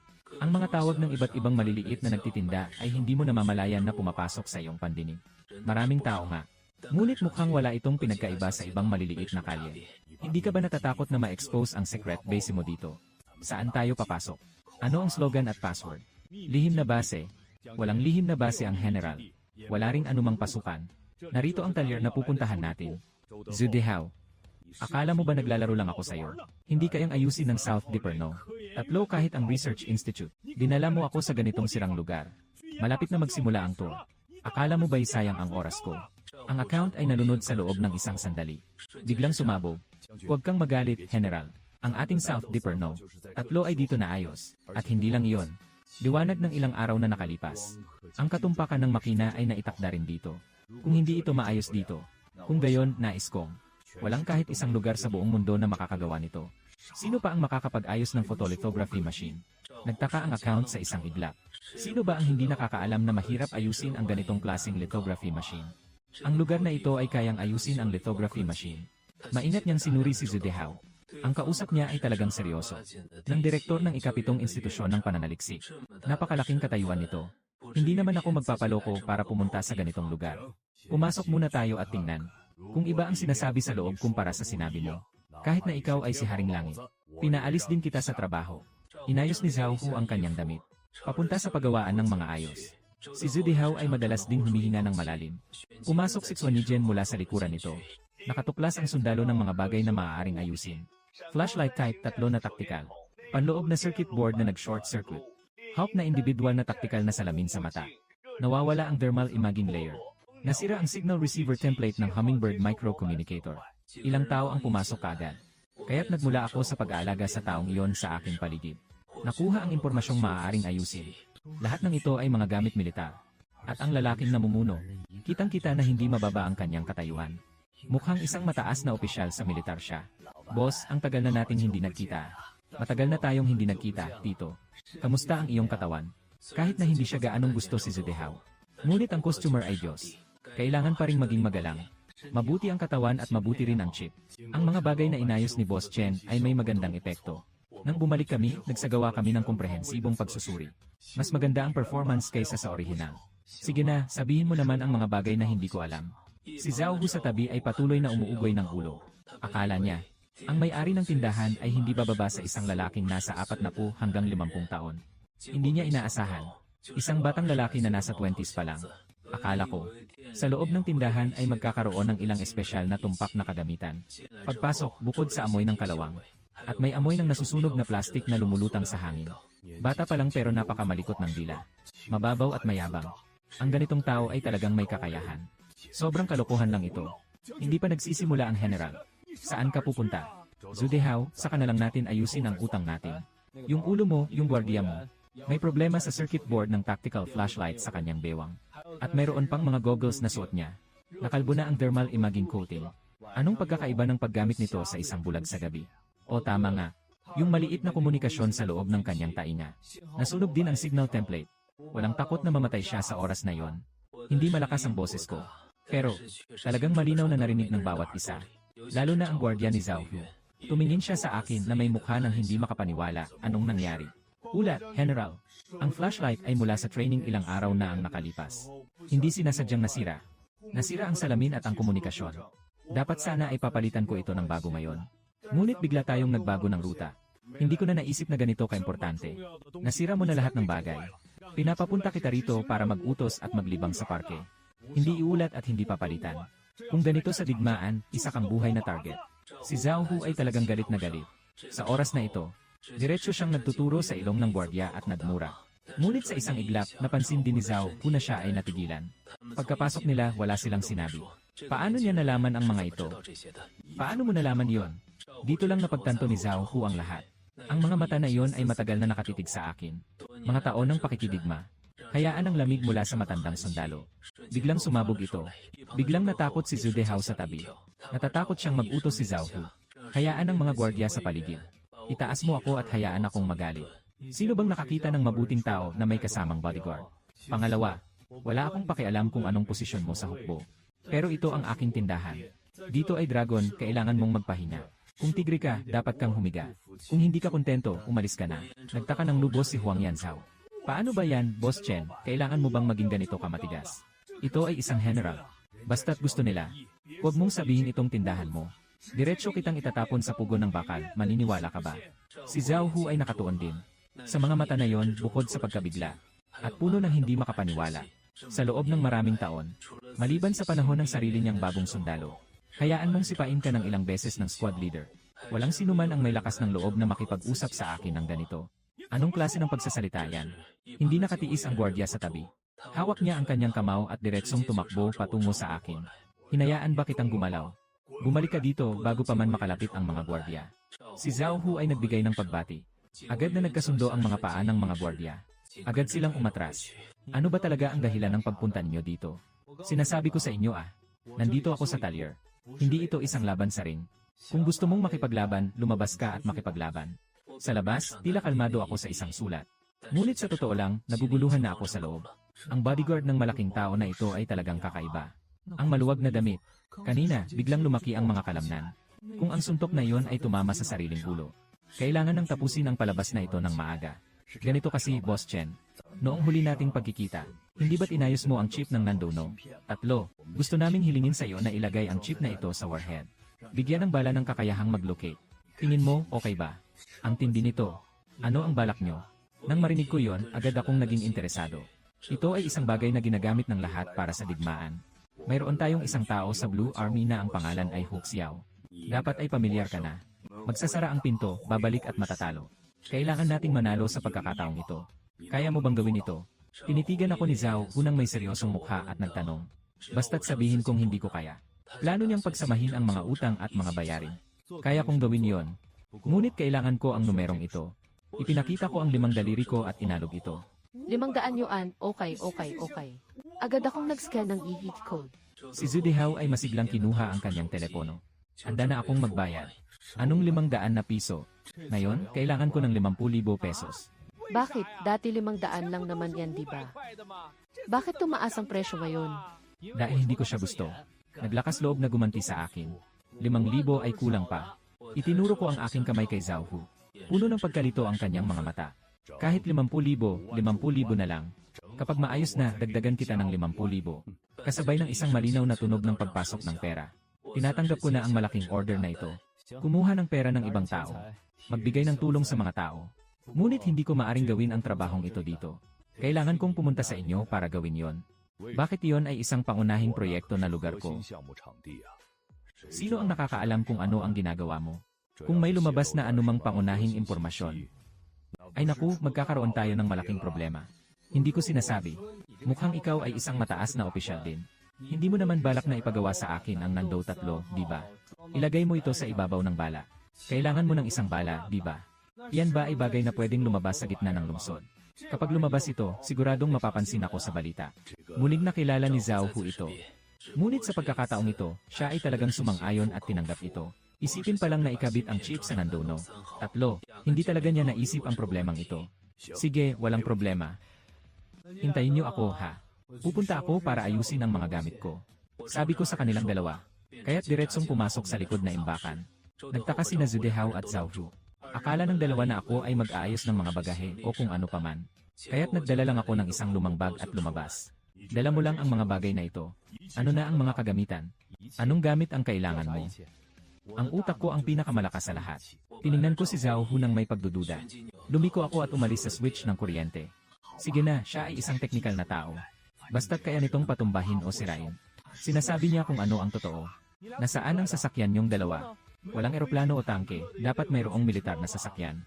Ang mga tawag ng iba't ibang maliliit na nagtitinda ay hindi mo namamalayan na pumapasok sa iyong pandinig. Maraming tao nga. Ngunit mukhang wala itong pinagkaiba sa ibang maliliit na kalye. Hindi ka ba natatakot na ma-expose ang secret base mo dito? Saan tayo papasok? Ano ang slogan at password? Lihim na base. Walang lihim na base ang general. Wala ring anumang pasukan. Narito ang talyer na pupuntahan natin. Zhu Dehao. Akala mo ba naglalaro lang ako sa'yo? Hindi kayang ayusin ng South Dipper, no? 3 kahit ang Research Institute. Dinala mo ako sa ganitong sirang lugar. Malapit na magsimula ang tour. Akala mo ba'y sayang ang oras ko? Ang account ay nalunod sa loob ng isang sandali. Biglang sumabog. Huwag kang magalit, General. Ang ating South Dipper, no? 3 ay dito na ayos. At hindi lang iyon. Liwanag ng ilang araw na nakalipas. Ang katumpakan ng makina ay naitakda rin dito. Kung hindi ito maayos dito, kung gayon, nais kong. Walang kahit isang lugar sa buong mundo na makakagawa nito. Sino pa ang makakapag-ayos ng photolithography machine? Nagtaka ang account sa isang iglap. Sino ba ang hindi nakakaalam na mahirap ayusin ang ganitong klaseng lithography machine? Ang lugar na ito ay kayang ayusin ang lithography machine. Maingat niyang sinuri si Zhu Dehao. Ang kausap niya ay talagang seryoso. Ng direktor ng ika-7 institusyon ng pananaliksik. Napakalaking katayuan nito. Hindi naman ako magpapaloko para pumunta sa ganitong lugar. Pumasok muna tayo at tingnan. Kung iba ang sinasabi sa loob kumpara sa sinabi mo. Kahit na ikaw ay si Haring Langit. Pinaalis din kita sa trabaho. Inayos ni Zhao Hu ang kanyang damit. Papunta sa paggawaan ng mga ayos. Si Zhu Dehao ay madalas ding humihinga ng malalim. Pumasok si Xuanyijian mula sa likuran nito. Nakatuklas ang sundalo ng mga bagay na maaaring ayusin. Flashlight type 3 na taktikal. Panloob na circuit board na nag-short circuit. Hawk na individual na taktikal na salamin sa mata. Nawawala ang thermal imaging layer. Nasira ang signal receiver template ng Hummingbird microcommunicator. Ilang tao ang pumasok kaagad. Kaya't nagmula ako sa pag-aalaga sa taong iyon sa aking paligid. Nakuha ang impormasyong maaaring ayusin. Lahat ng ito ay mga gamit militar. At ang lalaking namumuno, kitang-kita na hindi mababa ang kanyang katayuan. Mukhang isang mataas na opisyal sa militar siya. Boss, ang tagal na nating hindi nagkita. Matagal na tayong hindi nagkita, Tito. Kamusta ang iyong katawan? Kahit na hindi siya gaanong gusto si Zhu Dehao. Ngunit ang customer ay Diyos. Kailangan pa ring maging magalang. Mabuti ang katawan at mabuti rin ang chip. Ang mga bagay na inayos ni Boss Chen ay may magandang epekto. Nang bumalik kami, nagsagawa kami ng komprehensibong pagsusuri. Mas maganda ang performance kaysa sa orihinal. Sige na, sabihin mo naman ang mga bagay na hindi ko alam. Si Zhao Hu sa tabi ay patuloy na umuugoy ng ulo. Akala niya, ang may-ari ng tindahan ay hindi bababa sa isang lalaking nasa 40 hanggang 50 taon. Hindi niya inaasahan. Isang batang lalaki na nasa 20s pa lang. Akala ko, sa loob ng tindahan ay magkakaroon ng ilang espesyal na tumpak na kagamitan. Pagpasok, bukod sa amoy ng kalawang. At may amoy ng nasusunog na plastik na lumulutang sa hangin. Bata pa lang pero napakamalikot ng dila. Mababaw at mayabang. Ang ganitong tao ay talagang may kakayahan. Sobrang kalokohan lang ito. Hindi pa nagsisimula ang general. Saan ka pupunta? Zhu Dehao, saka na lang natin ayusin ang utang natin. Yung ulo mo, yung gwardiya mo. May problema sa circuit board ng tactical flashlight sa kanyang bewang. At mayroon pang mga goggles na suot niya. Nakalbo na ang thermal imaging coating. Anong pagkakaiba ng paggamit nito sa isang bulag sa gabi? O tama nga, yung maliit na komunikasyon sa loob ng kanyang tainga. Nasunog din ang signal template. Walang takot na mamatay siya sa oras na yon. Hindi malakas ang boses ko. Pero, talagang malinaw na narinig ng bawat isa. Lalo na ang gwardiya ni Zhao Hu. Tumingin siya sa akin na may mukha ng hindi makapaniwala. Anong nangyari? Ulat, General. Ang flashlight ay mula sa training ilang araw na ang nakalipas. Hindi sinasadyang nasira. Nasira ang salamin at ang komunikasyon. Dapat sana ay papalitan ko ito ng bago ngayon. Ngunit bigla tayong nagbago ng ruta. Hindi ko na naisip na ganito kaimportante. Nasira mo na lahat ng bagay. Pinapapunta kita rito para mag-utos at maglibang sa parke. Hindi iulat at hindi papalitan. Kung ganito sa digmaan, isa kang buhay na target. Si Zhao Hu ay talagang galit na galit. Sa oras na ito, diretso siyang nagtuturo sa ilong ng gwardiya at nagmura. Ngunit sa isang iglap, napansin din ni Zhao Hu na siya ay natigilan. Pagkapasok nila, wala silang sinabi. Paano niya nalaman ang mga ito? Paano mo nalaman iyon? Dito lang napagtanto ni Zhao Hu ang lahat. Ang mga mata na iyon ay matagal na nakatitig sa akin. Mga taon ng pakikidigma. Hayaan ang lamig mula sa matandang sundalo. Biglang sumabog ito. Biglang natakot si Zhu Dehao sa tabi. Natatakot siyang mag-utos si Zhao Hu. Hayaan ang mga gwardiya sa paligid. Itaas mo ako at hayaan akong magalit. Sino bang nakakita ng mabuting tao na may kasamang bodyguard? Pangalawa, wala akong pakialam kung anong posisyon mo sa hukbo. Pero ito ang aking tindahan. Dito ay dragon, kailangan mong magpahinga. Kung tigre ka, dapat kang humiga. Kung hindi ka kontento, umalis ka na. Nagtaka ng lubos si Huang Yanzhao. Paano ba yan, Boss Chen? Kailangan mo bang maging ganito kamatigas? Ito ay isang general. Basta't gusto nila. Huwag mong sabihin itong tindahan mo. Diretso kitang itatapon sa pugo ng bakal, maniniwala ka ba? Si Zhao Hu ay nakatuon din. Sa mga mata na yon, bukod sa pagkabigla. At puno ng hindi makapaniwala. Sa loob ng maraming taon, maliban sa panahon ng sarili niyang bagong sundalo, hayaan mong sipain ka ng ilang beses ng squad leader. Walang sinuman ang may lakas ng loob na makipag-usap sa akin ng ganito. Anong klase ng pagsasalita yan? Hindi nakatiis ang gwardiya sa tabi. Hawak niya ang kanyang kamao at diretsong tumakbo patungo sa akin. Hinayaan ba kitang gumalaw? Bumalik ka dito bago pa man makalapit ang mga gwardiya. Si Zhao Hu ay nagbigay ng pagbati. Agad na nagkasundo ang mga paa ng mga gwardiya. Agad silang umatras. Ano ba talaga ang dahilan ng pagpunta niyo dito? Sinasabi ko sa inyo nandito ako sa talyer. Hindi ito isang laban sa ring. Kung gusto mong makipaglaban, lumabas ka at makipaglaban. Sa labas, tila kalmado ako sa isang sulat. Ngunit sa totoo lang, naguguluhan na ako sa loob. Ang bodyguard ng malaking tao na ito ay talagang kakaiba. Ang maluwag na damit. Kanina, biglang lumaki ang mga kalamnan. Kung ang suntok na iyon ay tumama sa sariling ulo. Kailangan nang tapusin ang palabas na ito ng maaga. Ganito kasi, Boss Chen. Noong huli nating pagkikita, hindi ba't inayos mo ang chip ng Nandono? Tatlo, gusto naming hilingin sa iyo na ilagay ang chip na ito sa warhead. Bigyan ng bala ng kakayahang mag-locate. Tingin mo, okay ba? Ang tindi nito. Ano ang balak nyo? Nang marinig ko yon, agad akong naging interesado. Ito ay isang bagay na ginagamit ng lahat para sa digmaan. Mayroon tayong isang tao sa Blue Army na ang pangalan ay Hu Xiao. Dapat ay pamilyar ka na. Magsasara ang pinto, babalik at matatalo. Kailangan nating manalo sa pagkakataong ito. Kaya mo bang gawin ito? Tinitigan ako ni Zhao unang may seryosong mukha at nagtanong. Basta't sabihin kong hindi ko kaya. Plano niyang pagsamahin ang mga utang at mga bayarin. Kaya kong gawin yon. Ngunit kailangan ko ang numerong ito. Ipinakita ko ang 5 daliri ko at inalog ito. 500 yuan, okay. Agad akong nag-scan ng e-heat code. Si Zhu Dehao ay masiglang kinuha ang kanyang telepono. Handa na akong magbayad. Anong 500 na piso? Ngayon, kailangan ko ng 50,000 pesos. Bakit? Dati 500 lang naman yan, di ba? Bakit tumaas ang presyo ngayon? Dahil hindi ko siya gusto. Naglakas loob na gumanti sa akin. 5,000 ay kulang pa. Itinuro ko ang aking kamay kay Zhao Hu. Puno ng pagkalito ang kanyang mga mata. Kahit 50,000, 50,000 na lang. Kapag maayos na, dagdagan kita ng 50,000. Kasabay ng isang malinaw na tunog ng pagpasok ng pera. Tinatanggap ko na ang malaking order na ito. Kumuha ng pera ng ibang tao. Magbigay ng tulong sa mga tao. Ngunit hindi ko maaring gawin ang trabahong ito dito. Kailangan kong pumunta sa inyo para gawin yon. Bakit iyon ay isang pangunahing proyekto na lugar ko? Sino ang nakakaalam kung ano ang ginagawa mo? Kung may lumabas na anumang pangunahing impormasyon. Ay naku, magkakaroon tayo ng malaking problema. Hindi ko sinasabi. Mukhang ikaw ay isang mataas na opisyal din. Hindi mo naman balak na ipagawa sa akin ang Nando 3, di ba? Ilagay mo ito sa ibabaw ng bala. Kailangan mo ng isang bala, di ba? Yan ba ay bagay na pwedeng lumabas sa gitna ng lungsod? Kapag lumabas ito, siguradong mapapansin ako sa balita. Muling nakilala ni Zhao Hu ito. Ngunit sa pagkakataong ito, siya ay talagang sumang-ayon at tinanggap ito. Isipin pa lang na ikabit ang chip sa Nandono. 3, hindi talaga niya naisip ang problemang ito. Sige, walang problema. Hintayin niyo ako, ha? Pupunta ako para ayusin ang mga gamit ko. Sabi ko sa kanilang dalawa. Kaya't diretsong pumasok sa likod na imbakan. Nagtaka sina Zhu Dehao at Zhao Hu. Akala ng dalawa na ako ay mag-aayos ng mga bagahe o kung ano paman. Kaya't nagdala lang ako ng isang lumang bag at lumabas. Dala mo lang ang mga bagay na ito. Ano na ang mga kagamitan? Anong gamit ang kailangan mo? Ang utak ko ang pinakamalakas sa lahat. Tiningnan ko si Zhao Hu nang may pagdududa. Lumiko ako at umalis sa switch ng kuryente. Sige na, siya ay isang teknikal na tao. Basta't kaya nitong patumbahin o sirain. Sinasabi niya kung ano ang totoo. Nasaan ang sasakyan niyong dalawa? Walang eroplano o tangke, dapat mayroong militar na sasakyan.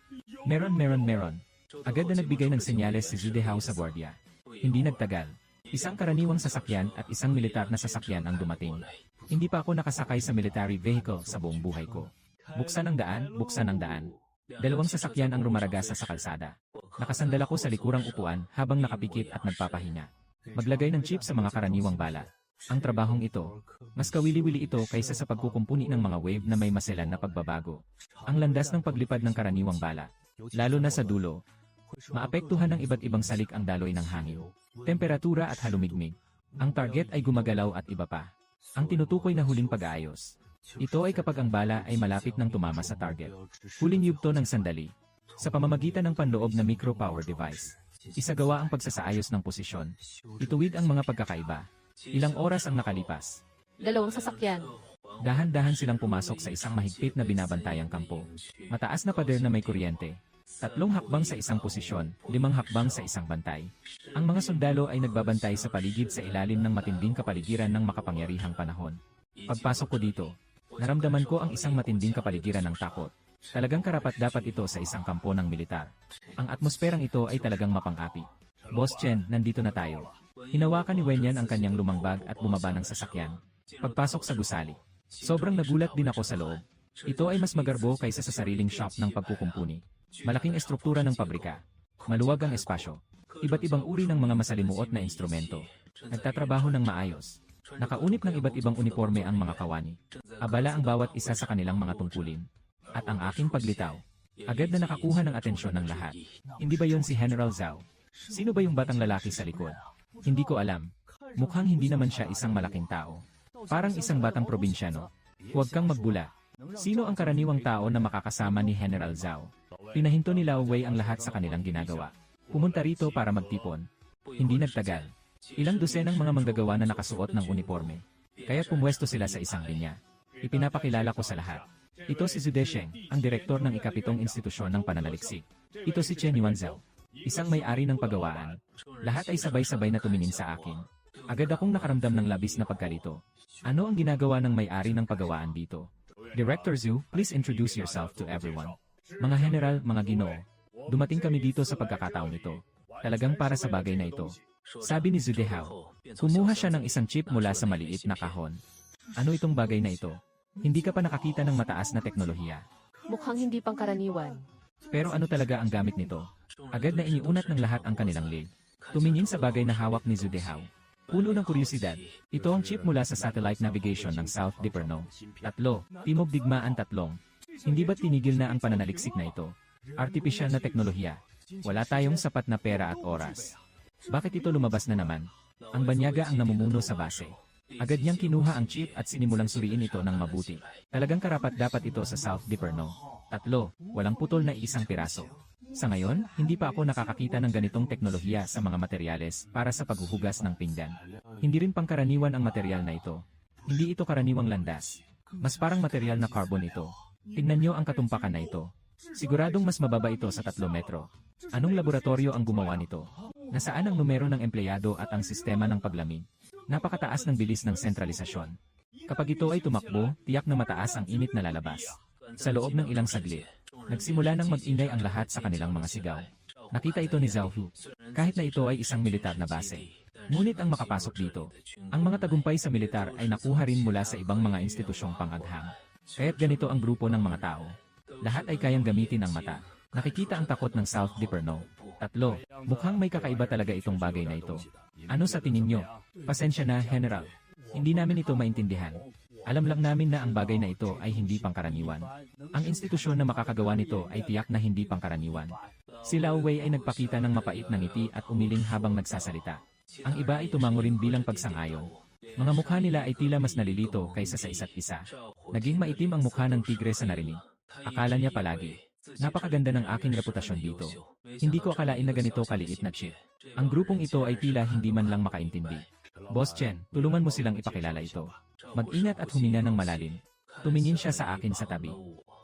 Meron. Agad na nagbigay ng senyales si Zhu Dehao sa gwardiya. Hindi nagtagal. Isang karaniwang sasakyan at isang militar na sasakyan ang dumating. Hindi pa ako nakasakay sa military vehicle sa buong buhay ko. Buksan ang daan. Dalawang sasakyan ang rumaragasa sa kalsada. Nakasandal ako sa likurang upuan habang nakapikit at nagpapahinga. Maglagay ng chip sa mga karaniwang bala. Ang trabahong ito, mas kawili-wili ito kaysa sa pagkukumpuni ng mga wave na may maselan na pagbabago. Ang landas ng paglipad ng karaniwang bala, lalo na sa dulo, maapektuhan ng iba't ibang salik ang daloy ng hangin, temperatura at halumigmig. Ang target ay gumagalaw at iba pa. Ang tinutukoy na huling pag-aayos. Ito ay kapag ang bala ay malapit ng tumama sa target. Huling yugto ng sandali. Sa pamamagitan ng panloob na micro-power device. Isagawa ang pagsasaayos ng posisyon. Ituwid ang mga pagkakaiba. Ilang oras ang nakalipas. Dalawang sasakyan. Dahan-dahan silang pumasok sa isang mahigpit na binabantayang kampo. Mataas na pader na may kuryente. 3 hakbang sa isang posisyon, 5 hakbang sa isang bantay. Ang mga sundalo ay nagbabantay sa paligid sa ilalim ng matinding kapaligiran ng makapangyarihang panahon. Pagpasok ko dito, naramdaman ko ang isang matinding kapaligiran ng takot. Talagang karapat-dapat ito sa isang kampo ng militar. Ang atmosferang ito ay talagang mapang-api. Boss Chen, nandito na tayo. Hinawakan ni Wenyan ang kanyang lumang bag at bumaba ng sasakyan. Pagpasok sa gusali. Sobrang nagulat din ako sa loob. Ito ay mas magarbo kaysa sa sariling shop ng pagkukumpuni. Malaking estruktura ng pabrika. Maluwag ang espasyo. Iba't ibang uri ng mga masalimuot na instrumento. Nagtatrabaho ng maayos. Nakaunit ng iba't ibang uniforme ang mga kawani. Abala ang bawat isa sa kanilang mga tungkulin. At ang aking paglitaw. Agad na nakakuha ng atensyon ng lahat. Hindi ba yon si General Zhao? Sino ba yung batang lalaki sa likod? Hindi ko alam. Mukhang hindi naman siya isang malaking tao. Parang isang batang probinsyano. Huwag kang magbula. Sino ang karaniwang tao na makakasama ni General Zhao? Pinahinto ni Lao Wei ang lahat sa kanilang ginagawa. Pumunta rito para magtipon. Hindi nagtagal. Ilang dosenang mga manggagawa na nakasuot ng uniforme. Kaya pumwesto sila sa isang linya. Ipinapakilala ko sa lahat. Ito si Zhu Desheng, ang direktor ng ika-7 institusyon ng pananaliksik. Ito si Chen Yuanzhao, isang may-ari ng pagawaan. Lahat ay sabay-sabay na tumingin sa akin. Agad akong nakaramdam ng labis na pagkalito. Ano ang ginagawa ng may-ari ng pagawaan dito? Director Zhu, please introduce yourself to everyone. Mga general, mga ginoo. Dumating kami dito sa pagkakataong ito. Talagang para sa bagay na ito. Sabi ni Zhu Dehao. Kumuha siya ng isang chip mula sa maliit na kahon. Ano itong bagay na ito? Hindi ka pa nakakita ng mataas na teknolohiya. Mukhang hindi pangkaraniwan. Pero ano talaga ang gamit nito? Agad na iniunat ng lahat ang kanilang leeg. Tumingin sa bagay na hawak ni Zhu Dehao. Puno ng kuryosidad. Ito ang chip mula sa satellite navigation ng South Diperno. 3. Timog Digmaan 3. Hindi ba tinigil na ang pananaliksik na ito? Artipisyal na teknolohiya. Wala tayong sapat na pera at oras. Bakit ito lumabas na naman? Ang banyaga ang namumuno sa base. Agad niyang kinuha ang chip at sinimulang suriin ito ng mabuti. Talagang karapat-dapat ito sa South Diperno. 3. Walang putol na isang piraso. Sa ngayon, hindi pa ako nakakakita ng ganitong teknolohiya sa mga materyales para sa paghuhugas ng pinggan. Hindi rin pangkaraniwan ang material na ito. Hindi ito karaniwang landas. Mas parang material na carbon ito. Tingnan niyo ang katumpakan na ito. Siguradong mas mababa ito sa 3 metro. Anong laboratorio ang gumawa nito? Nasaan ang numero ng empleyado at ang sistema ng paglamig? Napakataas ng bilis ng sentralisasyon. Kapag ito ay tumakbo, tiyak na mataas ang init na lalabas. Sa loob ng ilang saglit, nagsimula nang mag-ingay ang lahat sa kanilang mga sigaw. Nakita ito ni Zhao Hu. Kahit na ito ay isang militar na base. Ngunit ang makapasok dito, ang mga tagumpay sa militar ay nakuha rin mula sa ibang mga institusyong pang-agham. Kaya't ganito ang grupo ng mga tao. Lahat ay kayang gamitin ang mata. Nakikita ang takot ng South Diperno. 3. Mukhang may kakaiba talaga itong bagay na ito. Ano sa tingin nyo? Pasensya na, General. Hindi namin ito maintindihan. Alam lang namin na ang bagay na ito ay hindi pangkaraniwan. Ang institusyon na makakagawa nito ay tiyak na hindi pangkaraniwan. Si Lao Wei ay nagpakita ng mapait na ngiti at umiling habang nagsasalita. Ang iba ay tumango rin bilang pagsang-ayon. Mga mukha nila ay tila mas nalilito kaysa sa isa't isa. Naging maitim ang mukha ng tigre sa narinig. Akala niya palagi, napakaganda ng aking reputasyon dito. Hindi ko akalain na ganito kaliit na chip. Ang grupong ito ay tila hindi man lang makaintindi. Boss Chen, tulungan mo silang ipakilala ito. Mag-ingat at huminga ng malalim. Tumingin siya sa akin sa tabi.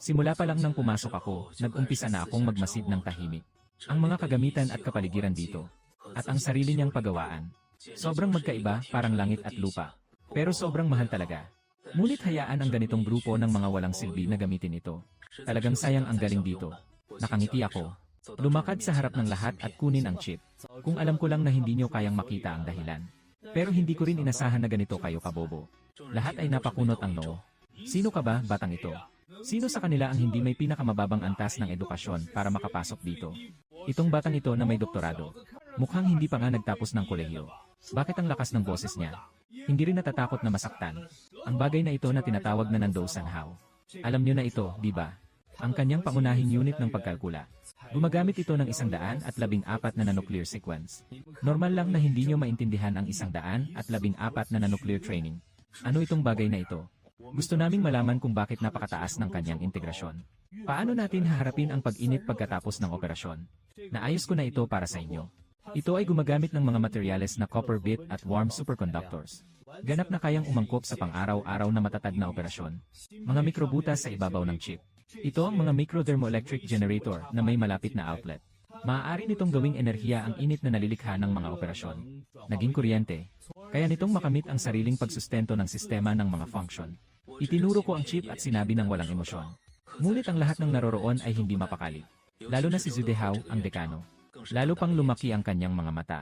Simula pa lang nang pumasok ako, nag-umpisa na akong magmasid ng tahimik. Ang mga kagamitan at kapaligiran dito. At ang sarili niyang pagawaan. Sobrang magkaiba, parang langit at lupa. Pero sobrang mahal talaga. Ngunit hayaan ang ganitong grupo ng mga walang silbi na gamitin ito. Talagang sayang ang galing dito. Nakangiti ako. Lumakad sa harap ng lahat at kunin ang chip. Kung alam ko lang na hindi niyo kayang makita ang dahilan. Pero hindi ko rin inasahan na ganito kayo kabobo. Lahat ay napakunot ang noo. Sino ka ba, batang ito? Sino sa kanila ang hindi may pinakamababang antas ng edukasyon para makapasok dito? Itong batang ito na may doktorado. Mukhang hindi pa nga nagtapos ng kolehiyo. Bakit ang lakas ng boses niya? Hindi rin natatakot na masaktan. Ang bagay na ito na tinatawag na Nando Sanhao. Alam niyo na ito, di ba? Ang kanyang pangunahing unit ng pagkalkula. Gumagamit ito ng 114 na nanonuclear sequence. Normal lang na hindi niyo maintindihan ang 114 na nanonuclear training. Ano itong bagay na ito? Gusto naming malaman kung bakit napakataas ng kanyang integrasyon. Paano natin haharapin ang pag-init pagkatapos ng operasyon? Naayos ko na ito para sa inyo. Ito ay gumagamit ng mga materyales na copper bit at warm superconductors. Ganap na kayang umangkop sa pang-araw-araw na matatag na operasyon. Mga mikrobutas sa ibabaw ng chip. Ito ang mga micro-thermoelectric generator na may malapit na outlet. Maaari nitong gawing enerhiya ang init na nalilikha ng mga operasyon. Naging kuryente. Kaya nitong makamit ang sariling pagsustento ng sistema ng mga function. Itinuro ko ang chip at sinabi ng walang emosyon. Ngunit ang lahat ng naroroon ay hindi mapakali. Lalo na si Zudehao, ang dekano. Lalo pang lumaki ang kanyang mga mata.